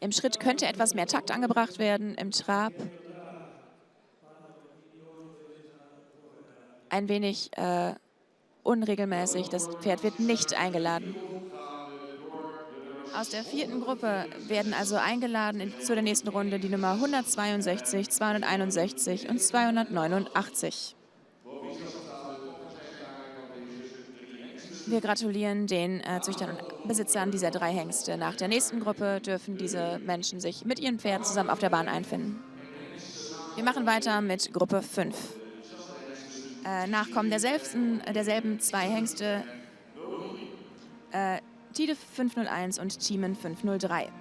Im Schritt könnte etwas mehr Takt angebracht werden, im Trab ein wenig unregelmäßig. Das Pferd wird nicht eingeladen. Aus der 4. Gruppe werden also eingeladen zu der nächsten Runde die Nummer 162, 261 und 289. Wir gratulieren den Züchtern und Besitzern dieser 3 Hengste. Nach der nächsten Gruppe dürfen diese Menschen sich mit ihren Pferden zusammen auf der Bahn einfinden. Wir machen weiter mit Gruppe 5. Nachkommen derselben 2 Hengste, Tide 501 und Thiemen 503.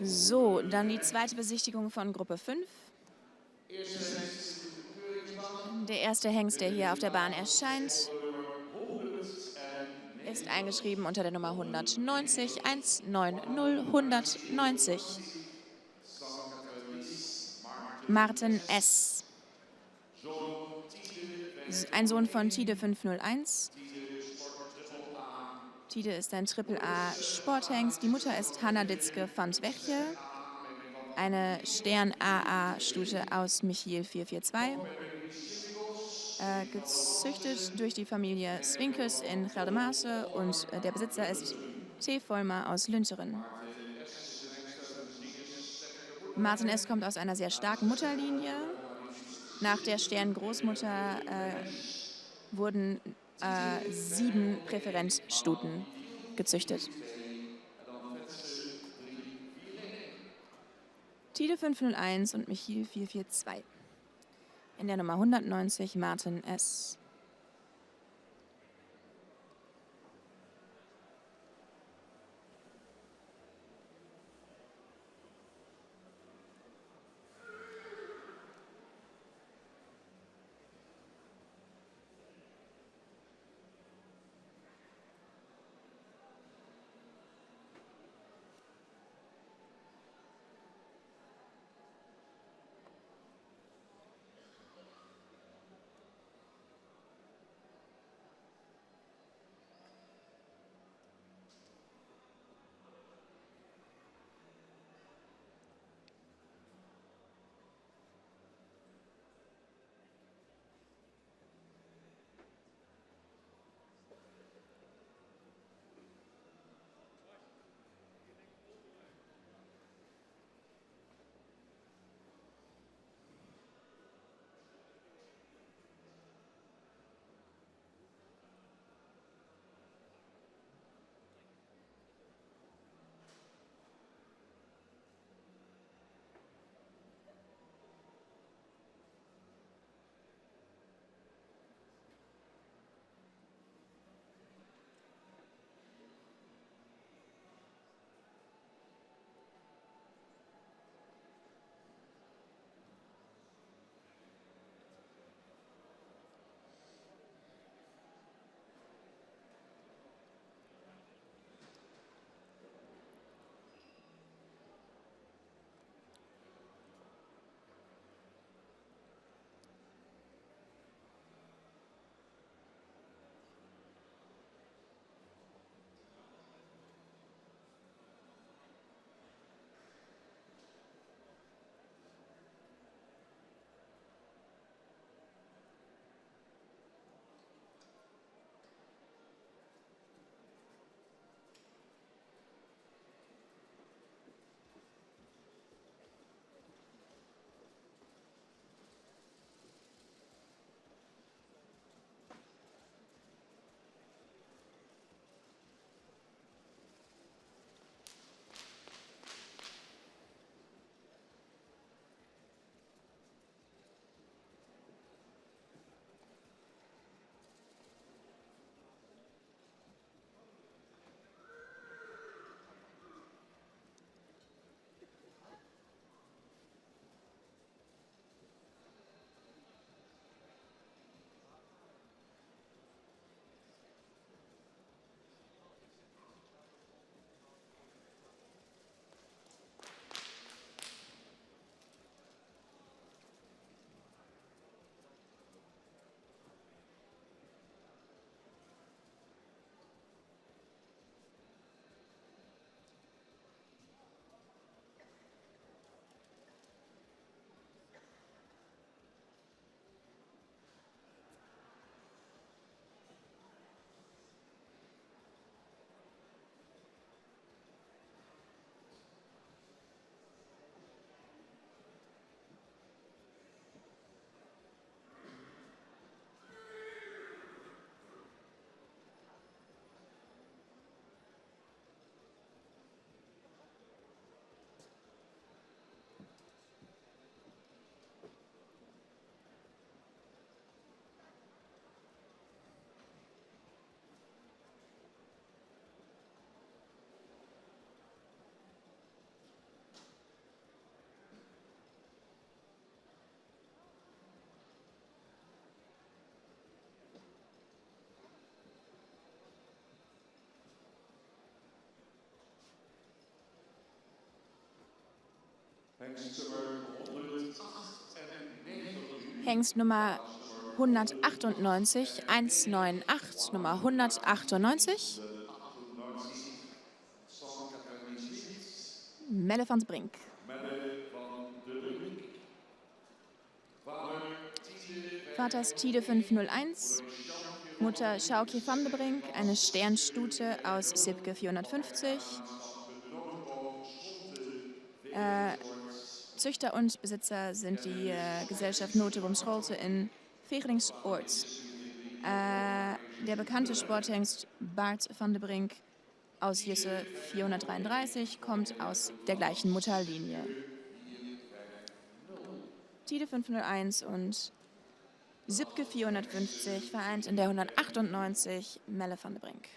So, dann die zweite Besichtigung von Gruppe 5. Der erste Hengst, der hier auf der Bahn erscheint, ist eingeschrieben unter der Nummer 190, 190, 190. Martin S. Ein Sohn von Tide 501. Tide ist ein Triple-A-Sporthengst. Die Mutter ist Hanna Ditzke van Twechje, eine Stern-AA-Stute aus Michiel 442. Gezüchtet durch die Familie Swinkes in Geldermalsen und der Besitzer ist T. Vollmer aus Lunteren. Martin S. kommt aus einer sehr starken Mutterlinie. Nach der Stern-Großmutter wurden 7 Präferenzstuten gezüchtet. Tide 501 und Michiel 442. In der Nummer 190 Martin S. Hengst Nummer 198, 198, Nummer 198. Melle van de Brink. Vater ist Tide 501, Mutter Schaukje van de Brink, eine Sternstute aus Sipke 450. Züchter und Besitzer sind die Gesellschaft Noteboom Scholte in Vegeringsoord. Der bekannte Sporthengst Bart van de Brink aus Jüsse 433 kommt aus der gleichen Mutterlinie. Tide 501 und Sipke 450 vereint in der 198 Melle van de Brink.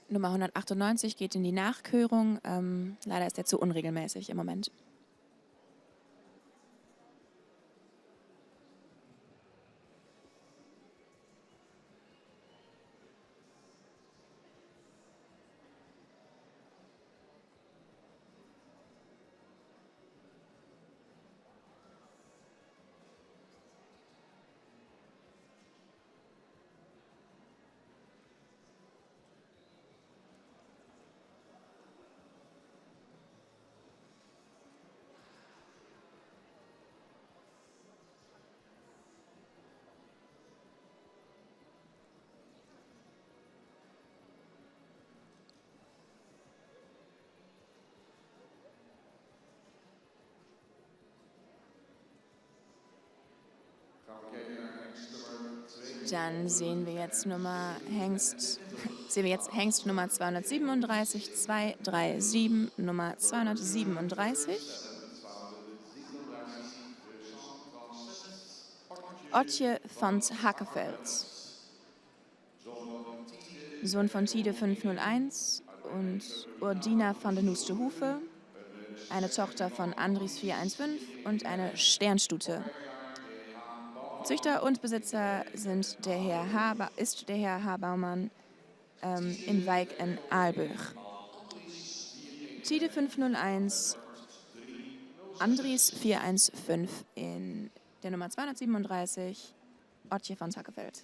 Nummer 198 geht in die Nachkörung. Leider ist er zu unregelmäßig im Moment. Dann sehen wir jetzt Hengst Nummer 237, 237, Nummer 237. Otje van Hackeveld, Sohn von Tide 501 und Urdina van den Hoeste-Hufe, eine Tochter von Andries 415 und eine Sternstute. Züchter und Besitzer ist der Herr H. Baumann in Wijk en Aalburg. Tide 501, Andries 415 in der Nummer 237, Otje van Hackeveld.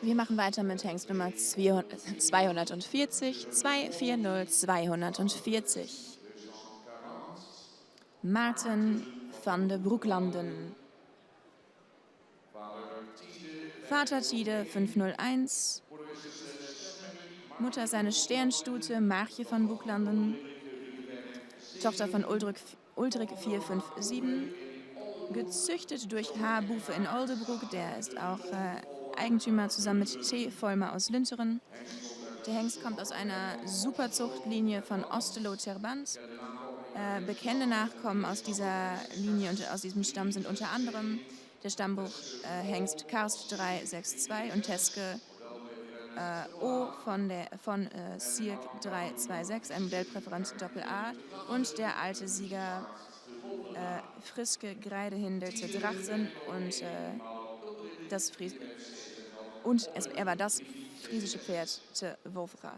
Wir machen weiter mit Hengst Nummer 240, 240. Maarten van de Broeklanden. Vater Tide 501. Mutter seine Sternstute Maartje van Broeklanden. Tochter von Uldrik 457. Gezüchtet durch H. Bufe in Oldebroek. Der ist auch Eigentümer zusammen mit T. Vollmer aus Linteren. Der Hengst kommt aus einer Superzuchtlinie von Ostelo Terband. Bekannte Nachkommen aus dieser Linie und aus diesem Stamm sind unter anderem der Stammbuch Hengst Karst 362 und Teske O von Sierk 326, ein Modellpräferent Doppel-A, und der alte Sieger Friske Greidehindelte Drachten und er war das friesische Pferd te Wolfra.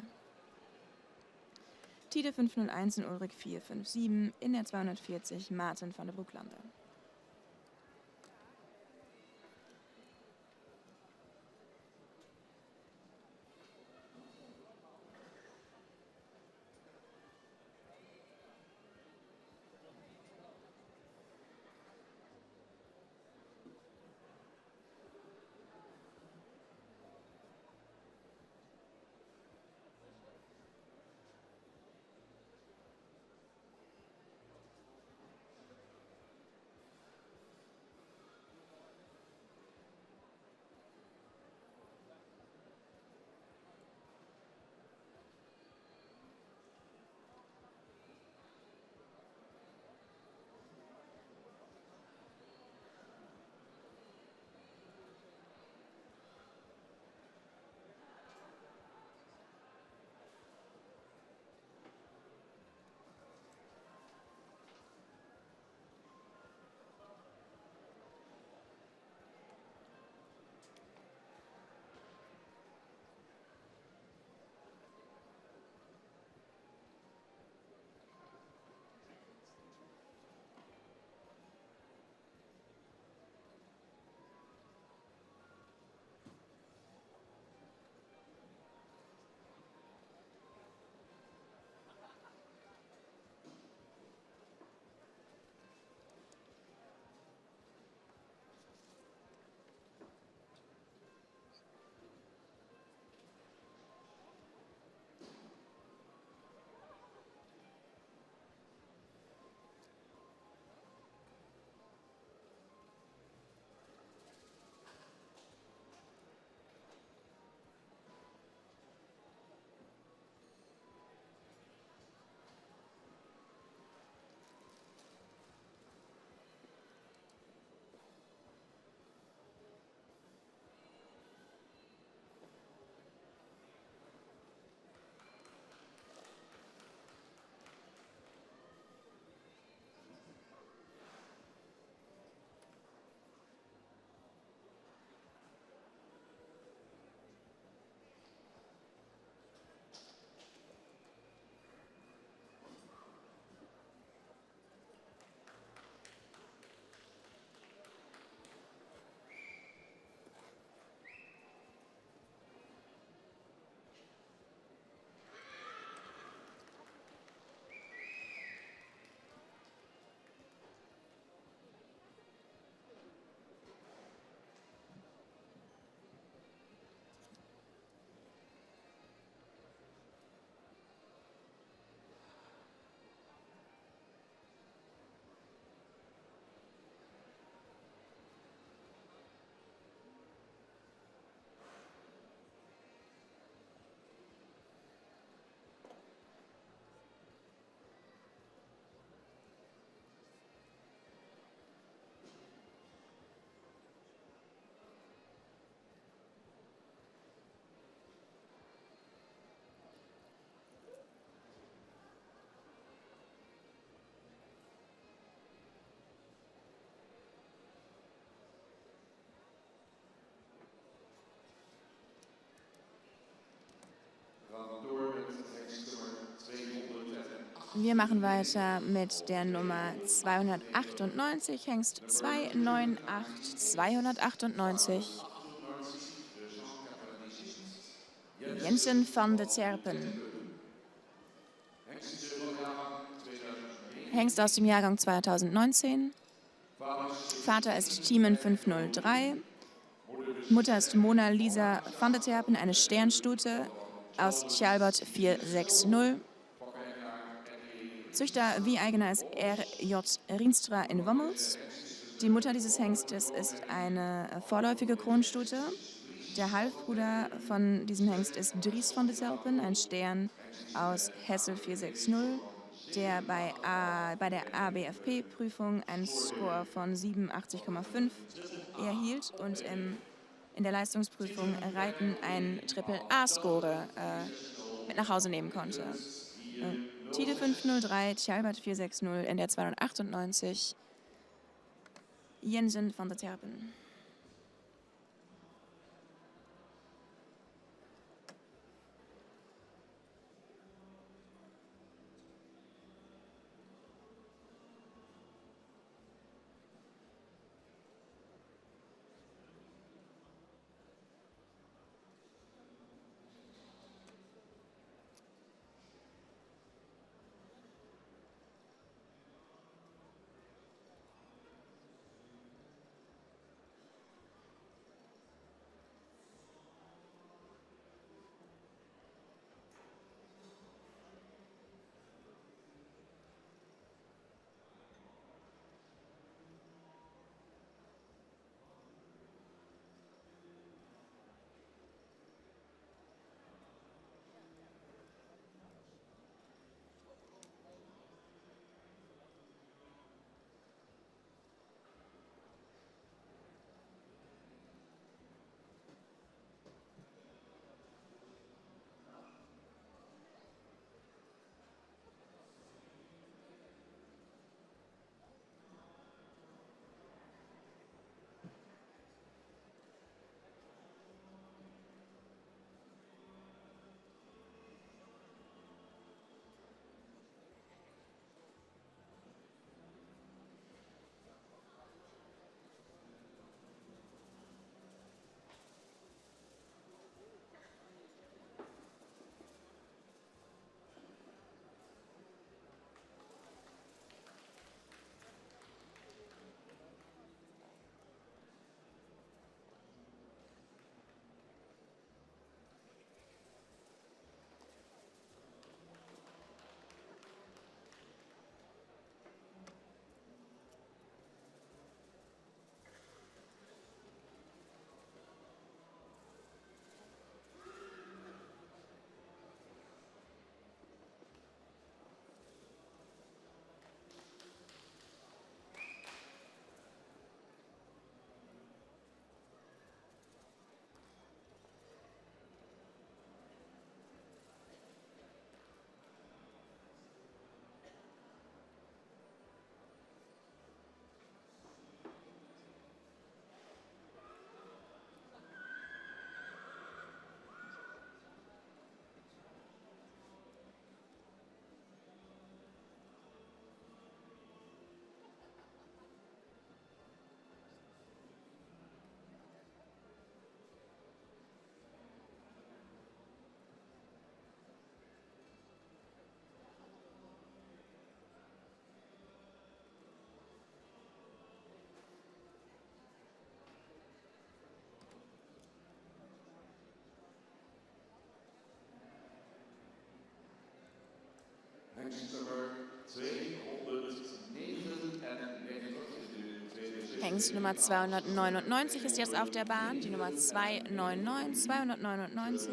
Tide 501 und Ulrich 457 in der 240 Maarten van der Broeklanden. Wir machen weiter mit der Nummer 298, Hengst 298, 298. Jensen van de Terpen. Hengst aus dem Jahrgang 2019. Vater ist Thiemen 503. Mutter ist Mona Lisa van de Terpen, eine Sternstute aus Tjalbert 460. Züchter wie Eigener ist R.J. Rienstra in Wommels. Die Mutter dieses Hengstes ist eine vorläufige Kronstute. Der Halbbruder von diesem Hengst ist Dries van de Terpen, ein Stern aus Hessel 460, der bei der ABFP-Prüfung einen Score von 87,5 erhielt und in der Leistungsprüfung Reiten ein Triple-A-Score mit nach Hause nehmen konnte. Tide 503, Tjalbert 460, in der 298, Jensen van de Terpen. Hengst Nummer 299 ist jetzt auf der Bahn, die Nummer 299, 299.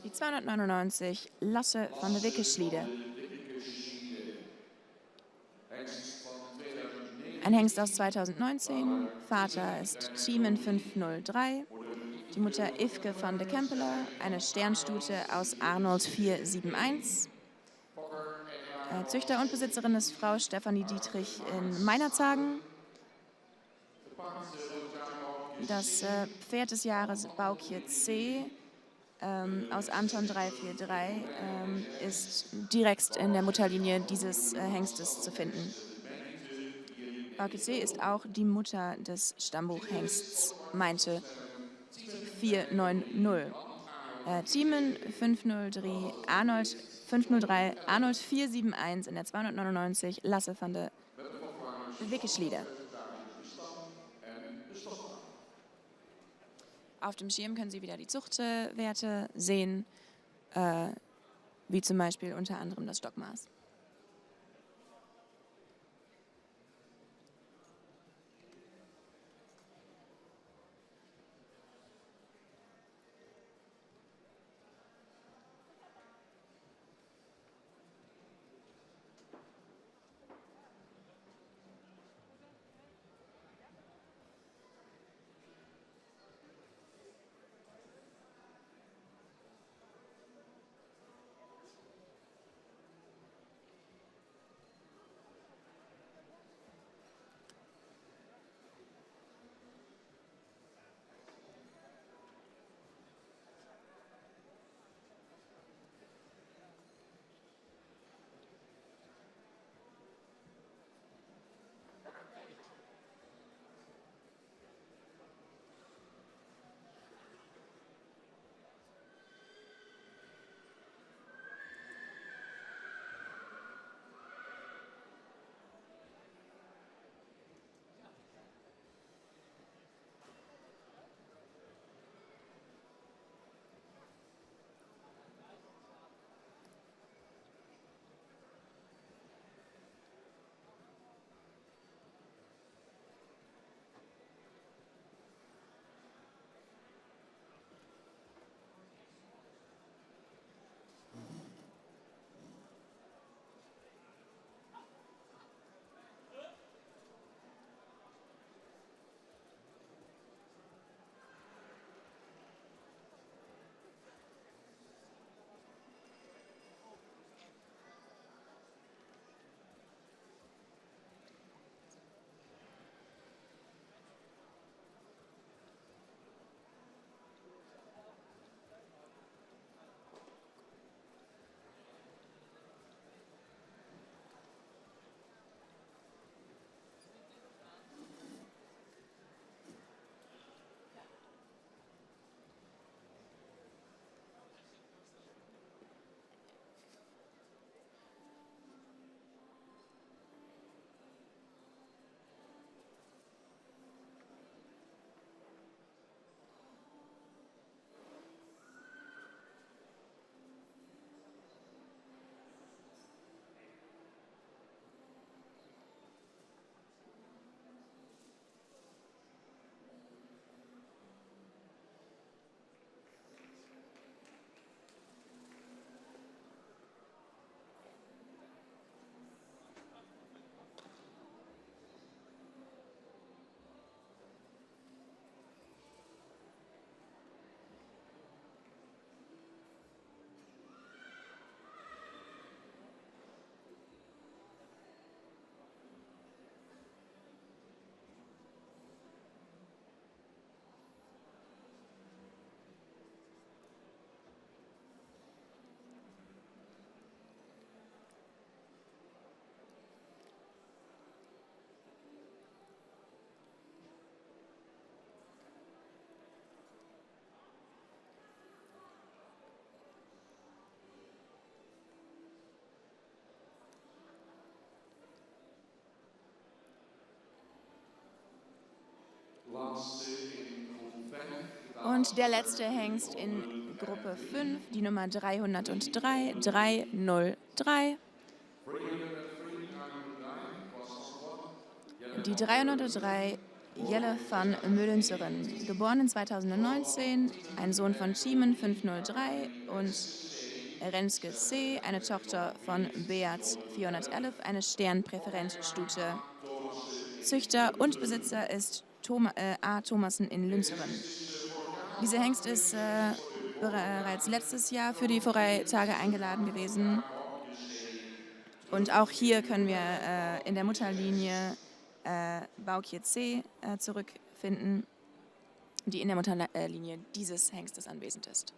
Die 299, Lasse van de Wickeschliede. Ein Hengst aus 2019, Vater ist Thiemen 503. Die Mutter Yvke van de Kempeler, eine Sternstute aus Arnold 471. Züchter und Besitzerin ist Frau Stefanie Dietrich in Meinerzhagen. Das Pferd des Jahres Baukje C aus Anton 343 ist direkt in der Mutterlinie dieses Hengstes zu finden. Bauke C ist auch die Mutter des Stammbuchhengsts, meinte 490. Thiemen 503, Arnold 503, Arnold 471 in der 299, Lasse van de Wickeschliede. Auf dem Schirm können Sie wieder die Zuchtwerte sehen, wie zum Beispiel unter anderem das Stockmaß. Und der letzte Hengst in Gruppe 5, die Nummer 303, 303. Die 303, Jelle van Müllenseren, geboren in 2019, ein Sohn von Thiemen 503 und Renske C., eine Tochter von Beat 411, eine Sternpräferenzstute. Züchter und Besitzer ist A. Thomassen in Lünzeren. Dieser Hengst ist bereits letztes Jahr für die Vorreitage eingeladen gewesen. Und auch hier können wir in der Mutterlinie Baukie C. zurückfinden, die in der Mutterlinie dieses Hengstes anwesend ist.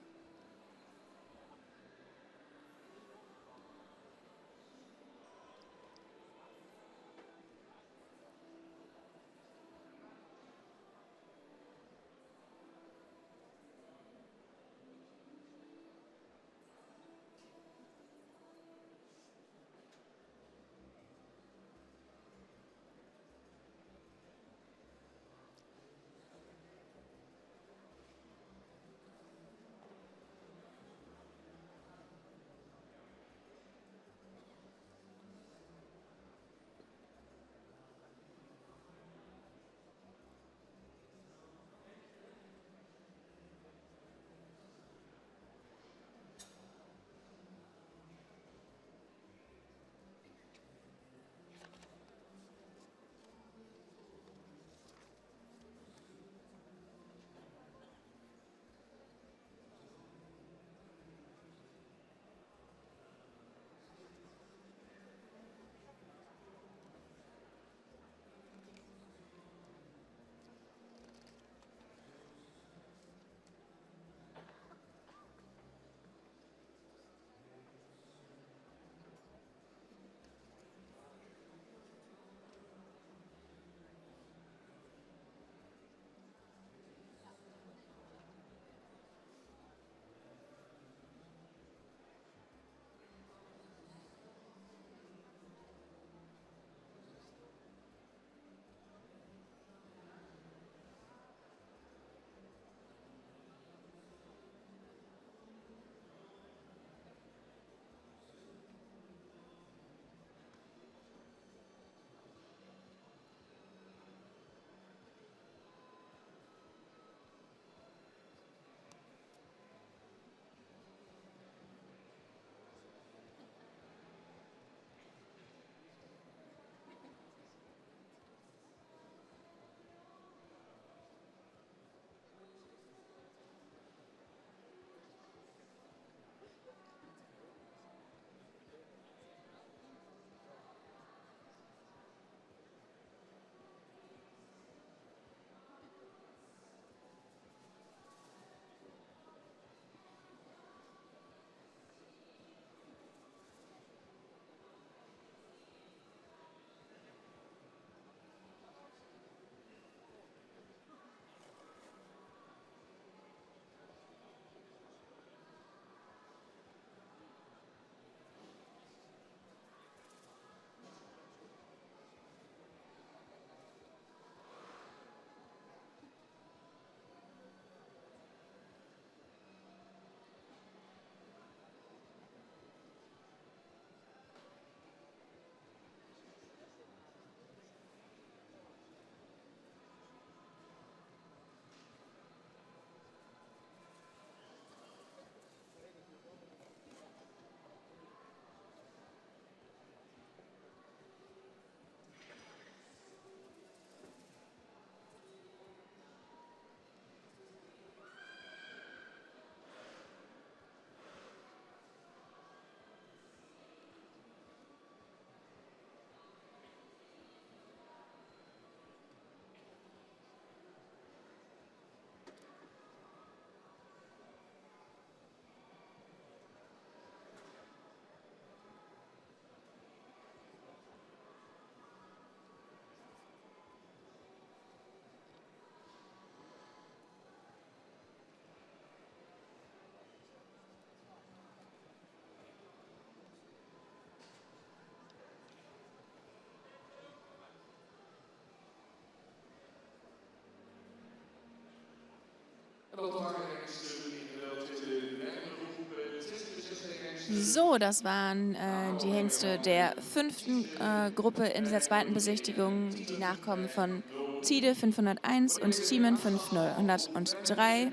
So, das waren die Hengste der 5. Gruppe in dieser 2. Besichtigung, die Nachkommen von Tide 501 und Thiemen 503.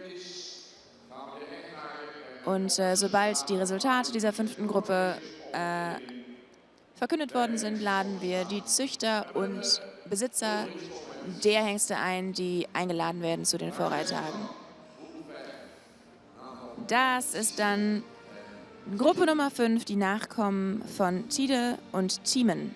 Und sobald die Resultate dieser 5. Gruppe verkündet worden sind, laden wir die Züchter und Besitzer der Hengste ein, die eingeladen werden zu den Vorreihtagen. Das ist dann Gruppe Nummer 5, die Nachkommen von Tide und Thiemen.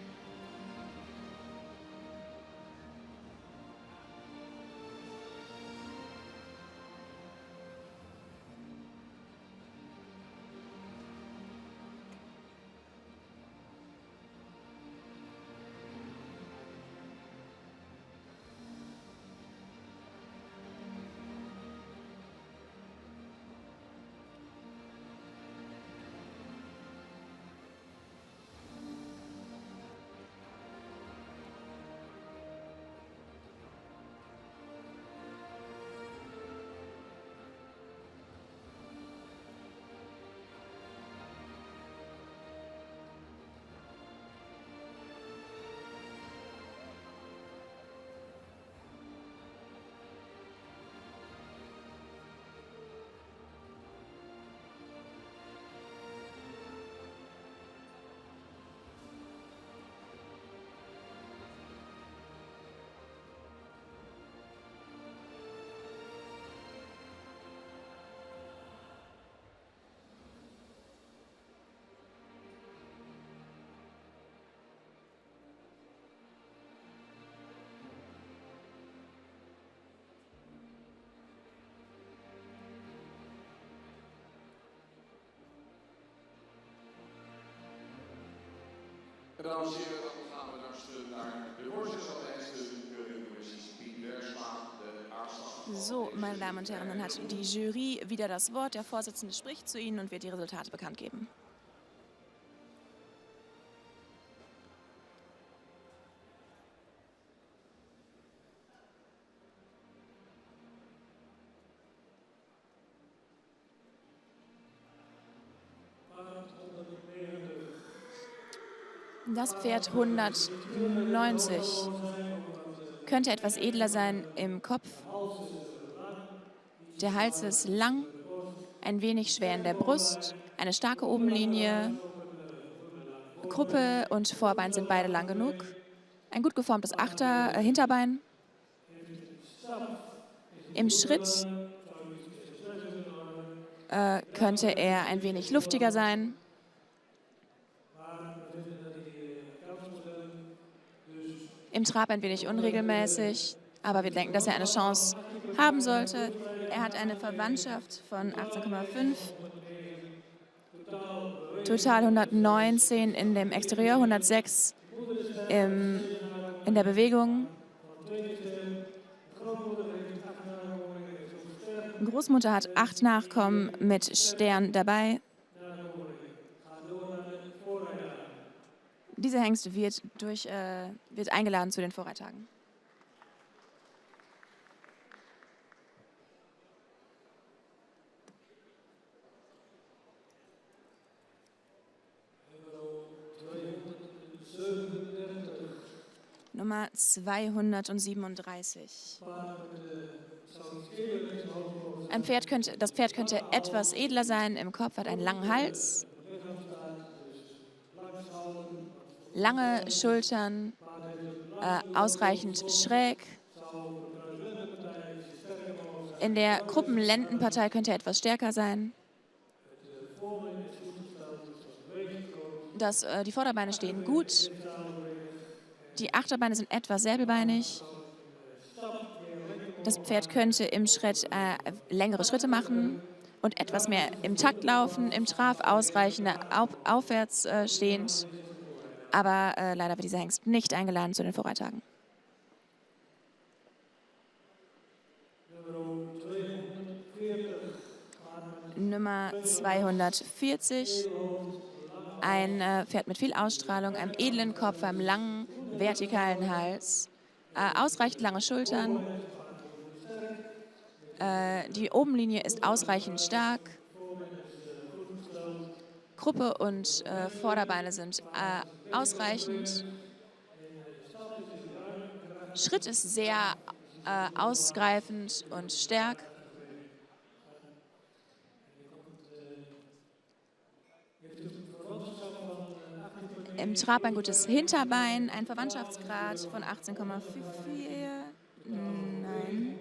Dames en heren, dan gaan we naar de voorzitter van de Hengste-Keuringscommissie, Piet Bergsma, de Aartsdag. So, meine Damen und Herren, dann hat die Jury wieder das Wort. Der Vorsitzende spricht zu Ihnen und wird die Resultate bekannt geben. Das Pferd 190 könnte etwas edler sein im Kopf. Der Hals ist lang, ein wenig schwer in der Brust, eine starke Obenlinie. Kruppe und Vorbein sind beide lang genug. Ein gut geformtes Hinterbein. Im Schritt könnte er ein wenig luftiger sein. Im Trab ein wenig unregelmäßig, aber wir denken, dass er eine Chance haben sollte. Er hat eine Verwandtschaft von 18,5. Total 119 in dem Exterieur, 106 in der Bewegung. Großmutter hat 8 Nachkommen mit Stern dabei. Dieser Hengst wird eingeladen zu den Vorreihtagen. Nummer 237. Das Pferd könnte etwas edler sein im Kopf, hat einen langen Hals. Lange Schultern, ausreichend schräg. In der Gruppenlendenpartei könnte er etwas stärker sein. Die Vorderbeine stehen gut. Die Achterbeine sind etwas säbelbeinig. Das Pferd könnte im Schritt längere Schritte machen und etwas mehr im Takt laufen, im Trab ausreichend aufwärts stehend. Aber leider wird dieser Hengst nicht eingeladen zu den Vorreihtagen. Nummer 240. Ein Pferd mit viel Ausstrahlung, einem edlen Kopf, einem langen, vertikalen Hals, ausreichend lange Schultern, Die Obenlinie ist ausreichend stark. Gruppe und Vorderbeine sind ausreichend. Schritt ist sehr ausgreifend und stark. Im Trab ein gutes Hinterbein, ein Verwandtschaftsgrad von 18,4. Nein.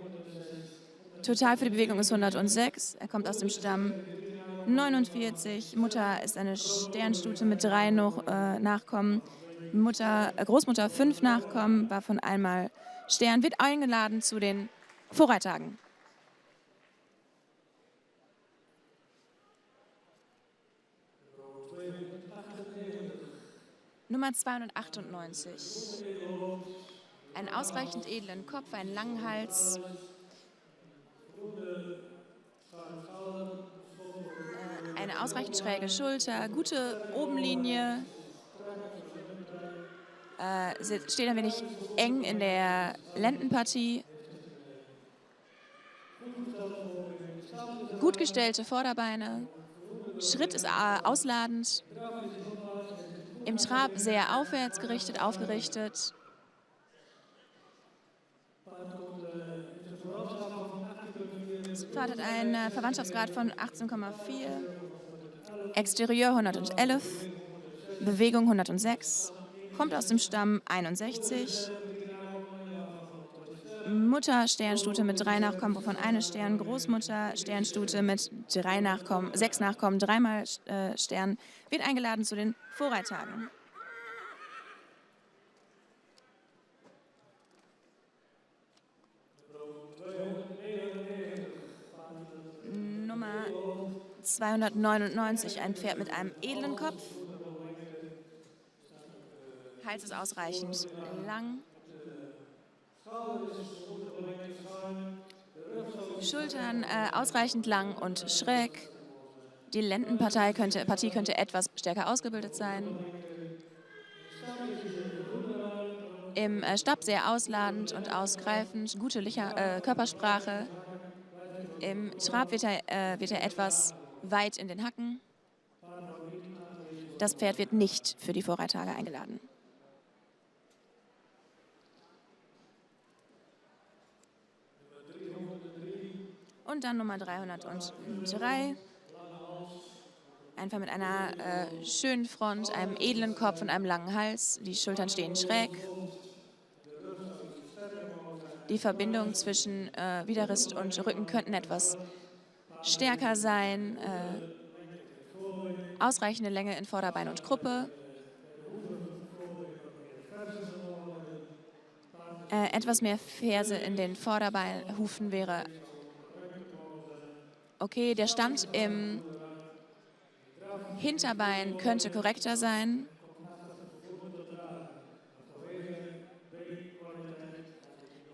Total für die Bewegung ist 106. Er kommt aus dem Stamm 49. Mutter ist eine Sternstute mit 3 Nachkommen. Großmutter 5 Nachkommen, war von einmal Stern, wird eingeladen zu den Vorreittagen. Nummer 298. Einen ausreichend edlen Kopf, einen langen Hals. Eine ausreichend schräge Schulter, gute Obenlinie. Steht ein wenig eng in der Lendenpartie. Gut gestellte Vorderbeine. Schritt ist ausladend. Im Trab sehr aufwärts gerichtet, aufgerichtet. Das Pferd hat einen Verwandtschaftsgrad von 18,4. Exterieur 111. Bewegung 106. Kommt aus dem Stamm 61. Mutter Sternstute mit 3 Nachkommen, wovon eine Stern. Großmutter Sternstute mit 6 Nachkommen, 3-mal Stern. Wird eingeladen zu den Vorreittagen. Nummer 299, ein Pferd mit einem edlen Kopf. Hals ist ausreichend lang. Schultern ausreichend lang und schräg. Die Lendenpartie könnte etwas stärker ausgebildet sein. Im Stab sehr ausladend und ausgreifend, gute Körpersprache. Im Trab wird er etwas weit in den Hacken. Das Pferd wird nicht für die Vorreittage eingeladen. Und dann Nummer 303. Einfach mit einer schönen Front, einem edlen Kopf und einem langen Hals. Die Schultern stehen schräg. Die Verbindung zwischen Widerrist und Rücken könnten etwas stärker sein. Ausreichende Länge in Vorderbein und Gruppe. Etwas mehr Ferse in den Vorderbeinhufen wäre okay. Der Stand im Hinterbein könnte korrekter sein.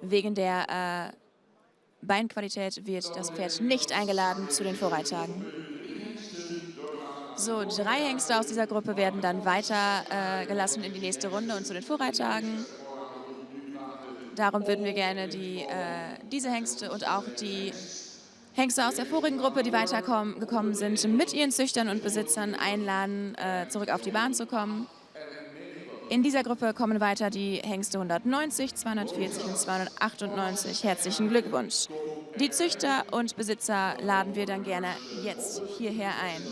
Wegen der Beinqualität wird das Pferd nicht eingeladen zu den Vorreittagen. So, 3 Hengste aus dieser Gruppe werden dann weitergelassen in die nächste Runde und zu den Vorreittagen. Darum würden wir gerne diese Hengste und auch die Hengste aus der vorigen Gruppe, die weitergekommen sind, mit ihren Züchtern und Besitzern einladen, zurück auf die Bahn zu kommen. In dieser Gruppe kommen weiter die Hengste 190, 240 und 298. Herzlichen Glückwunsch. Die Züchter und Besitzer laden wir dann gerne jetzt hierher ein.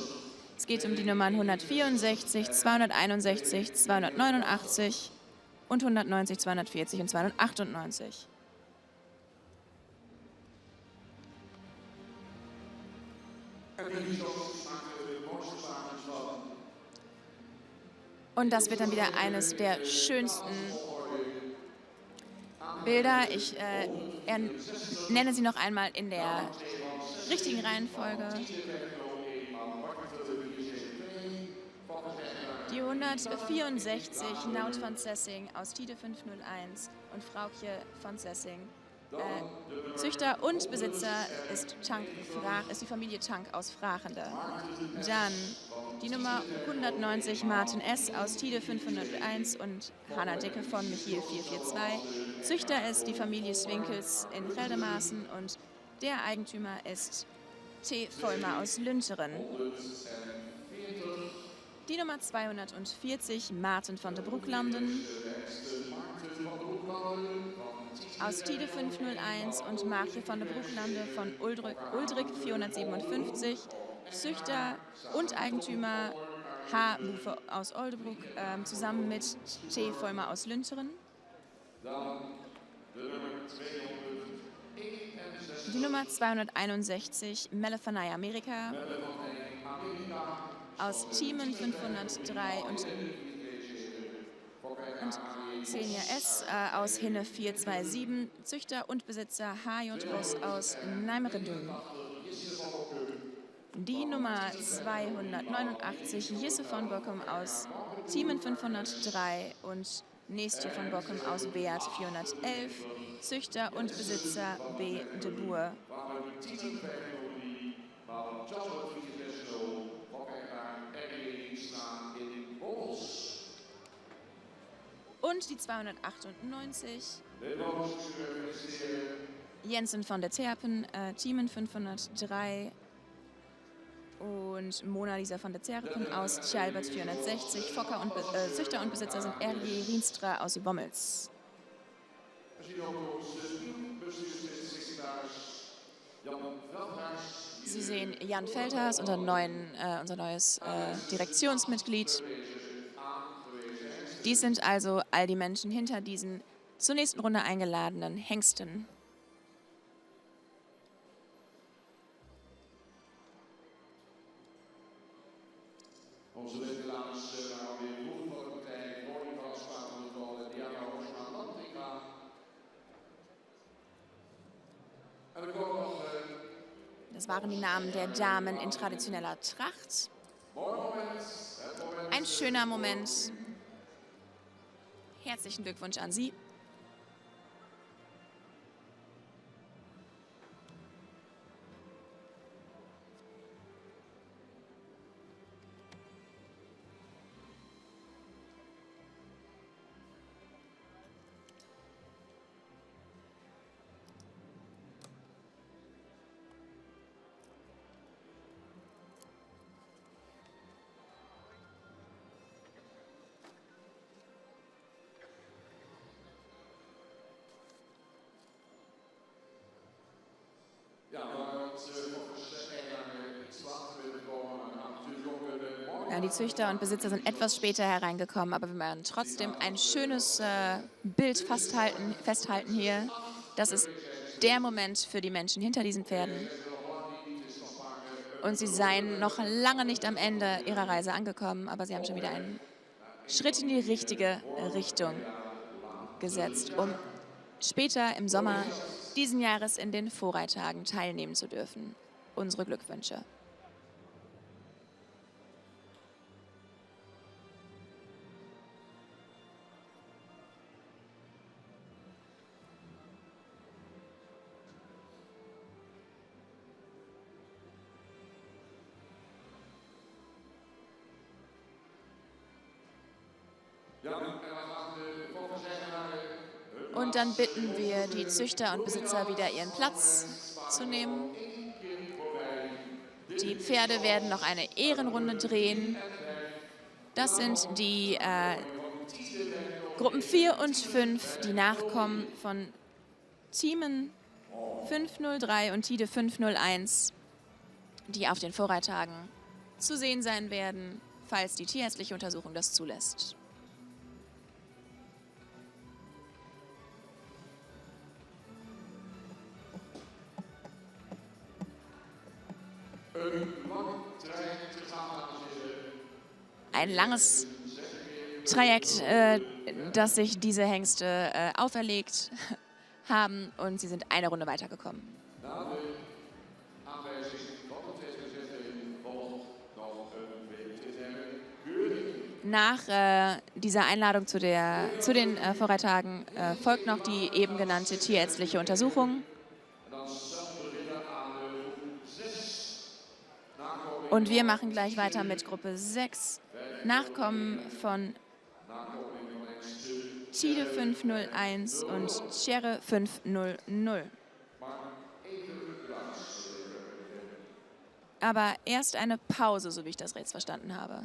Es geht um die Nummern 164, 261, 289 und 190, 240 und 298. Und das wird dann wieder eines der schönsten Bilder. Ich nenne sie noch einmal in der richtigen Reihenfolge. Die 164, Naut von Sessing aus Tide 501 und Frauke von Sessing. Züchter und Besitzer ist die Familie Tank aus Frachende. Dann die Nummer 190, Martin S. aus Tide 501 und Hanna Dicke von Michiel 442. Züchter ist die Familie Swinkels in Feldemaßen und Der Eigentümer ist T. Vollmer aus Lünteren. Die Nummer 240, Maarten van der Broeklanden. Aus Tide 501 und Maartje van der Broeklande von Uldrik 457. Züchter und Eigentümer H. Bufe aus Oldebroek, zusammen mit T. Vollmer aus Lünteren. Die Nummer 261, Melefanei Amerika. Aus Thiemen 503 und Xenia S. Aus Hinne 427, Züchter und Besitzer H.J. Ross aus Nijmegen. Die Nummer 289, Jisse von Bockum aus Thiemen 503 und Neestje von Bockum aus Weert 411, Züchter und Besitzer B. de Boer. Und die 298, Jensen von der Terpen, Thiemen 503 und Mona Lisa von der Terpen aus Tjalbert 460. Fokker und Züchter und Besitzer sind R.J. Rienstra aus Bommels. Sie sehen Jan Veldhaas, unser neues Direktionsmitglied. Dies sind also all die Menschen hinter diesen zur nächsten Runde eingeladenen Hengsten. Das waren die Namen der Damen in traditioneller Tracht. Ein schöner Moment. Herzlichen Glückwunsch an Sie. Ja, die Züchter und Besitzer sind etwas später hereingekommen, aber wir werden trotzdem ein schönes Bild festhalten hier. Das ist der Moment für die Menschen hinter diesen Pferden. Und sie seien noch lange nicht am Ende ihrer Reise angekommen, aber sie haben schon wieder einen Schritt in die richtige Richtung gesetzt, um später im Sommer diesen Jahres in den Vorreittagen teilnehmen zu dürfen. Unsere Glückwünsche. Und dann bitten wir die Züchter und Besitzer wieder ihren Platz zu nehmen. Die Pferde werden noch eine Ehrenrunde drehen. Das sind die Gruppen 4 und 5, die Nachkommen von Thiemen 503 und Tide 501, die auf den Vorreittagen zu sehen sein werden, falls die tierärztliche Untersuchung das zulässt. Ein langes Trajekt, das sich diese Hengste auferlegt haben, und sie sind eine Runde weitergekommen. Nach dieser Einladung zu den Vorreittagen folgt noch die eben genannte tierärztliche Untersuchung. Und wir machen gleich weiter mit Gruppe 6, Nachkommen von Tide 501 und Tjere 500. aber erst eine Pause, so wie ich das Rätsel verstanden habe.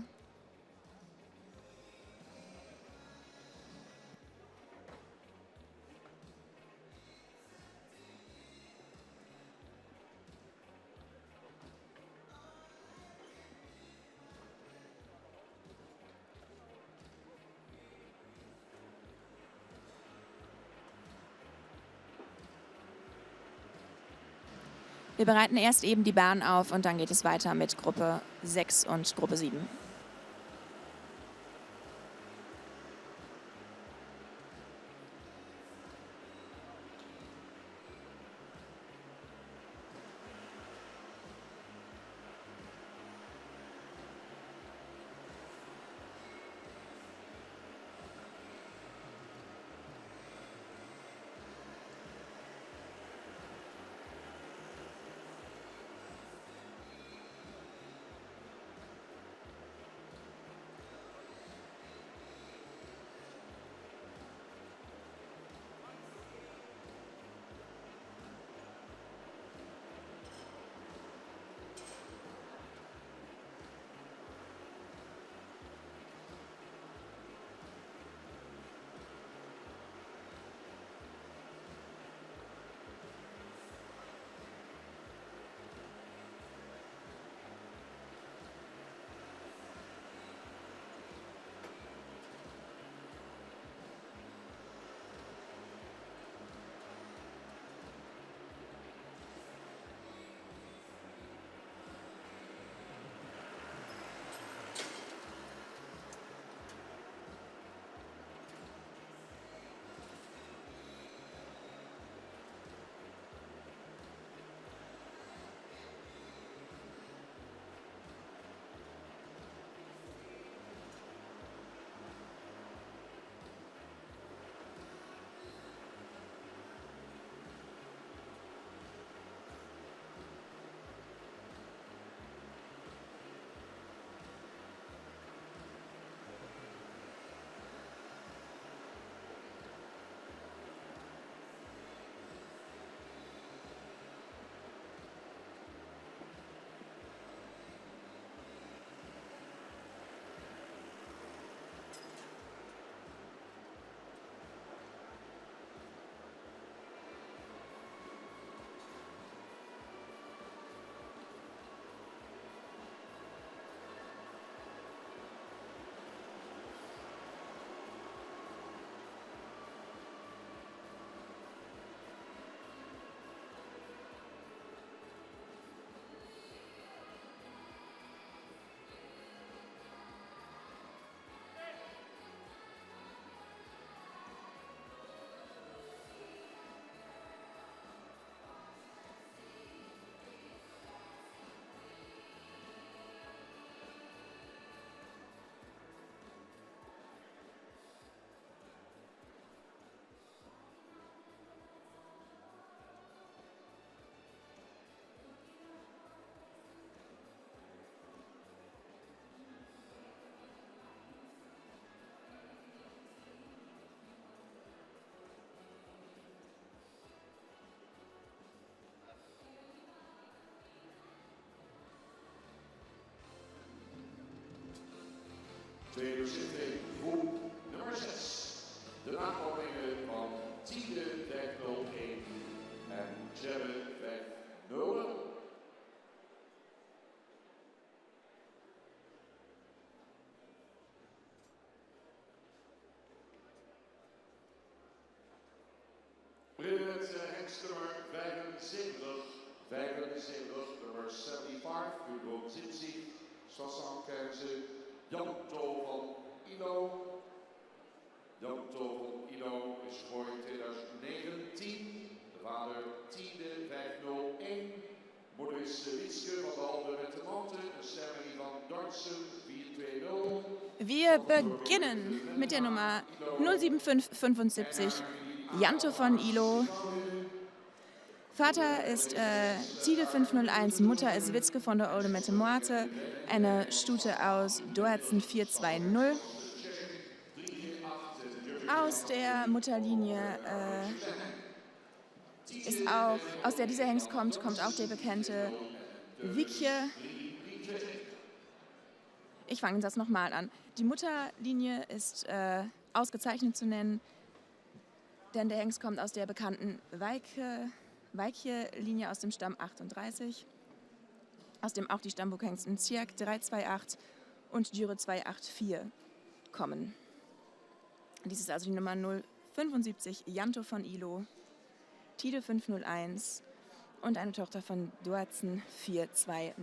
Wir bereiten erst eben die Bahn auf und dann geht es weiter mit Gruppe 6 und Gruppe 7. Tweede zitting, groep nummer 6. De nakomelingen van Tiende 501 en Jebbe 501. Beginnen met hengstnummer 75, nummer 75, Hugo Zitzi, 75, Janto van Ilo. Janto van Ilo is geboren in 2019. De vader Tiende 501. Moeder is Wietske van de Alde met de Monte. Een stemming van Dortsen 420. Wir beginnen mit der Nummer 07575, Janto von Ilo. Vater ist Tide 501, Mutter ist Witzke von der Olde Mette Morte, eine Stute aus Dortzen 420. Aus der Mutterlinie ist auch, aus der dieser Hengst kommt auch der bekannte Wiekje. Ich fange das nochmal an. Die Mutterlinie ist ausgezeichnet zu nennen, denn der Hengst kommt aus der bekannten Weikje-Linie aus dem Stamm 38, aus dem auch die Stammbuchhengsten Zirk 328 und Djure 284 kommen. Dies ist also die Nummer 075, Janto von Ilo, Tide 501 und eine Tochter von Duatzen 420.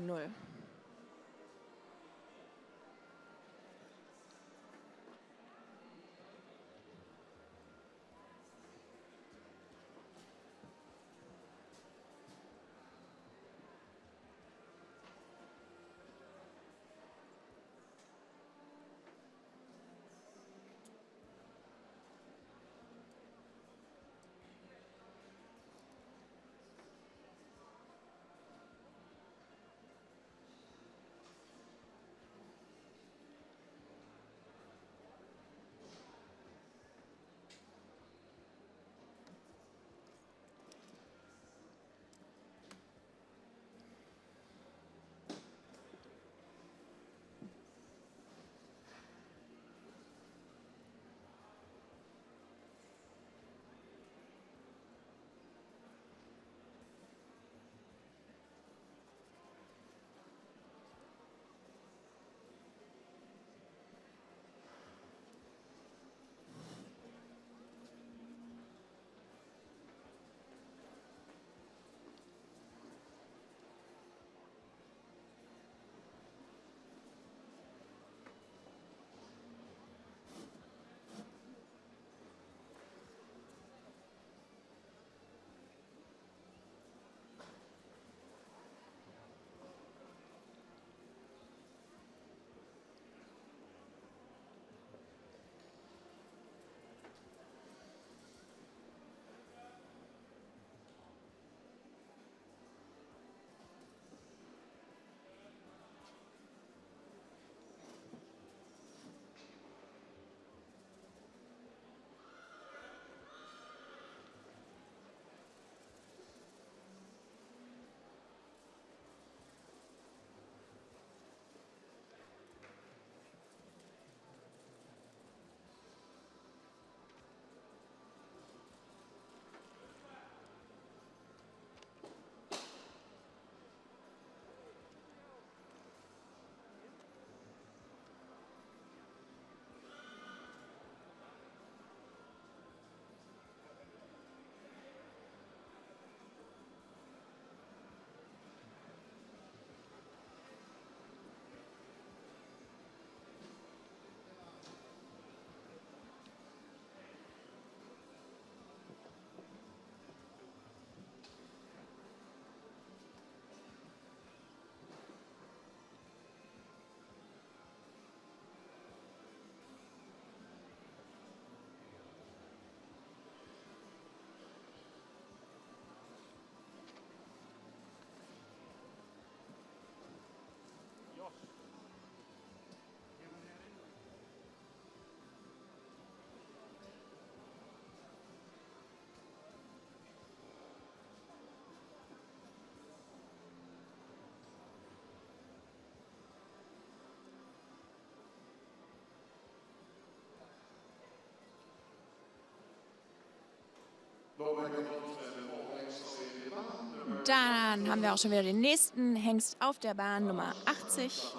Dann haben wir auch schon wieder den nächsten Hengst auf der Bahn, Nummer 80,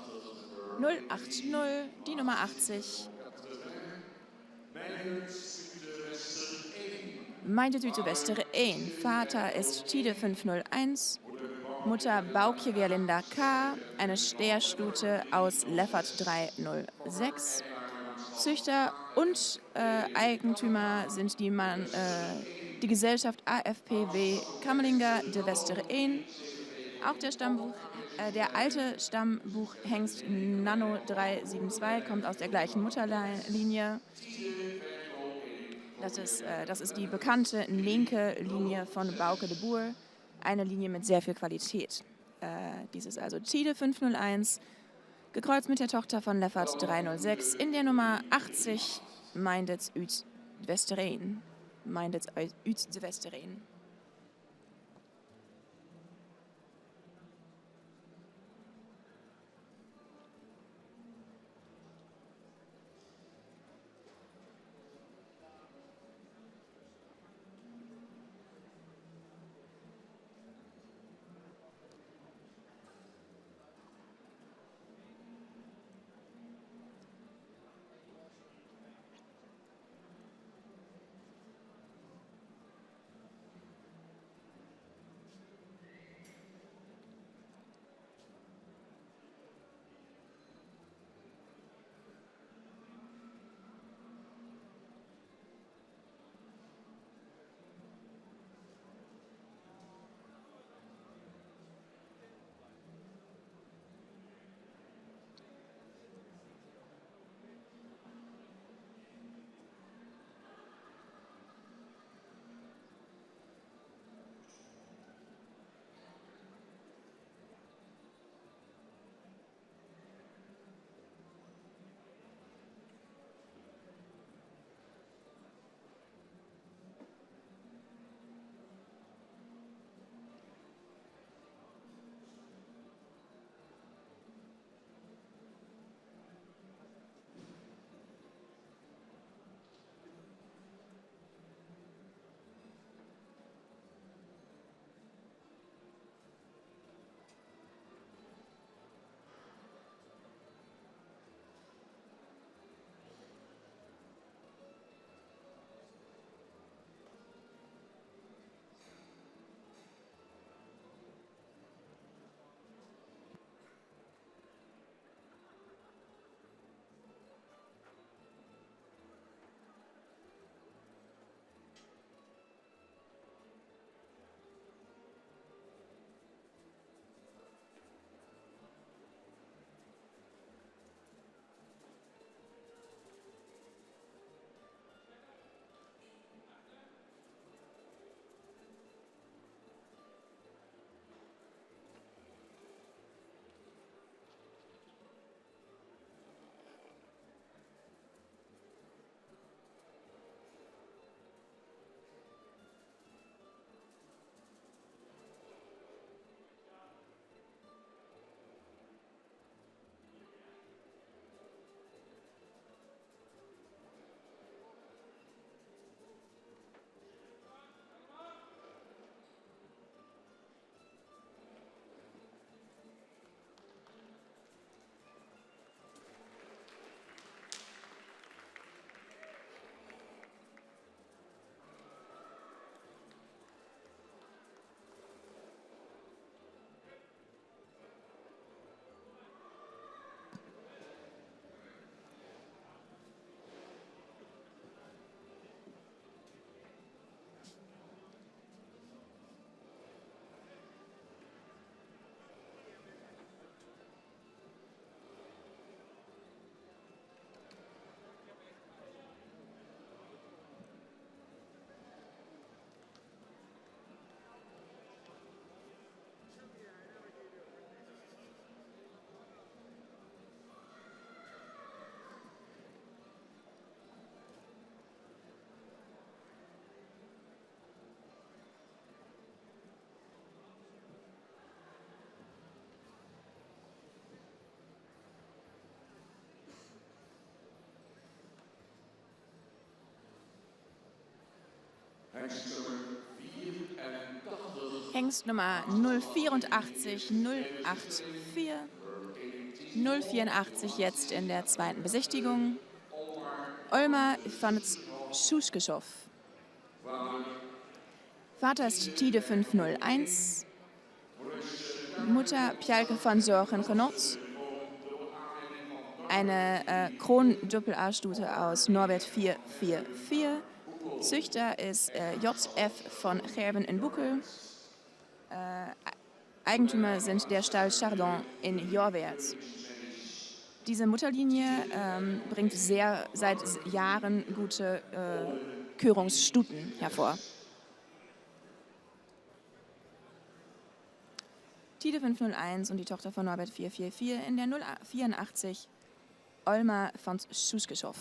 080, die Nummer 80. Meine Tüte Westere 1. Vater ist Tide 501, Mutter Baukje Gerlinda K., eine Sterstute aus Leffert 306. Züchter und Eigentümer sind die Gesellschaft AFPW Kammerlinger de Westere 1. Auch der alte Stammbuchhengst Nano 372 kommt aus der gleichen Mutterlinie. Das ist die bekannte linke Linie von Bauke de Boer, eine Linie mit sehr viel Qualität. Dies ist also Tide 501, gekreuzt mit der Tochter von Leffert 306 in der Nummer 80, Meindets Uts Westereen. Meindets Uts Westereen. Hengst Nummer 084, 084, 084 jetzt in der zweiten Besichtigung. Olmar von Schuschgeschow. Vater ist Tide 501. Mutter Pjalke von Sorgen-Renot. Eine Kron-Doppel-A-Stute aus Norbert 444. Züchter ist JF von Gerben in Buckel. Eigentümer sind der Stall Chardon in Jorwert. Diese Mutterlinie bringt seit Jahren gute Körungsstuten hervor. Tide 501 und die Tochter von Norbert 444 in der 084 Olmar von Schuschgeschow.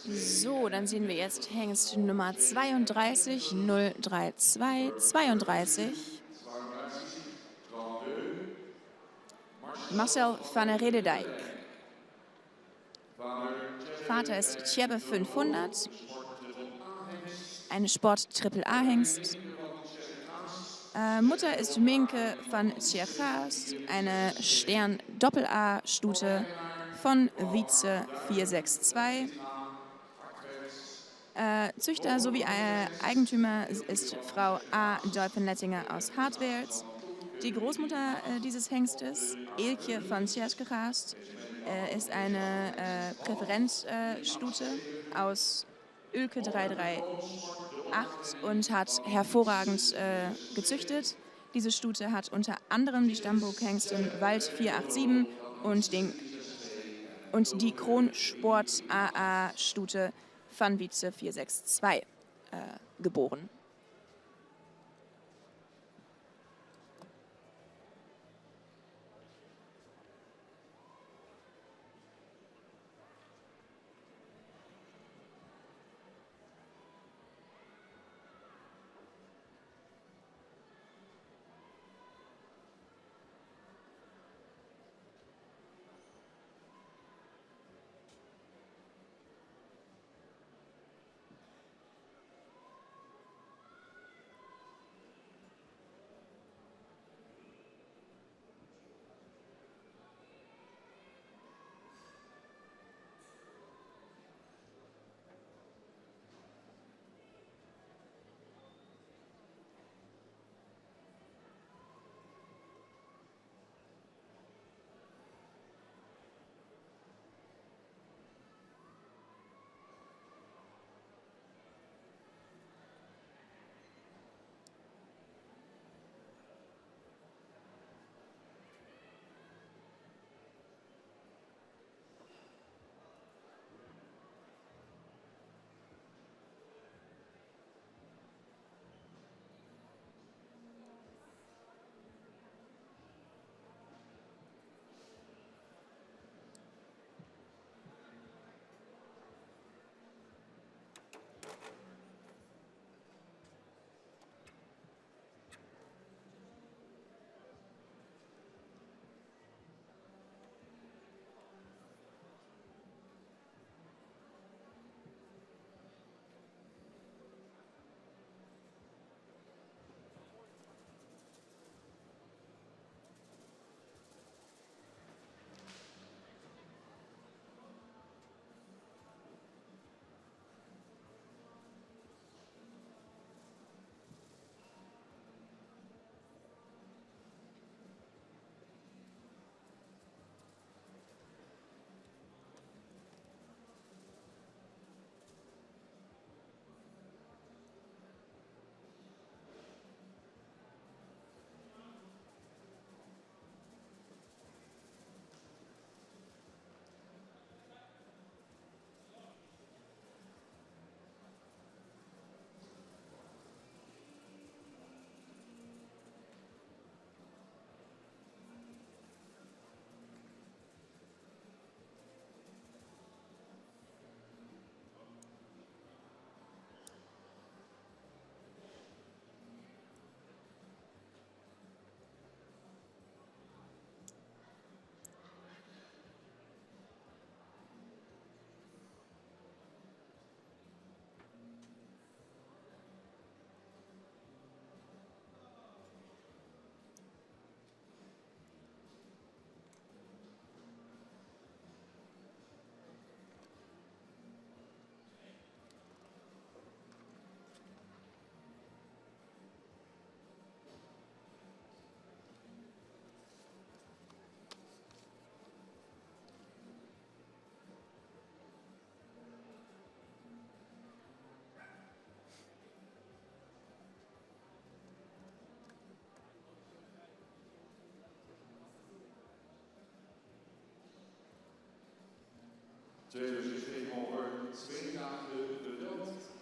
So, dann sehen wir jetzt Hengst Nummer 32, 032, 32. Marcel van der Rededijk. Vater ist Tjebbe 500, eine Sport-Triple-A-Hengst. Mutter ist Minke van Tjergaas, eine Stern-Doppel-A-Stute von Wietze 462. Züchter sowie Eigentümer ist Frau A. Dolphin-Lettinger aus Hartwels. Die Großmutter dieses Hengstes, Elke van Tjergaas, ist eine Präferenzstute aus Ülke 338 und hat hervorragend gezüchtet. Diese Stute hat unter anderem die Stammburg-Hengsten Wald 487 und die Kronsport AA-Stute van Wietze 462 geboren.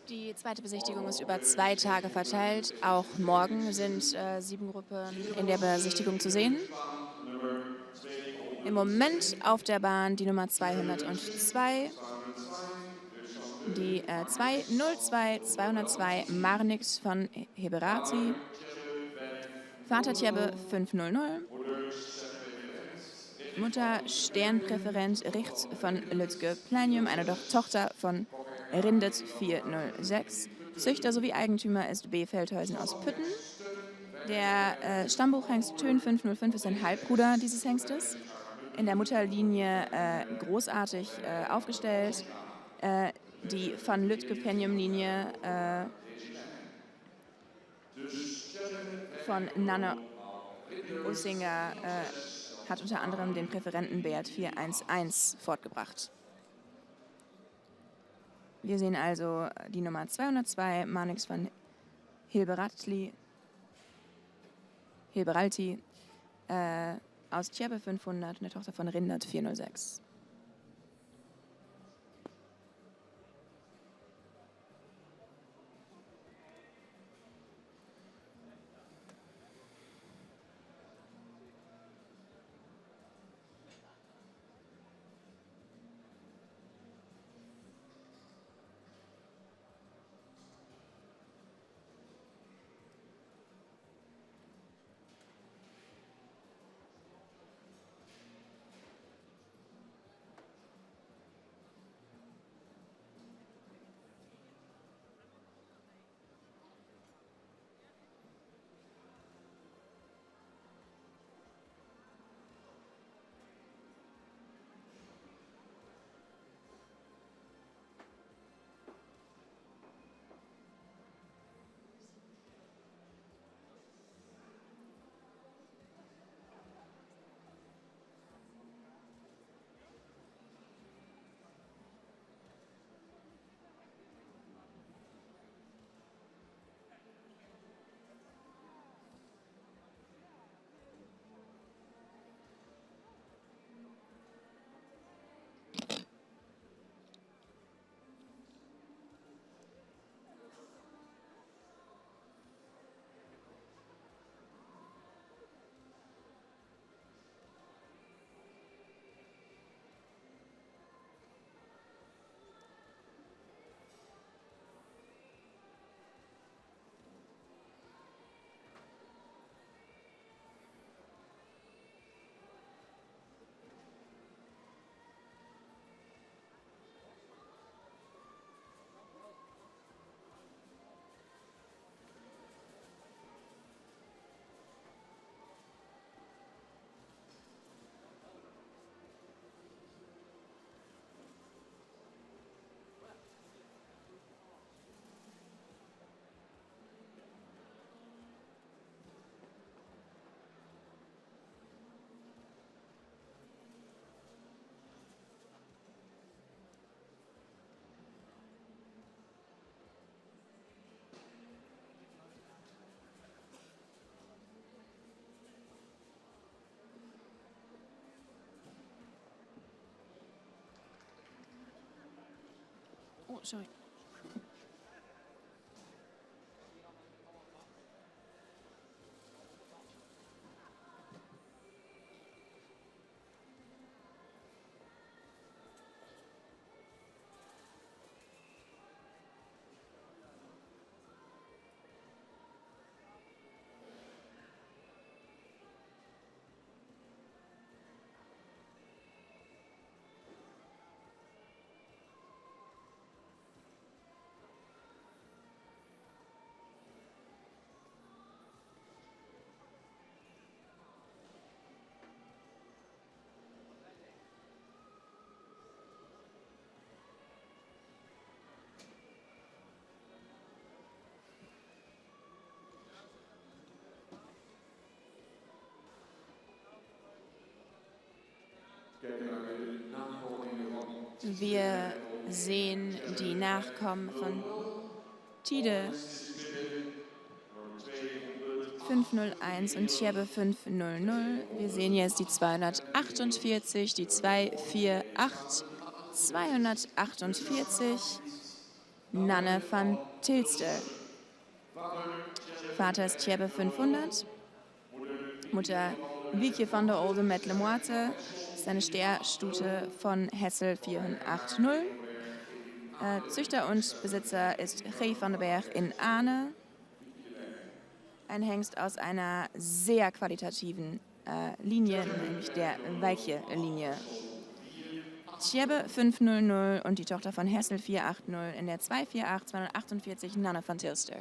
Die zweite Besichtigung ist über 2 Tage verteilt. Auch morgen sind 7 Gruppen in der Besichtigung zu sehen. Im Moment auf der Bahn die Nummer 202, die 202 Marnix von Heberati, Vater Tjebbe 500, Mutter Sternpräferent Richt von Lütke Planium, eine Tochter von Rindet 406. Züchter sowie Eigentümer ist B. Feldhausen aus Pütten. Der Stammbuchhengst Tön 505 ist ein Halbbruder dieses Hengstes. In der Mutterlinie großartig aufgestellt. Die von Lütke Penium-Linie von Nanne Ussinger hat unter anderem den Präferenten Beat 411 fortgebracht. Wir sehen also die Nummer 202, Marnix von Hilberalti, aus Tjebbe 500 und der Tochter von Rindert 406. Oh, sorry. Wir sehen die Nachkommen von Tide 501 und Tjebbe 500. Wir sehen jetzt die 248, die 248, 248, Nanne van Tilstel. Vater ist Tjebbe 500, Mutter Wieke van der Olde met Lemoite, Das ist eine Stärstute von Hessel 480. Züchter und Besitzer ist G. van den Berg in Ahne. Ein Hengst aus einer sehr qualitativen Linie, nämlich der Weiche-Linie. Tjebbe 500 und die Tochter von Hessel 480 in der 248 248 Nanne van Tilster.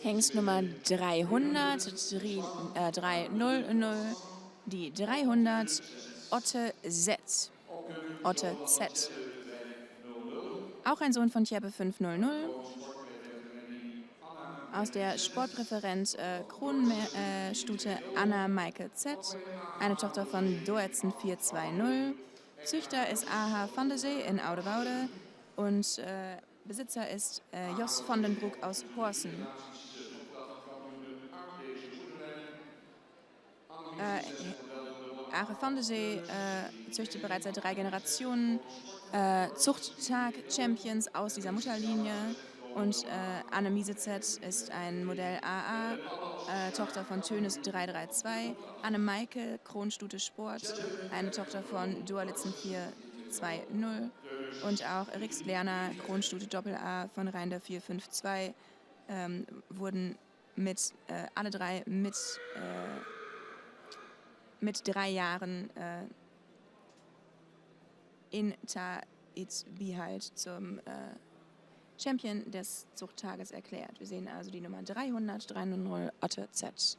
Hengst Nummer 300, 300, die 300, Otte Z. Otte Z. Auch ein Sohn von Tjebbe 500. Aus der Sportpräferent Kronstute Anna Maike Z, eine Tochter von Doetzen 420. Züchter ist A.H. van der See in Oudewouden und Besitzer ist Jos van den Broek aus Horsen. A.H. van der See züchtet bereits seit 3 Generationen Zuchttag-Champions aus dieser Mutterlinie. Und Anne Miese Z ist ein Modell AA, Tochter von Tönes 332. Anne Maike, Kronstute Sport, eine Tochter von Dualitzen 420. Und auch Rix Lerner, Kronstute Doppel-A von Reinder 452, wurden alle drei mit 3 Jahren in Ta'Itbihalt zum Champion des Zuchttages erklärt. Wir sehen also die Nummer 300 Otte Z.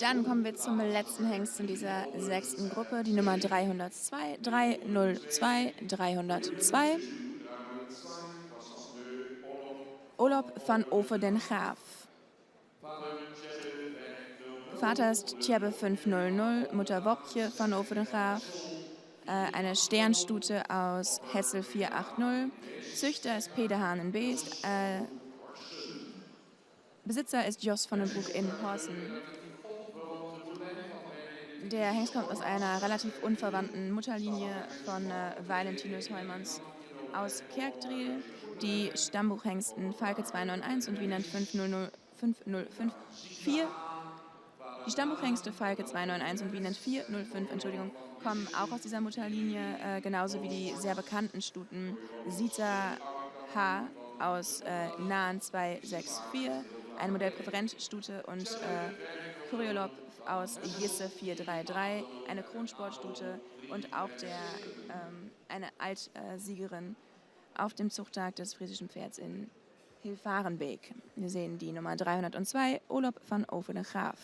Dann kommen wir zum letzten Hengst in dieser 6. Gruppe, die Nummer 302, 302, 302. Olof van Over den Graaf. Vater ist Tjebbe 500, Mutter Wopje von Ophedengraaf. Eine Sternstute aus Hessel 480. Züchter ist Peter Hanen-Beest. Besitzer ist Jos von den Broek in Horsen. Der Hengst kommt aus einer relativ unverwandten Mutterlinie von Valentinus Heumans aus Kerkdriel. Die Stammbuchhengsten Falke 291 und Wienand 5054. Die Stammbuchhengste Falke 291 und Wienand 405, kommen auch aus dieser Mutterlinie, genauso wie die sehr bekannten Stuten Sita H aus Nahen 264, eine Modellpräferenzstute und Kuriolop aus Jisse 433, eine Kronsportstute und auch eine Altsiegerin auf dem Zuchttag des friesischen Pferds in Hilfarenbeek. Wir sehen die Nummer 302, Olop van Ophedengraaf.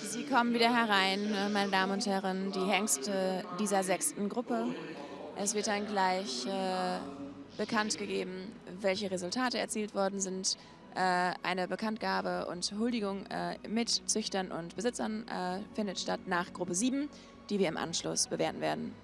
Sie kommen wieder herein, meine Damen und Herren, die Hengste dieser 6. Gruppe. Es wird dann gleich bekannt gegeben, welche Resultate erzielt worden sind. Eine Bekanntgabe und Huldigung mit Züchtern und Besitzern findet statt nach Gruppe 7, die wir im Anschluss bewerten werden.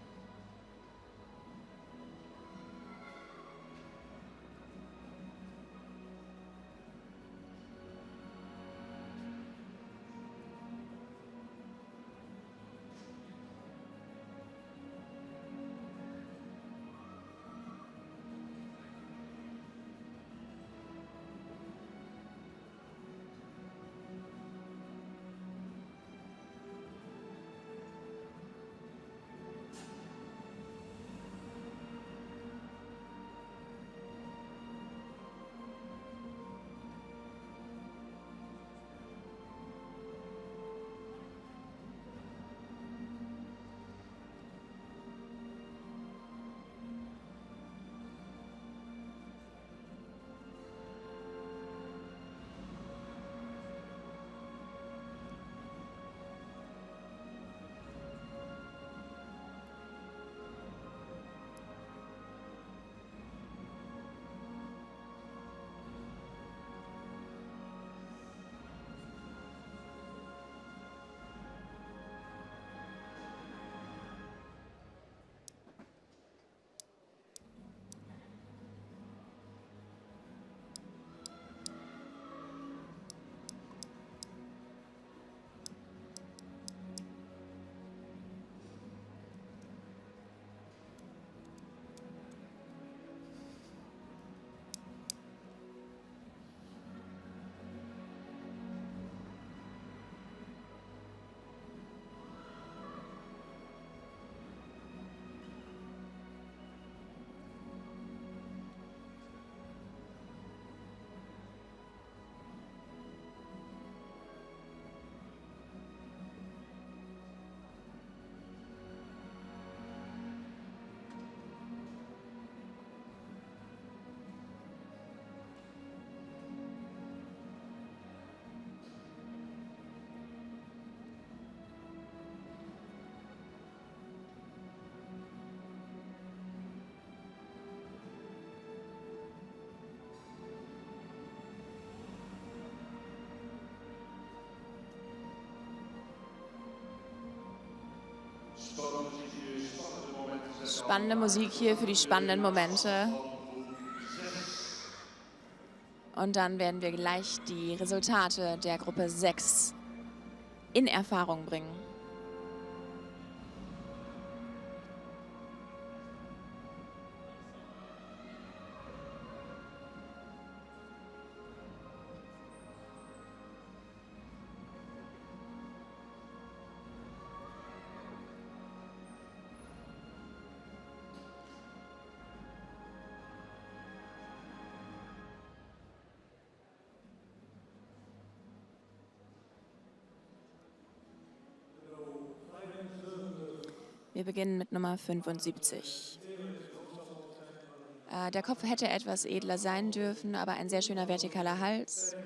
Spannende Musik hier für die spannenden Momente. Und dann werden wir gleich die Resultate der Gruppe 6 in Erfahrung bringen. Wir beginnen mit Nummer 75. Der Kopf hätte etwas edler sein dürfen, aber ein sehr schöner vertikaler Hals.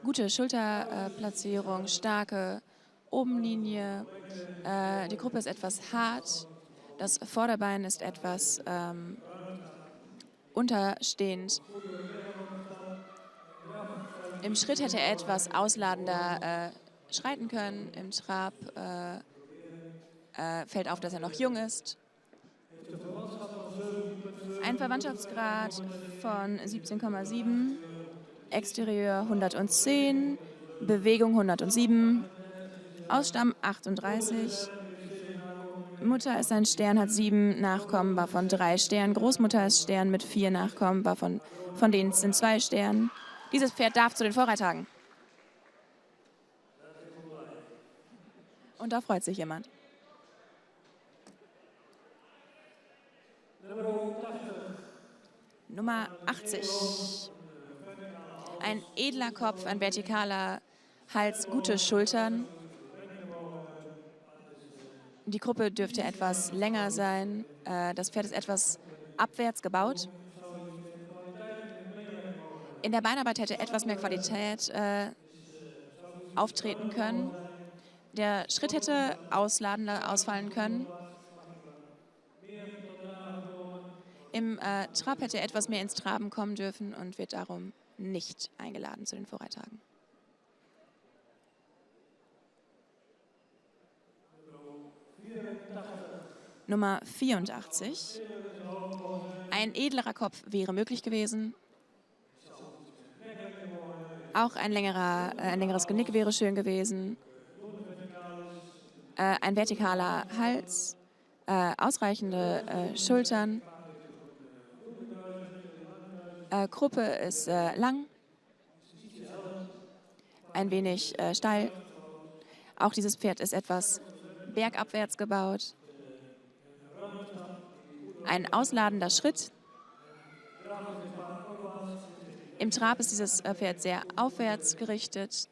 Gute Schulterplatzierung, starke Obenlinie. Die Gruppe ist etwas hart. Das Vorderbein ist etwas unterstehend. Im Schritt hätte er etwas ausladender schreiten können. Im Trab fällt auf, dass er noch jung ist. Ein Verwandtschaftsgrad von 17,7, Exterieur 110, Bewegung 107, Ausstamm 38. Mutter ist ein Stern, hat 7 Nachkommen, war von 3 Sternen. Großmutter ist Stern mit 4 Nachkommen, war von denen sind 2 Sternen. Dieses Pferd darf zu den Vorreittagen. Und da freut sich jemand. Nummer 80. Ein edler Kopf, ein vertikaler Hals, gute Schultern. Die Gruppe dürfte etwas länger sein. Das Pferd ist etwas abwärts gebaut. In der Beinarbeit hätte etwas mehr Qualität auftreten können. Der Schritt hätte ausladender ausfallen können. Im Trab hätte er etwas mehr ins Traben kommen dürfen und wird darum nicht eingeladen zu den Vorreittagen. Nummer 84. Ein edlerer Kopf wäre möglich gewesen. Auch ein längeres Genick wäre schön gewesen. Ein vertikaler Hals, ausreichende Schultern. Gruppe ist lang, ein wenig steil. Auch dieses Pferd ist etwas bergabwärts gebaut. Ein ausladender Schritt. Im Trab ist dieses Pferd sehr aufwärts gerichtet.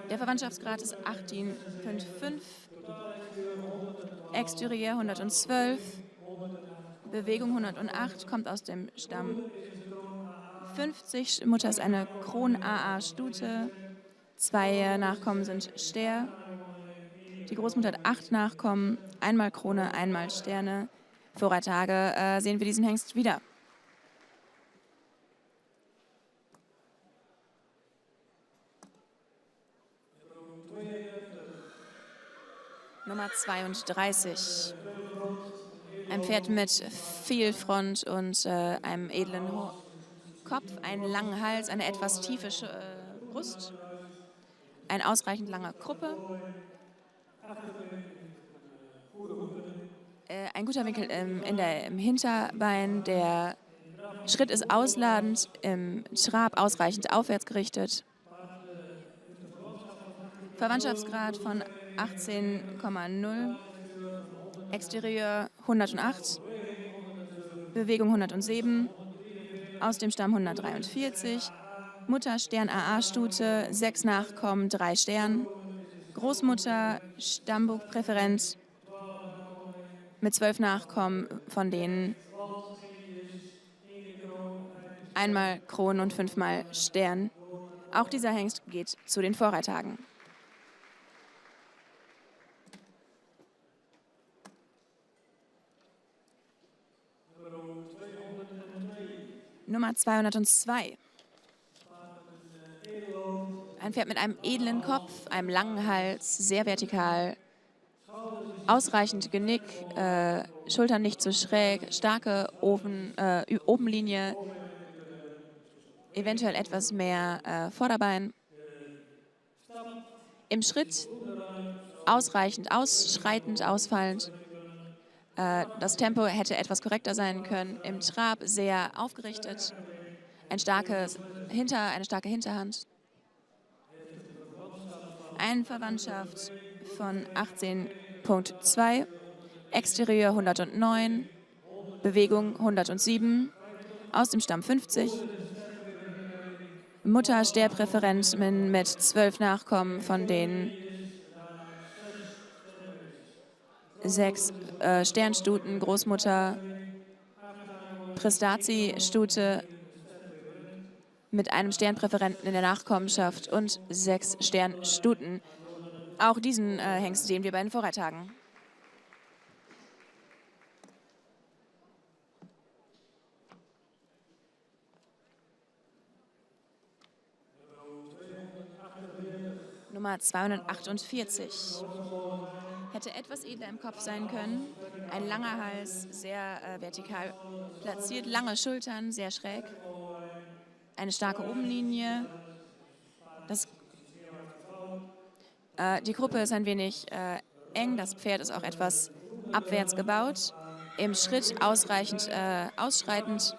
Der Verwandtschaftsgrad ist 18,55, Exterieur 112, Bewegung 108, kommt aus dem Stamm 50. Mutter ist eine Kron-AA-Stute, 2 Nachkommen sind Ster. Die Großmutter hat 8 Nachkommen, einmal Krone, einmal Sterne. Vorreitage sehen wir diesen Hengst wieder. Nummer 32. Ein Pferd mit viel Front und einem edlen Kopf, einen langen Hals, eine etwas tiefe Brust, eine ausreichend lange Kruppe, ein guter Winkel im Hinterbein, der Schritt ist ausladend, im Trab ausreichend aufwärts gerichtet. Verwandtschaftsgrad von 18,0, Exterieur 108, Bewegung 107, aus dem Stamm 143, Mutter Stern AA-Stute, 6 Nachkommen, 3 Stern, Großmutter Stammbuchpräferent mit 12 Nachkommen, von denen einmal Kron und 5-mal Stern. Auch dieser Hengst geht zu den Vorreittagen. Nummer 202. Ein Pferd mit einem edlen Kopf, einem langen Hals, sehr vertikal, ausreichend Genick, Schultern nicht zu schräg, starke Obenlinie, eventuell etwas mehr Vorderbein. Im Schritt ausreichend ausschreitend, ausfallend. Das Tempo hätte etwas korrekter sein können. Im Trab sehr aufgerichtet. Eine starke Hinterhand. Eine Verwandtschaft von 18.2. Exterieur 109. Bewegung 107. Aus dem Stamm 50. Mutter Sterpräferentin mit 12 Nachkommen, von denen 6 Sternstuten, Großmutter Prestazi-Stute mit einem Sternpräferenten in der Nachkommenschaft und 6 Sternstuten. Auch diesen Hengst sehen wir bei den Vorreittagen. Nummer 248. Hätte etwas edler im Kopf sein können. Ein langer Hals, sehr vertikal platziert, lange Schultern, sehr schräg. Eine starke Obenlinie. Die Gruppe ist ein wenig eng, das Pferd ist auch etwas abwärts gebaut. Im Schritt ausreichend ausschreitend.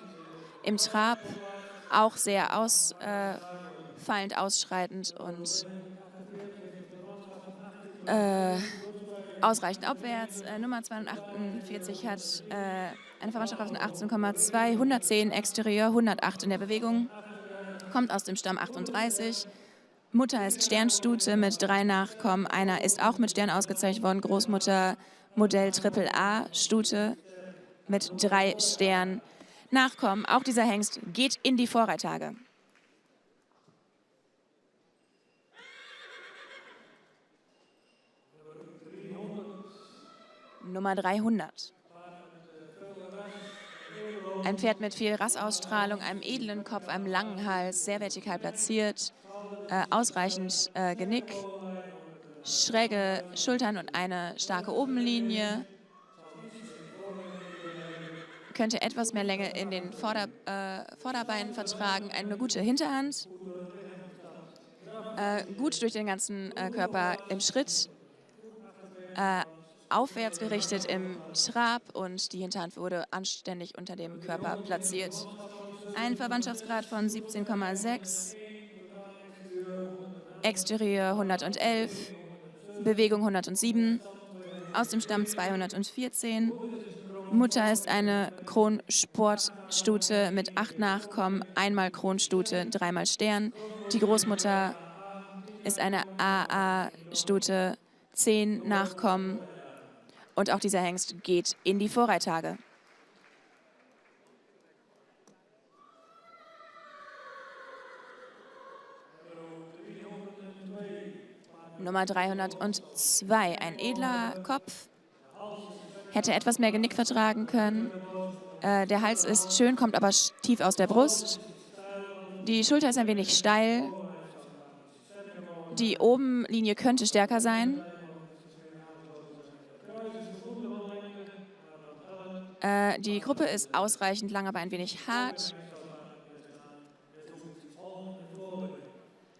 Im Trab auch sehr ausfallend ausschreitend und ausreichend abwärts. Nummer 248 hat eine Verwandtschaft von 18,2, 110 Exterieur, 108 in der Bewegung, kommt aus dem Stamm 38. Mutter ist Sternstute mit 3 Nachkommen, einer ist auch mit Stern ausgezeichnet worden, Großmutter Modell AAA Stute mit 3 Stern Nachkommen. Auch dieser Hengst geht in die Vorreittage. Nummer 300. Ein Pferd mit viel Rassausstrahlung, einem edlen Kopf, einem langen Hals, sehr vertikal platziert, ausreichend Genick, schräge Schultern und eine starke Obenlinie. Könnte etwas mehr Länge in den Vorderbeinen vertragen, eine gute Hinterhand, gut durch den ganzen Körper im Schritt, aufwärts gerichtet im Trab und die Hinterhand wurde anständig unter dem Körper platziert. Ein Verwandtschaftsgrad von 17,6, Exterieur 111, Bewegung 107, aus dem Stamm 214. Mutter ist eine Kronsportstute mit 8 Nachkommen, einmal Kronstute, 3-mal Stern. Die Großmutter ist eine AA-Stute, 10 Nachkommen. Und auch dieser Hengst geht in die Vorreittage. Nummer 302, ein edler Kopf. Hätte etwas mehr Genick vertragen können. Der Hals ist schön, kommt aber tief aus der Brust. Die Schulter ist ein wenig steil. Die Obenlinie könnte stärker sein. Die Gruppe ist ausreichend lang, aber ein wenig hart.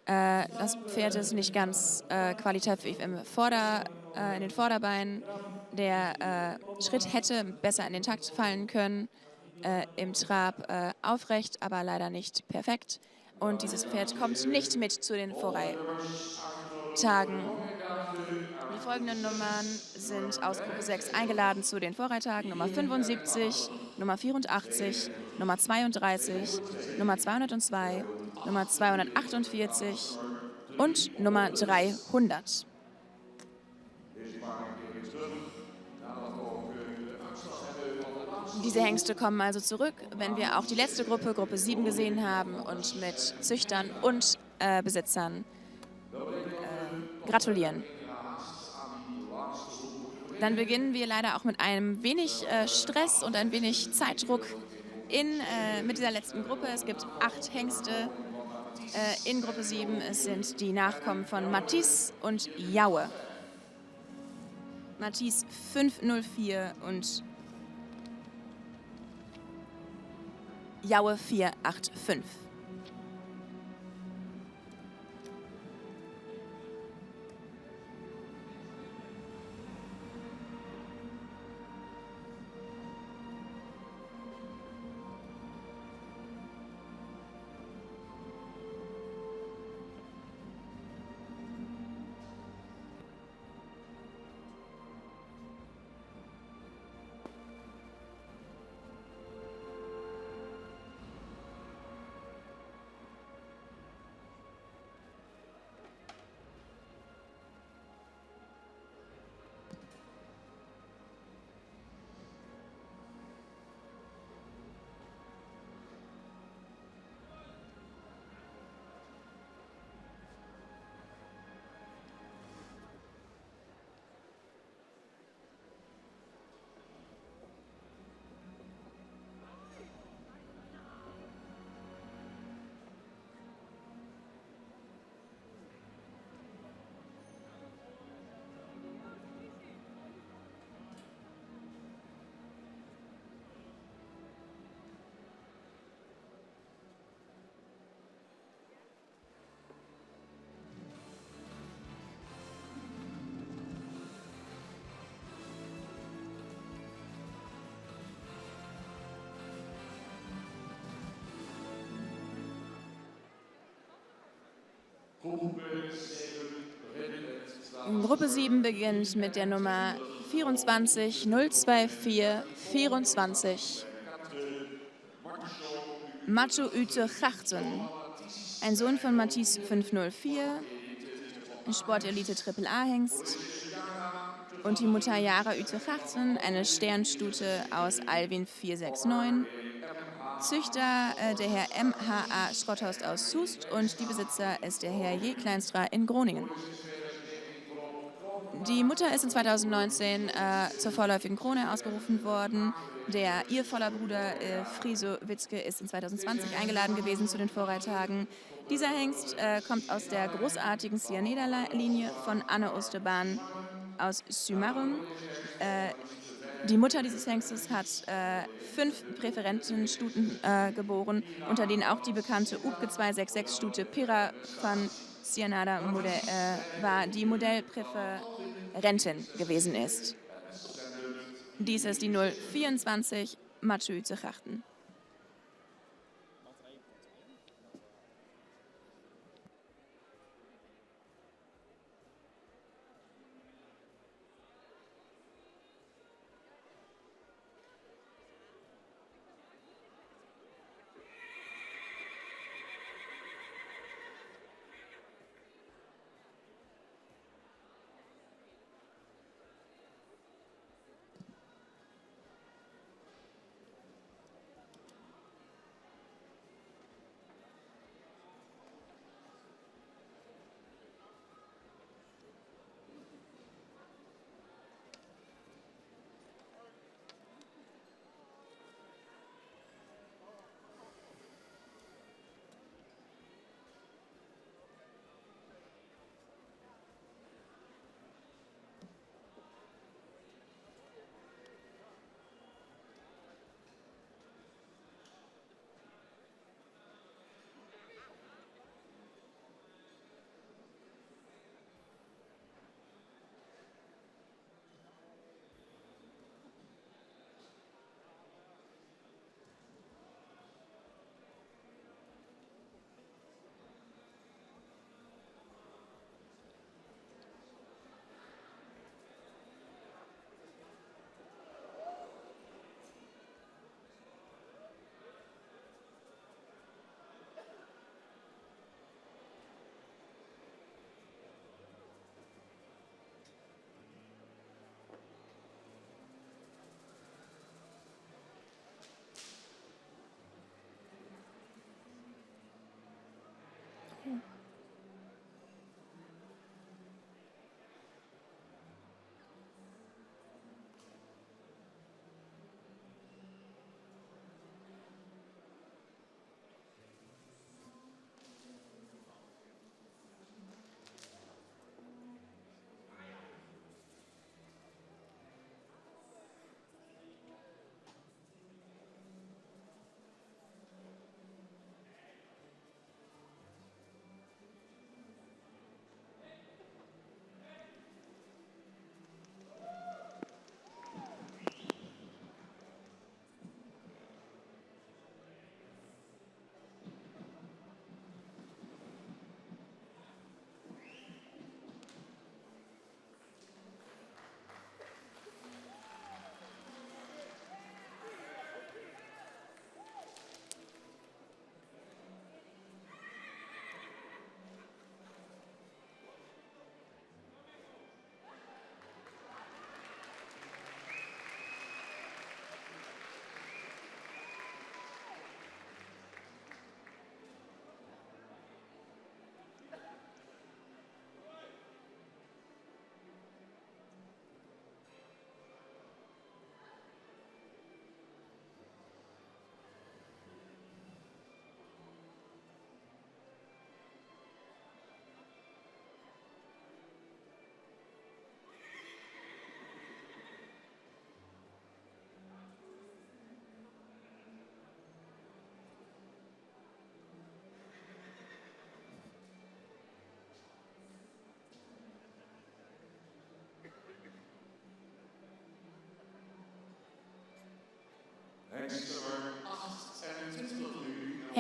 Das Pferd ist nicht ganz qualitativ in den Vorderbeinen. Der Schritt hätte besser in den Takt fallen können. Im Trab aufrecht, aber leider nicht perfekt. Und dieses Pferd kommt nicht mit zu den Vorreittagen. Die folgenden Nummern sind aus Gruppe 6 eingeladen zu den Vorreittagen. Nummer 75, Nummer 84, Nummer 32, Nummer 202, Nummer 248 und Nummer 300. Diese Hengste kommen also zurück, wenn wir auch die letzte Gruppe, Gruppe 7, gesehen haben und mit Züchtern und Besitzern gratulieren. Dann beginnen wir leider auch mit einem wenig Stress und ein wenig Zeitdruck mit dieser letzten Gruppe. Es gibt 8 Hengste, In Gruppe 7 sind die Nachkommen von Matisse und Jaue. Matisse 504 und Jaue 485. Gruppe 7 beginnt mit der Nummer 24 024 24. Macho Ute Chachten, ein Sohn von Matisse 504, Sportelite AAA-Hengst. Und die Mutter Jara Ute Chachten, eine Sternstute aus Alwin 469. Züchter der Herr M.H.A. Schrotthorst aus Soest und die Besitzer ist der Herr J. Kleinstra in Groningen. Die Mutter ist in 2019 zur vorläufigen Krone ausgerufen worden. Der ihr voller Bruder Friso Witzke ist in 2020 eingeladen gewesen zu den Vorreihtagen. Dieser Hengst kommt aus der großartigen Cianeda-Linie von Anne Osterbahn aus Sumarum. Die Mutter dieses Hengstes hat 5 Präferentenstuten geboren, unter denen auch die bekannte Upke 266-Stute Pira von Cianada war, die Modellpräferentin gewesen ist. Dies ist die 024 Macho Ute Chachten.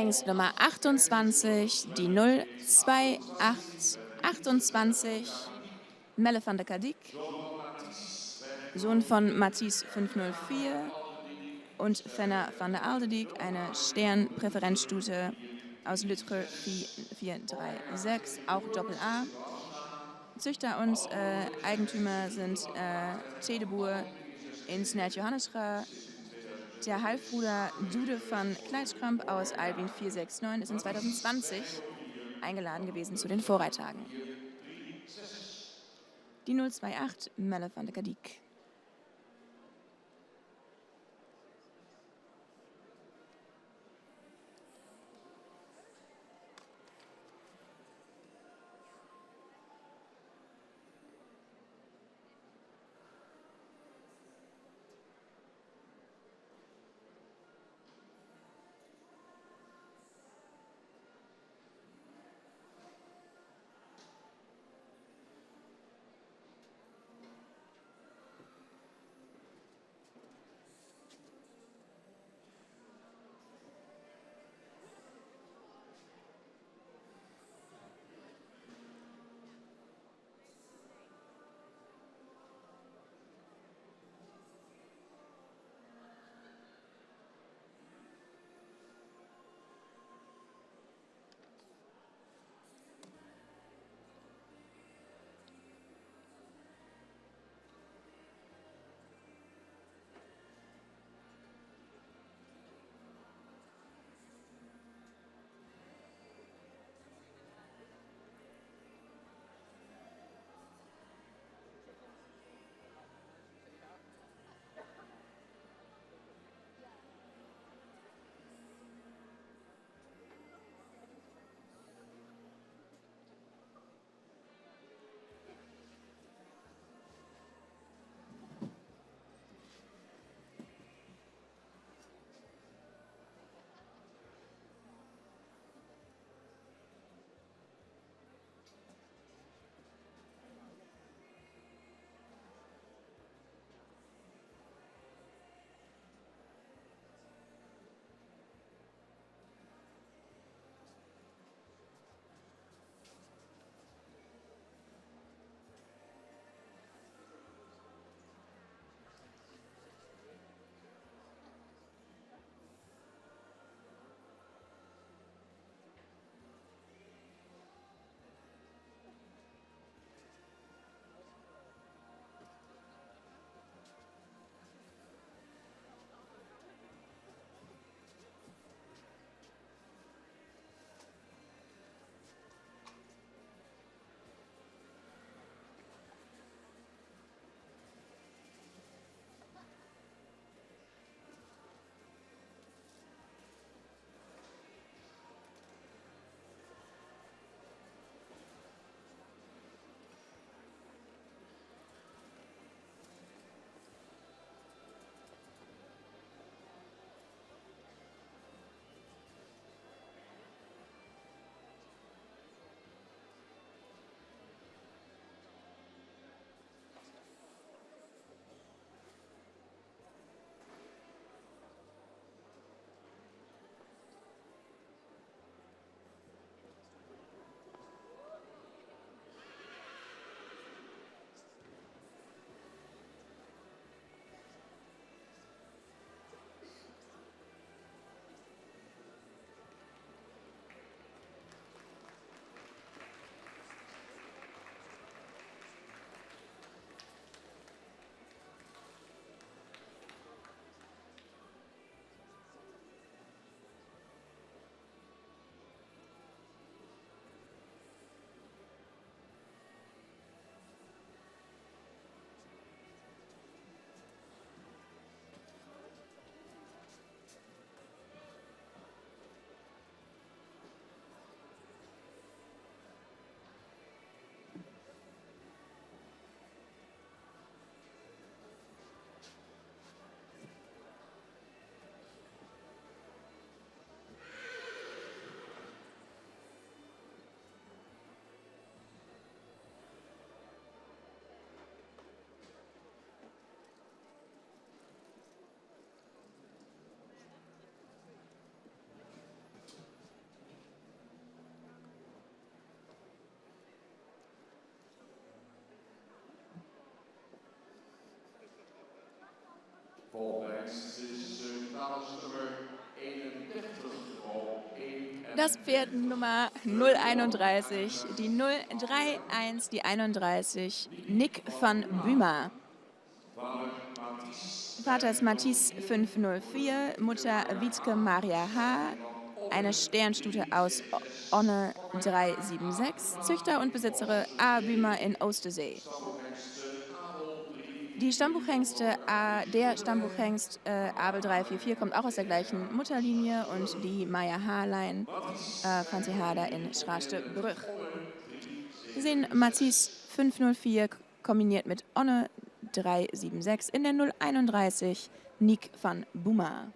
Hengst Nummer 28, die 02828, Melle van der Kadik, Sohn von Mathies 504 und Fenner van der Alderdijk, eine Sternpräferenzstute aus Lütger 436, auch Doppel-A. Züchter und Eigentümer sind Tedeboer in Sint-Johannesra. Der Halbbruder Dude van Kleitschkramp aus Albin 469 ist in 2020 eingeladen gewesen zu den Vorreittagen. Die 028 Melle van der Kadik. Das Pferd Nummer 031, die 031, die 31, Nick van Bümer. Vater ist Matisse 504, Mutter Wietke Maria H., eine Sternstute aus Onne 376, Züchter und Besitzerin A. Bümer in Oostersee. Die Stammbuchhengste, der Stammbuchhengst Abel 344 kommt auch aus der gleichen Mutterlinie und die Maya Haarlein, Franzi Hader in Schraste-Brüch. Wir sehen Matisse 504 kombiniert mit Onne 376 in der 031 Nick van Bümer.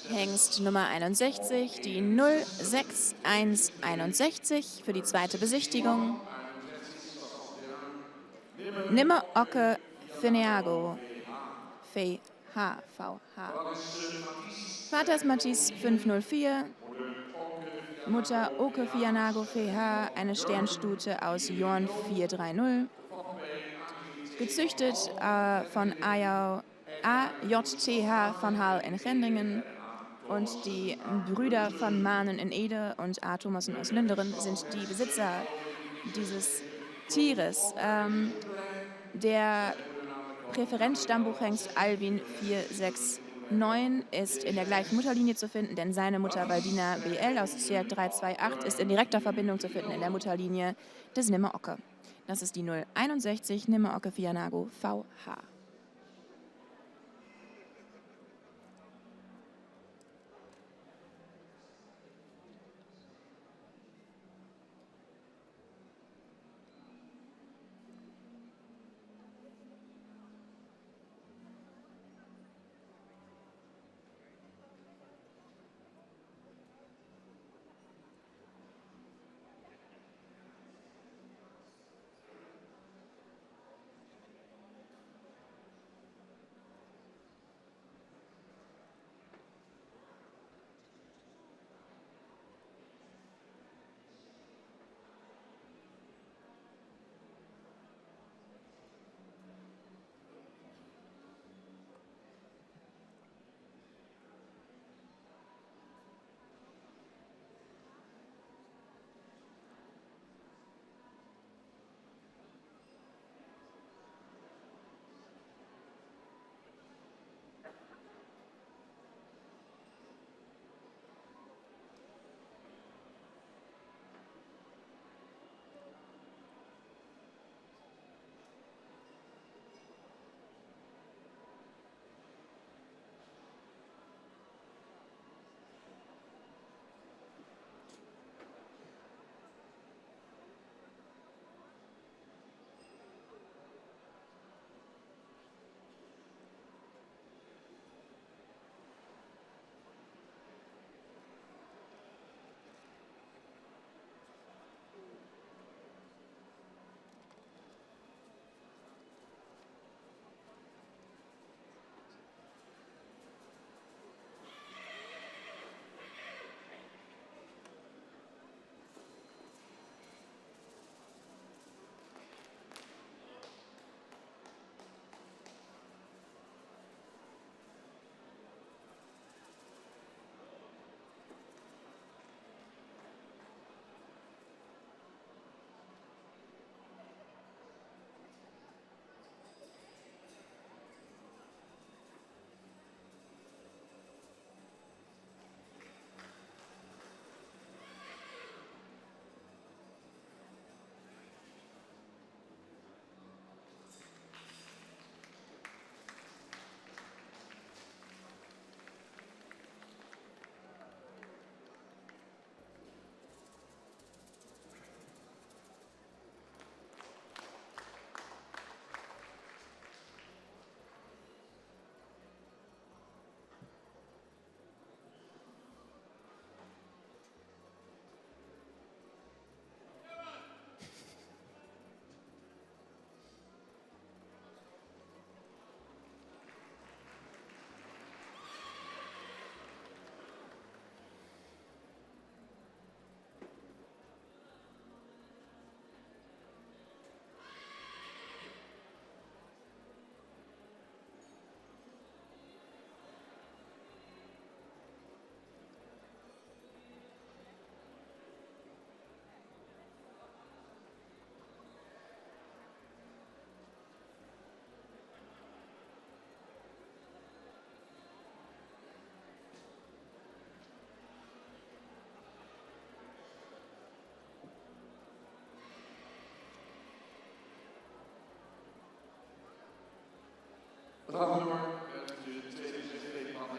Hengst Nummer 61, die 06161 für die zweite Besichtigung. Nimmer Ocke Feneago, VH. Vater ist Matthias 504, Mutter Oke Fianago VH, eine Sternstute aus Jorn 430, gezüchtet von AJTH von Hall in Gendringen. Und die Brüder von Mahnen in Ede und A. Thomassen aus Lünderen sind die Besitzer dieses Tieres. Der Präferenzstammbuchhengst Albin 469 ist in der gleichen Mutterlinie zu finden, denn seine Mutter Baldina BL aus Zierk 328 ist in direkter Verbindung zu finden in der Mutterlinie des Nimmer Ocke. Das ist die 061 Nimmer Ocke Fianago VH.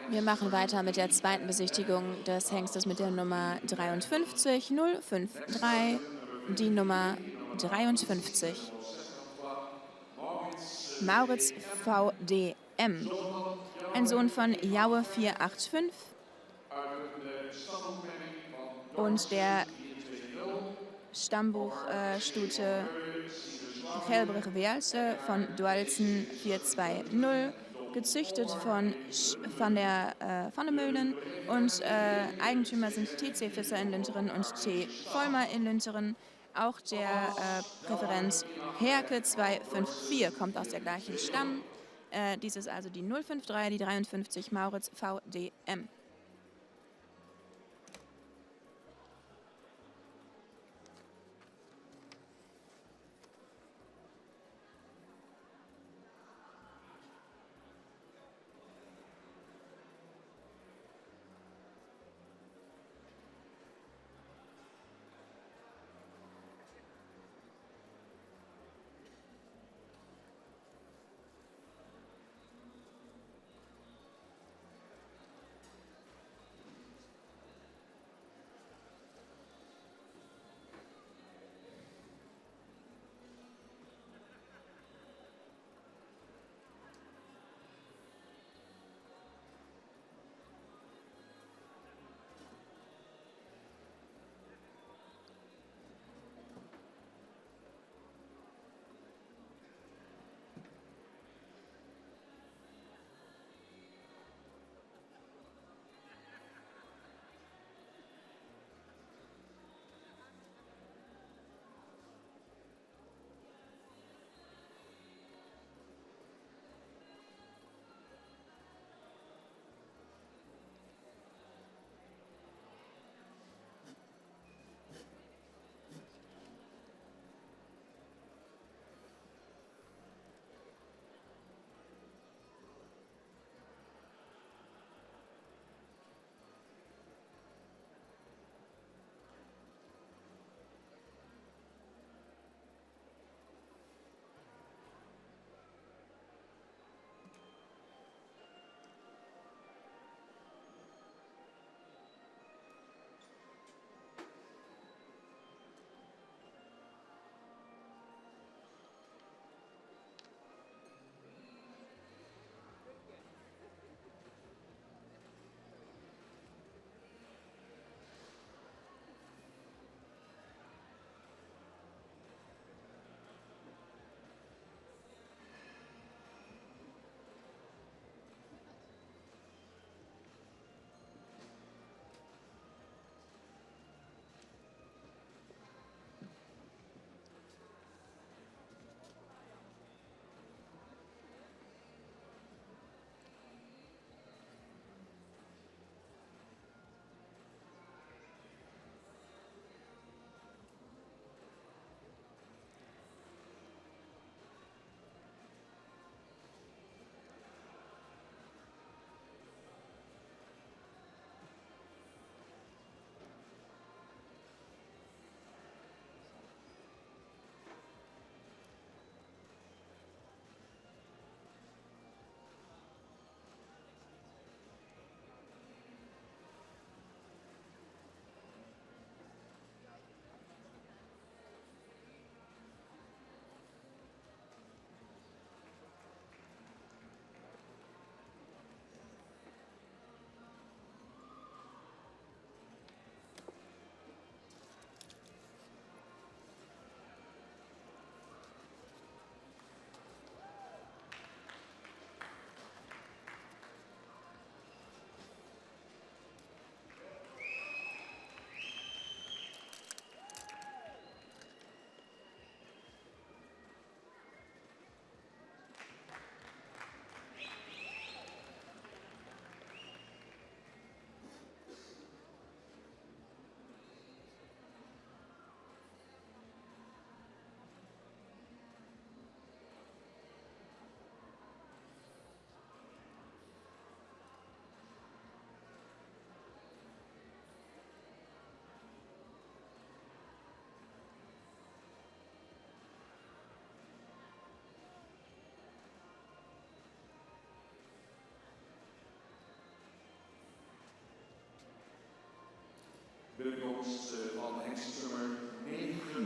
Wir machen weiter mit der zweiten Besichtigung des Hengstes mit der Nummer 53053, die Nummer 53. Mauritz VDM, ein Sohn von Jaue 485 und der Stammbuchstute Gelbrich Wealse von Dualzen 420, gezüchtet von der Möhlen und Eigentümer sind TC Fisser in Lünteren und T. Vollmer in Lünteren. Auch der Präferent Herke 254 kommt aus der gleichen Stamm. Dies ist also die 053, die 53 Mauritz VDM.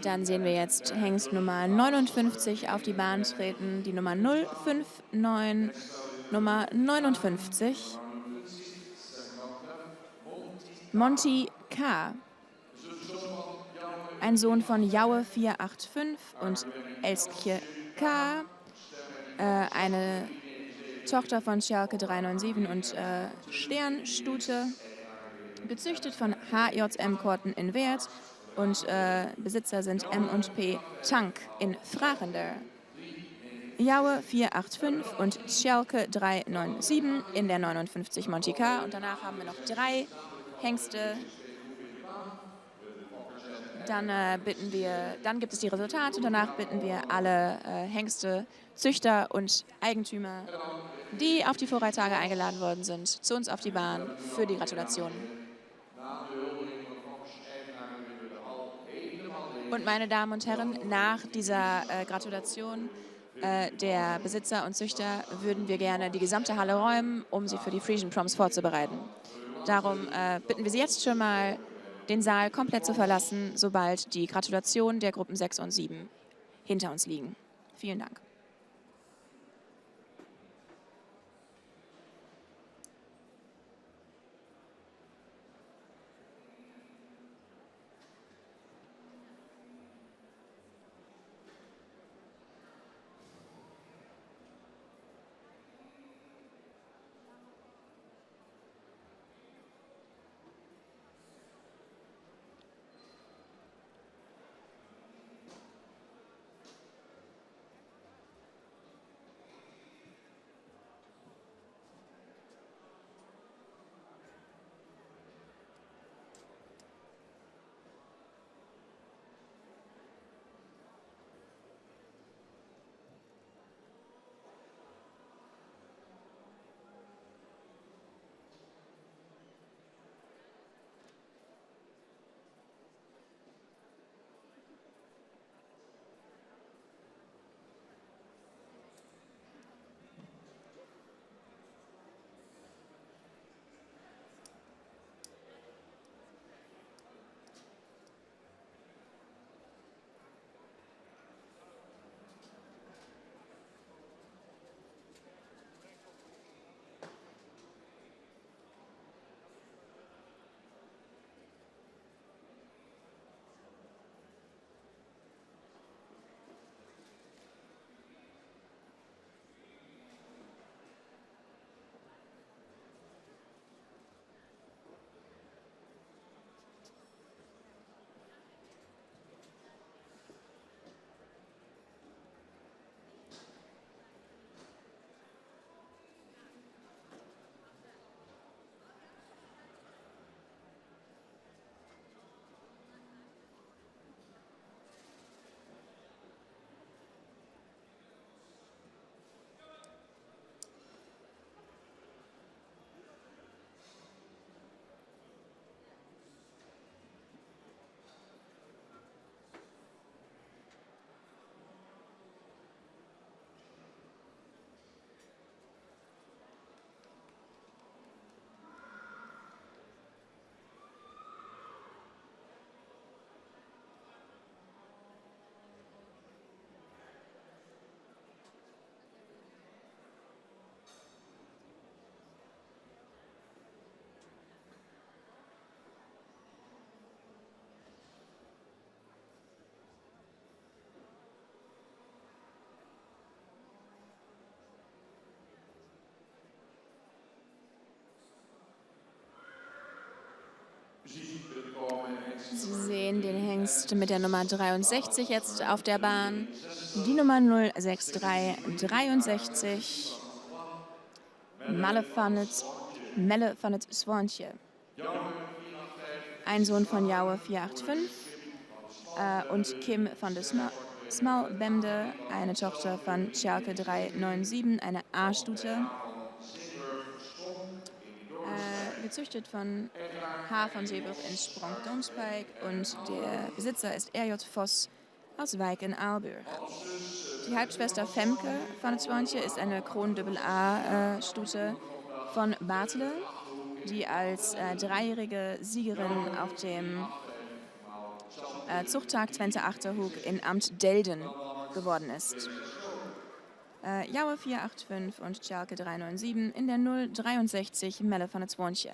Dann sehen wir jetzt Hengst Nummer 59 auf die Bahn treten, die Nummer 059, Nummer 59, Monty K. ein Sohn von Jaue 485 und Elskje K., eine Tochter von Schalke 397 und Sternstute, gezüchtet von HJM Korten in Weert und Besitzer sind M&P Tank in Vrachender. Jaue 485 und Schalke 397 in der 59 Montica. Und danach haben wir noch 3 Hengste. Dann gibt es die Resultate und danach bitten wir alle Hengste, Züchter und Eigentümer, die auf die Vorreittage eingeladen worden sind, zu uns auf die Bahn für die Gratulationen. Und meine Damen und Herren, nach dieser Gratulation der Besitzer und Züchter würden wir gerne die gesamte Halle räumen, um sie für die Frisian Proms vorzubereiten. Darum bitten wir Sie jetzt schon mal, den Saal komplett zu verlassen, sobald die Gratulation der Gruppen 6 und 7 hinter uns liegen. Vielen Dank. Sie sehen den Hengst mit der Nummer 63 jetzt auf der Bahn. Die Nummer 06363, Melle van het Swantje. Ein Sohn von Jaue 485 und Kim van de Smalbemde, eine Tochter von Schalke 397, eine A-Stute. Gezüchtet von H. von Zeeburg in Sprong-Donsbeek und der Besitzer ist R.J. Voss aus Wijk in Aalburg. Die Halbschwester Femke van het Swantje ist eine Kron-AA-Stute von Bartele, die als dreijährige Siegerin auf dem Zuchttag Twente Achterhoek in Amt Delden geworden ist. Jaue 485 und Schalke 397 in der 063 Melle van het Swantje.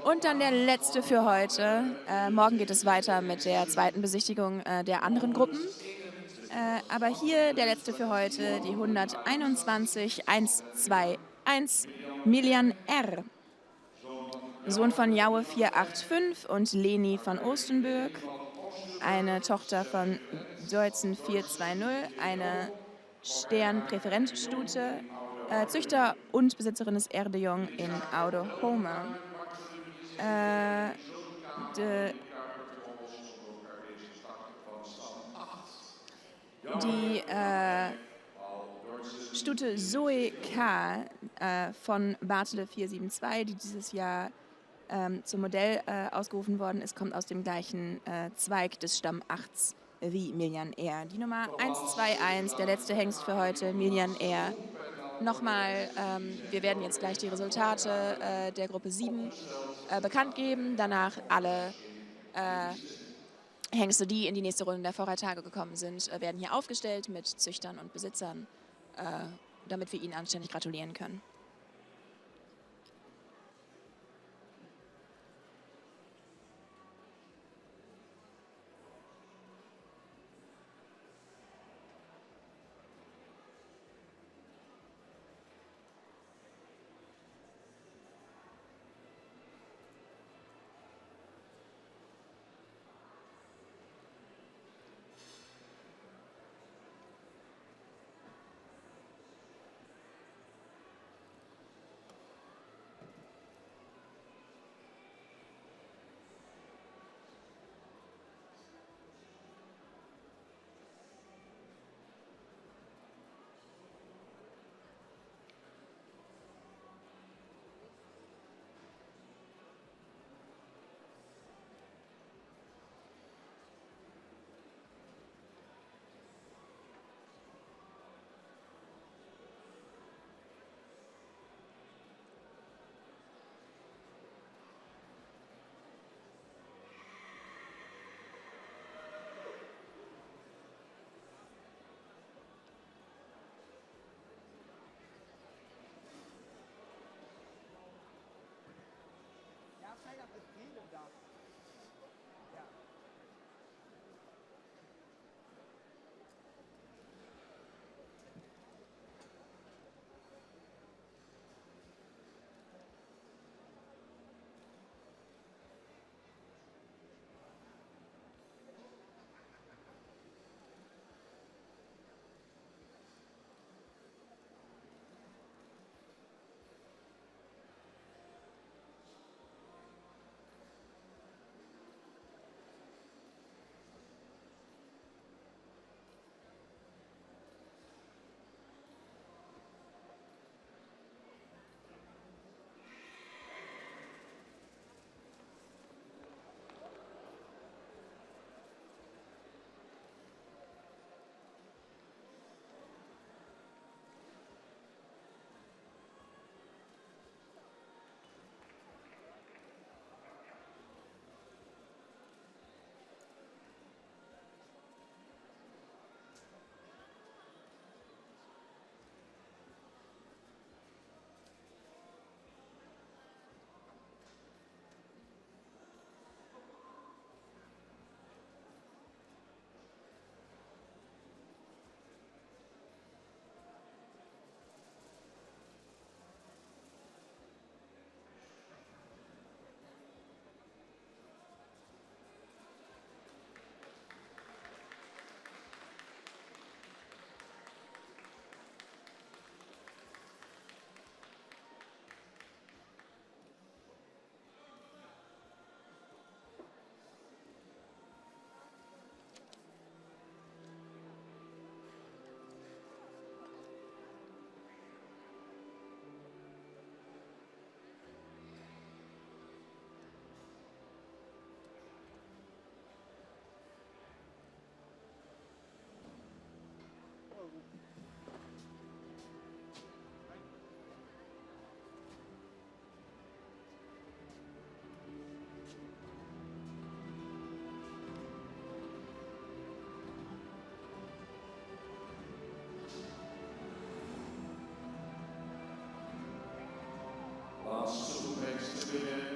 Und dann der letzte für heute. Morgen geht es weiter mit der zweiten Besichtigung der anderen Gruppen. Aber hier der letzte für heute, die 121 121 Milian R. Sohn von Jaue 485 und Leni van Oostenburg. Eine Tochter von Deutzen 420, eine Stern-Präferenzstute, Züchter und Besitzerin des Erdejong in Oude Home. Die Stute Zoe K. Von Bartele 472, die dieses Jahr zum Modell ausgerufen worden ist, kommt aus dem gleichen Zweig des Stamm 8 wie Milian R. Die Nummer 121, der letzte Hengst für heute, Milian R. Nochmal, wir werden jetzt gleich die Resultate der Gruppe 7 bekannt geben. Danach alle Hengste, die in die nächste Runde der Vorreittage gekommen sind, werden hier aufgestellt mit Züchtern und Besitzern, damit wir ihnen anständig gratulieren können.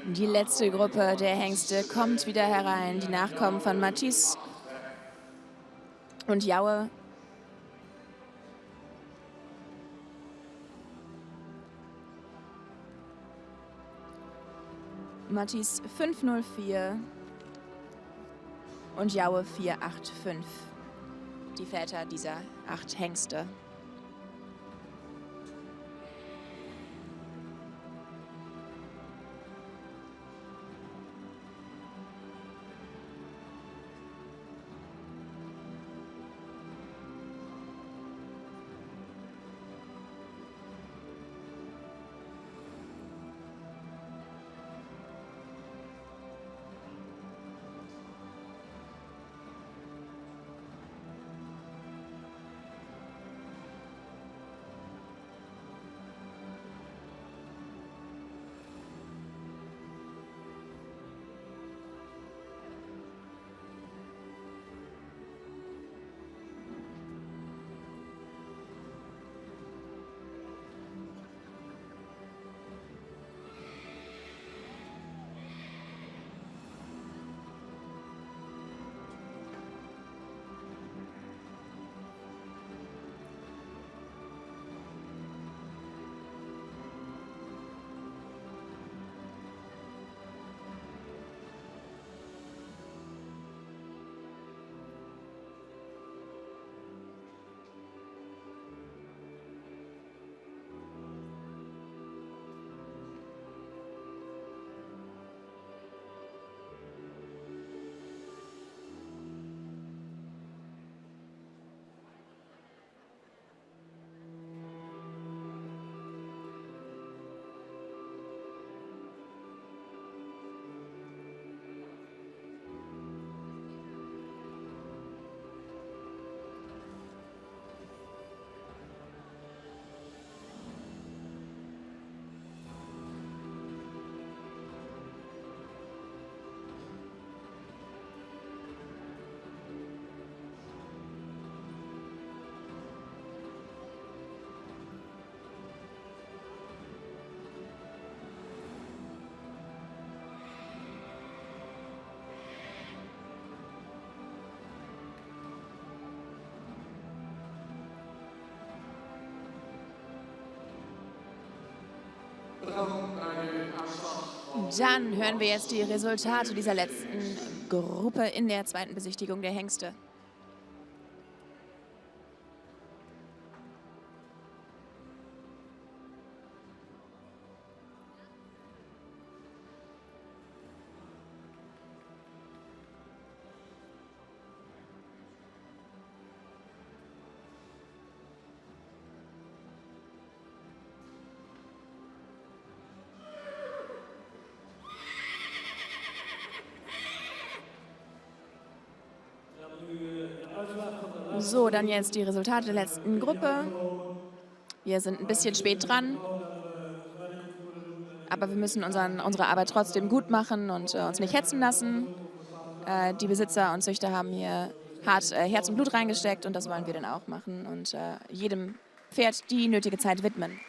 Die letzte Gruppe der Hengste kommt wieder herein. Die Nachkommen von Matisse und Jaue. Matisse 504 und Jaue 485. Die Väter dieser 8 Hengste. Dann hören wir jetzt die Resultate dieser letzten Gruppe in der zweiten Besichtigung der Hengste. So, dann jetzt die Resultate der letzten Gruppe. Wir sind ein bisschen spät dran, aber wir müssen unsere Arbeit trotzdem gut machen und uns nicht hetzen lassen. Die Besitzer und Züchter haben hier hart Herz und Blut reingesteckt und das wollen wir dann auch machen und jedem Pferd die nötige Zeit widmen.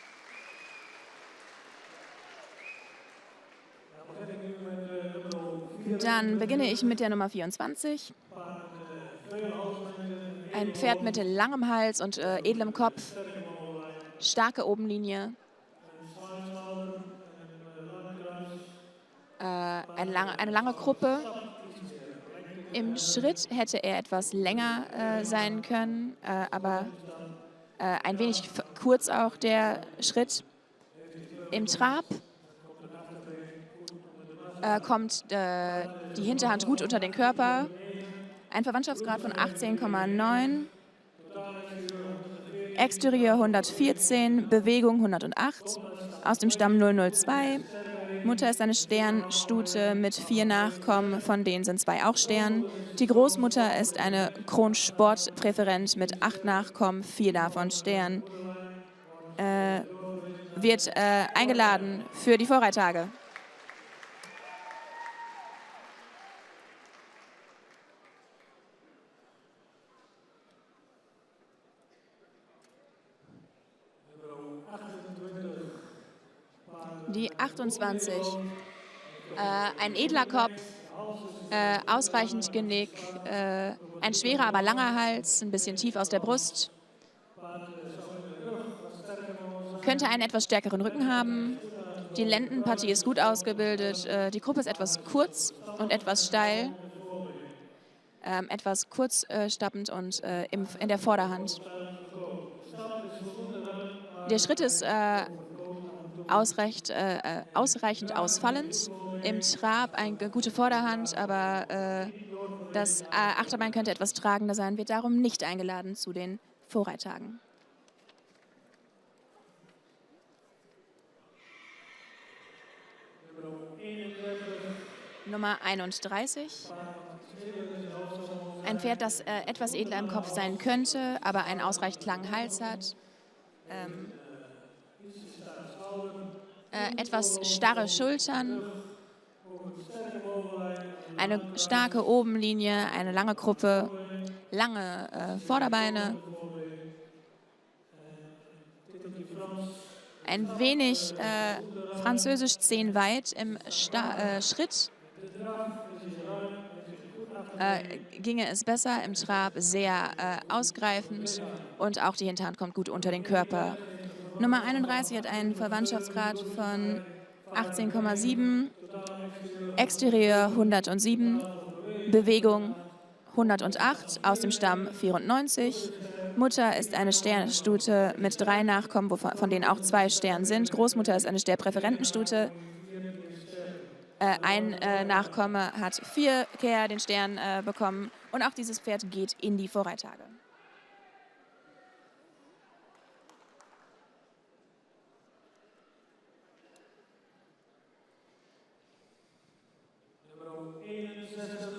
Dann beginne ich mit der Nummer 24. Ein Pferd mit langem Hals und edlem Kopf, starke Obenlinie, eine lange Kruppe. Im Schritt hätte er etwas länger sein können, aber ein wenig kurz auch der Schritt. Im Trab kommt die Hinterhand gut unter den Körper. Ein Verwandtschaftsgrad von 18,9, Exterieur 114, Bewegung 108, aus dem Stamm 002. Mutter ist eine Sternstute mit 4 Nachkommen, von denen sind 2 auch Stern. Die Großmutter ist eine Kronsportpräferent mit 8 Nachkommen, 4 davon Stern. Wird eingeladen für die Vorreittage. Die 28 Ein edler Kopf, ausreichend Genick, ein schwerer, aber langer Hals, ein bisschen tief aus der Brust. Könnte einen etwas stärkeren Rücken haben. Die Lendenpartie ist gut ausgebildet. Die Gruppe ist etwas kurz und etwas steil. Etwas kurzstappend und in der Vorderhand. Der Schritt ist ausreichend ausfallend. Im Trab eine gute Vorderhand, aber das Achterbein könnte etwas tragender sein, wird darum nicht eingeladen zu den Vorreittagen. Nummer 31. Ein Pferd, das etwas edler im Kopf sein könnte, aber einen ausreichend langen Hals hat. Etwas starre Schultern. Eine starke Obenlinie, eine lange Gruppe, lange Vorderbeine. Ein wenig französisch 10 weit im Schritt. Ginge es besser, im Trab sehr ausgreifend und auch die Hinterhand kommt gut unter den Körper. Nummer 31 hat einen Verwandtschaftsgrad von 18,7, Exterieur 107, Bewegung 108, aus dem Stamm 94. Mutter ist eine Sternstute mit 3 Nachkommen, von denen auch 2 Stern sind. Großmutter ist eine Sternpräferentenstute. Ein Nachkomme hat 4 Kehr den Stern bekommen und auch dieses Pferd geht in die Vorreittage.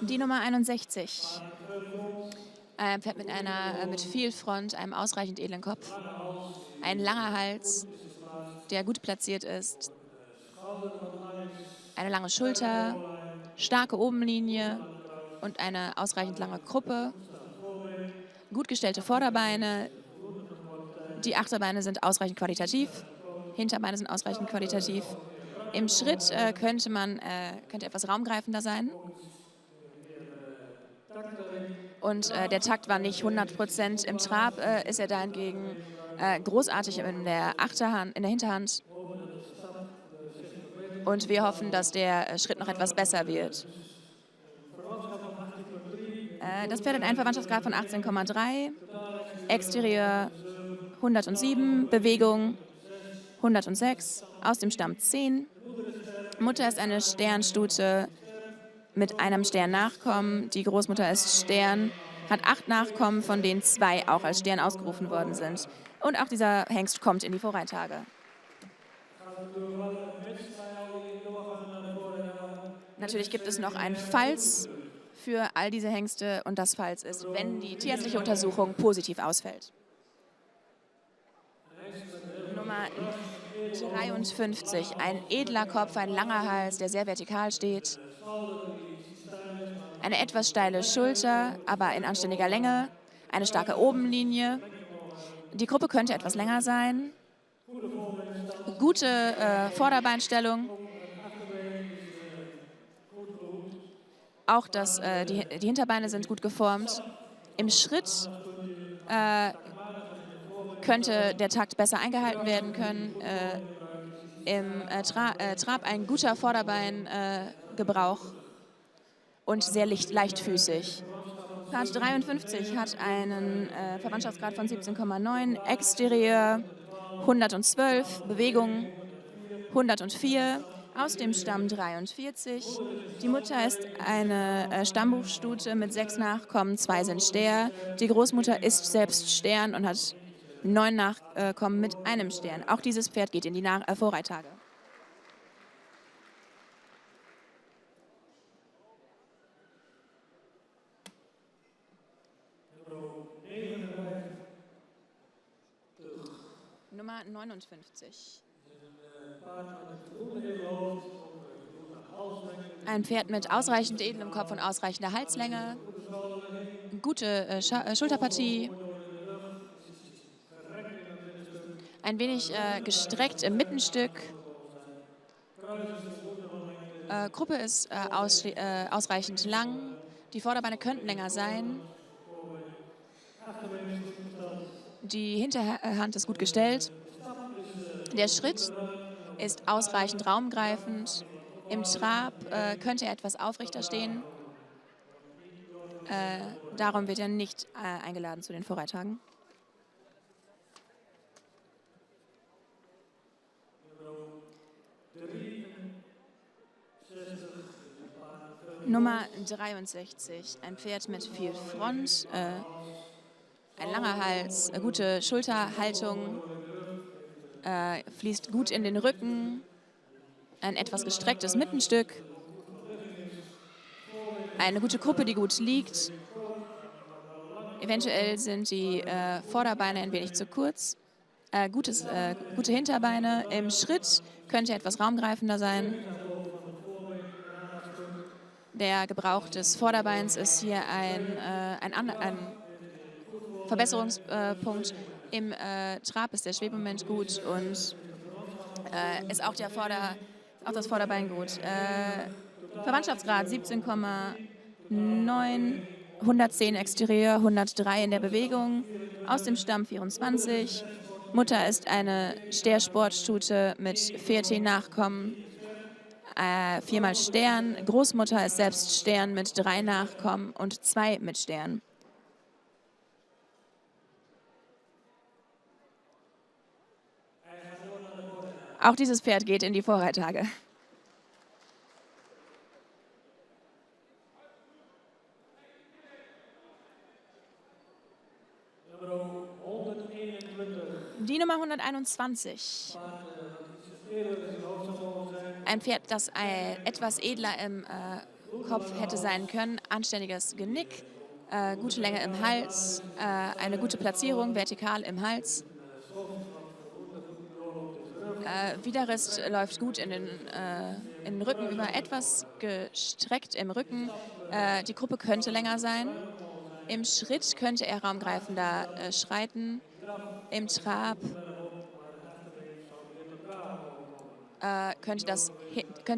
Die Nummer 61. Ein Pferd mit viel Front, einem ausreichend edlen Kopf, ein langer Hals, der gut platziert ist, eine lange Schulter, starke Obenlinie und eine ausreichend lange Gruppe, gut gestellte Vorderbeine, die Achterbeine sind ausreichend qualitativ, Hinterbeine sind ausreichend qualitativ. Im Schritt könnte etwas raumgreifender sein. Und der Takt war nicht 100%. Im Trab ist er dahingegen großartig in der Hinterhand. Und wir hoffen, dass der Schritt noch etwas besser wird. Das Pferd hat einen Verwandtschaftsgrad von 18,3, Exterieur 107, Bewegung 106, aus dem Stamm 10. Mutter ist eine Sternstute mit einem Stern Nachkommen. Die Großmutter ist Stern, hat 8 Nachkommen, von denen 2 auch als Stern ausgerufen worden sind. Und auch dieser Hengst kommt in die Vorreittage. Natürlich gibt es noch ein Falls für all diese Hengste und das Falls ist, wenn die tierärztliche Untersuchung positiv ausfällt. Nummer 53, ein edler Kopf, ein langer Hals, der sehr vertikal steht. Eine etwas steile Schulter, aber in anständiger Länge. Eine starke Obenlinie. Die Gruppe könnte etwas länger sein. Gute Vorderbeinstellung. Auch die Hinterbeine sind gut geformt. Im Schritt könnte der Takt besser eingehalten werden können. Im Trab ein guter Vorderbeingebrauch und sehr leichtfüßig. Part 53 hat einen Verwandtschaftsgrad von 17,9, Exterieur 112, Bewegung 104, aus dem Stamm 43. Die Mutter ist eine Stammbuchstute mit 6 Nachkommen, 2 sind Stern. Die Großmutter ist selbst Stern und hat 9 Nachkommen mit einem Stern. Auch dieses Pferd geht in die Vorreittage. Nummer 59. Ein Pferd mit ausreichend edlem Kopf und ausreichender Halslänge, gute Schulterpartie, ein wenig gestreckt im Mittenstück, Gruppe ist ausreichend lang. Die Vorderbeine könnten länger sein. Die Hinterhand ist gut gestellt. Der Schritt ist ausreichend raumgreifend. Im Trab könnte er etwas aufrechter stehen. Darum wird er nicht eingeladen zu den Vorreitagen. Nummer 63, ein Pferd mit viel Front, ein langer Hals, gute Schulterhaltung, fließt gut in den Rücken, ein etwas gestrecktes Mittenstück, eine gute Kuppe, die gut liegt. Eventuell sind die Vorderbeine ein wenig zu kurz. Gute Hinterbeine. Im Schritt könnte etwas raumgreifender sein. Der Gebrauch des Vorderbeins ist hier ein Verbesserungspunkt. Im Trab ist der Schwebmoment gut und ist auch das Vorderbein gut. Verwandtschaftsgrad 17,9, 110 Exterieur, 103 in der Bewegung, aus dem Stamm 24. Mutter ist eine Ster-Sportstute mit 4 Nachkommen, 4-mal Stern. Großmutter ist selbst Stern mit 3 Nachkommen und 2 mit Stern. Auch dieses Pferd geht in die Vorreittage. Die Nummer 121. Ein Pferd, das etwas edler im Kopf hätte sein können. Anständiges Genick, gute Länge im Hals, eine gute Platzierung, vertikal im Hals. Widerrist läuft gut in den Rücken über, etwas gestreckt im Rücken. Die Gruppe könnte länger sein. Im Schritt könnte er raumgreifender schreiten. Im Trab könnte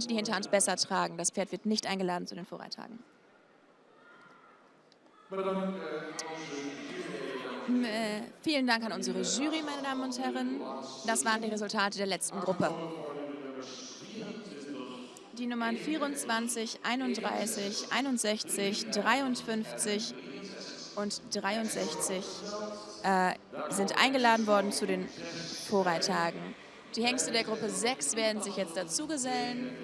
die Hinterhand besser tragen. Das Pferd wird nicht eingeladen zu den Vorreitagen. Vielen Dank an unsere Jury, meine Damen und Herren. Das waren die Resultate der letzten Gruppe. Die Nummern 24, 31, 61, 53 und 63 sind eingeladen worden zu den Vorreitagen. Die Hengste der Gruppe 6 werden sich jetzt dazugesellen.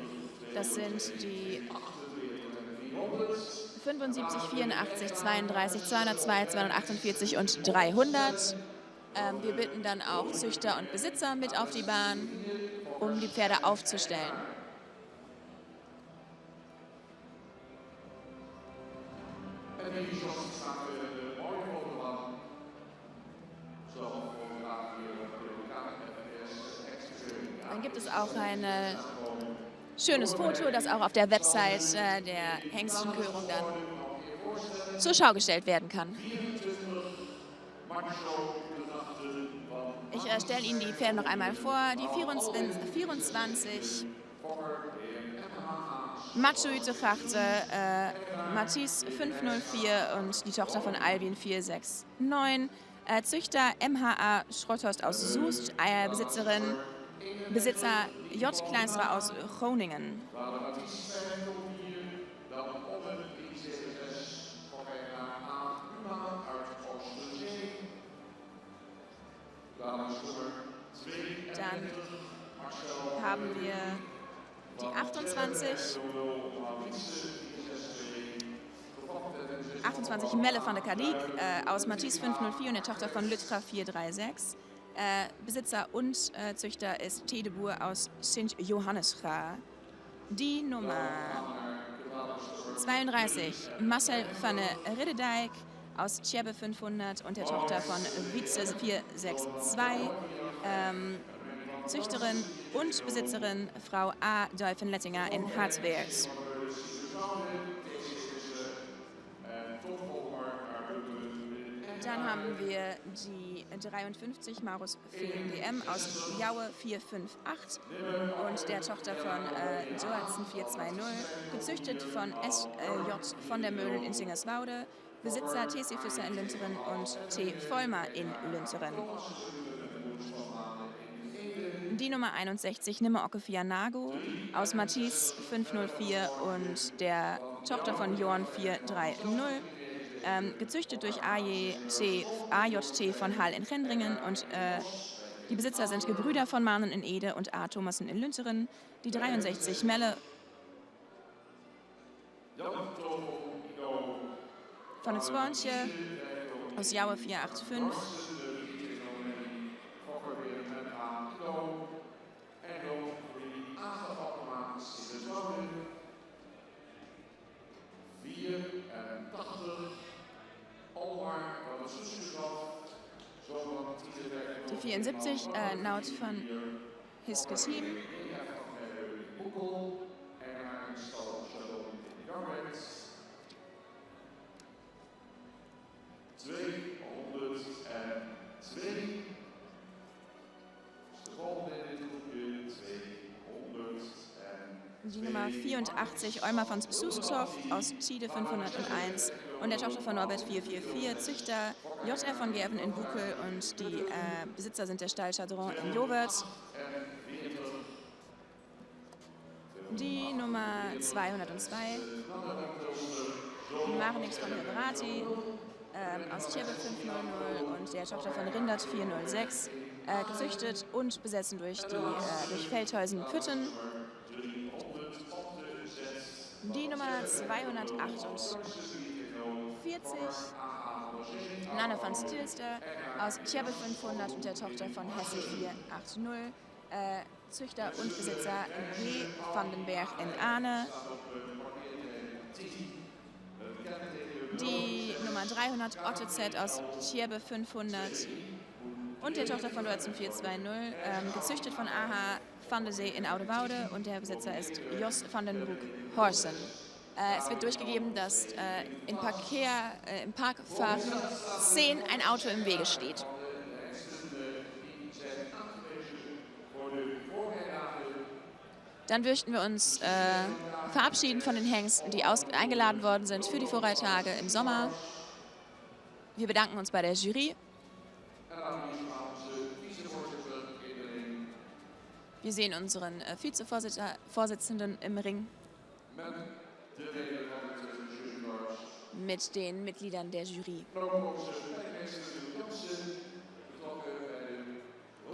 Das sind die 75, 84, 32, 202, 248 und 300. Wir bitten dann auch Züchter und Besitzer mit auf die Bahn, um die Pferde aufzustellen. Dann gibt es auch ein schönes Foto, das auch auf der Website der Hengstenkörung dann zur Schau gestellt werden kann. Ich stelle Ihnen die Pferde noch einmal vor. Die 24, Macho Utechachte, Matisse 504 und die Tochter von Albin 469. Züchter MHA Schrotthorst aus Soest, Besitzer J. Kleinstra aus Groningen. Dann haben wir die 28 Melle van der Kadik aus Matisse 504 und der Tochter von Lutra 436. Besitzer und Züchter ist T. de Boer aus Sint-Johannesra. Die Nummer 32, Marcel van der Riddedijk aus Tjebbe 500 und der Tochter von Wietze 462. Züchterin und Besitzerin Frau A. Dolphin-Lettinger in Hartsweert. Dann haben wir die 53 Maurus Feen DM aus Jaue 458 und der Tochter von Johansson 420, gezüchtet von SJ von der Möhlen in Singerswoude, Besitzer TC Fisser in Lünteren und T. Vollmer in Lünteren. Die Nummer 61, Nimmer Fianago aus Matisse 504 und der Tochter von Johann 430, gezüchtet durch AJT von Hall in Rendringen und die Besitzer sind Gebrüder von Mahnen in Ede und A. Thomassen in Lünteren. Die 63 Melle von het Zwoontje aus Jaue 485. Die 74, Naut van Hiskes Hiem. Die Nummer 84, Eumer von Sussow aus Tide 501 und der Tochter von Norbert 444, Züchter JR von Gerven in Bukel und die Besitzer sind der Stall Chadron in Jovert. Die Nummer 202, Marenix von Heberati aus Tierbe 500 und der Tochter von Rindert 406, gezüchtet und besessen durch Feldhausen-Pütten. Die Nummer 248, Nanne van Stilster aus Tjerbe 500 und der Tochter von Hesse 480, Züchter und Besitzer G. Vandenberg in Ahne. Die Nummer 300, Otto Z aus Tjerbe 500 und der Tochter von Deutzen 420, gezüchtet von AH van der See in Oudewoude und der Besitzer ist Jos van den Broek Horsen. Es wird durchgegeben, dass im Parkfahrt 10 ein Auto im Wege steht. Dann möchten wir uns verabschieden von den Hengsten, die eingeladen worden sind für die Vorreittage im Sommer. Wir bedanken uns bei der Jury. Wir sehen unseren Vizevorsitzenden im Ring mit den Mitgliedern der Jury.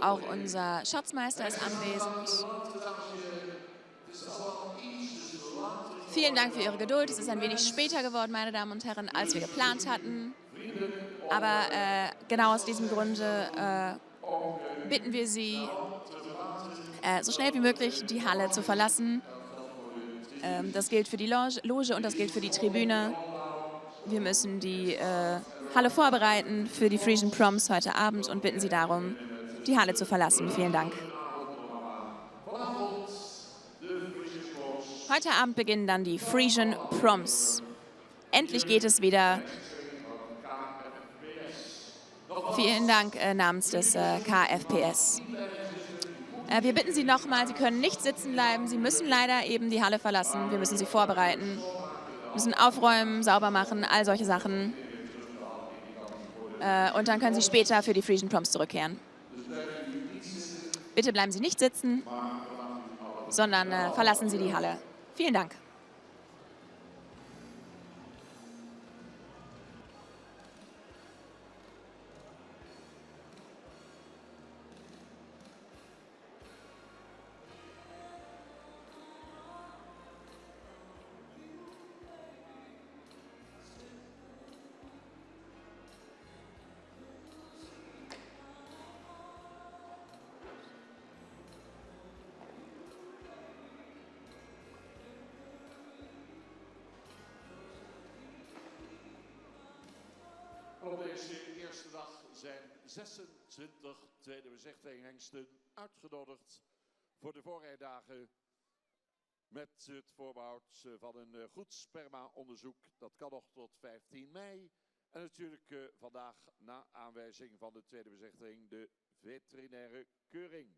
Auch unser Schatzmeister ist anwesend. Vielen Dank für Ihre Geduld. Es ist ein wenig später geworden, meine Damen und Herren, als wir geplant hatten. Aber genau aus diesem Grunde bitten wir Sie, so schnell wie möglich die Halle zu verlassen. Das gilt für die Loge und das gilt für die Tribüne. Wir müssen die Halle vorbereiten für die Frisian Proms heute Abend und bitten Sie darum, die Halle zu verlassen. Vielen Dank. Heute Abend beginnen dann die Frisian Proms. Endlich geht es wieder. Vielen Dank namens des KFPS. Wir bitten Sie nochmal, Sie können nicht sitzen bleiben. Sie müssen leider eben die Halle verlassen. Wir müssen Sie vorbereiten, müssen aufräumen, sauber machen, all solche Sachen. Und dann können Sie später für die Frisian Proms zurückkehren. Bitte bleiben Sie nicht sitzen, sondern verlassen Sie die Halle. Vielen Dank. Op deze eerste dag zijn 26 tweede bezichtigingshengsten uitgenodigd voor de voorrijdagen met het voorbehoud van een goed sperma-onderzoek. Dat kan nog tot 15 mei. En natuurlijk vandaag na aanwijzing van de tweede bezichtiging de veterinaire keuring.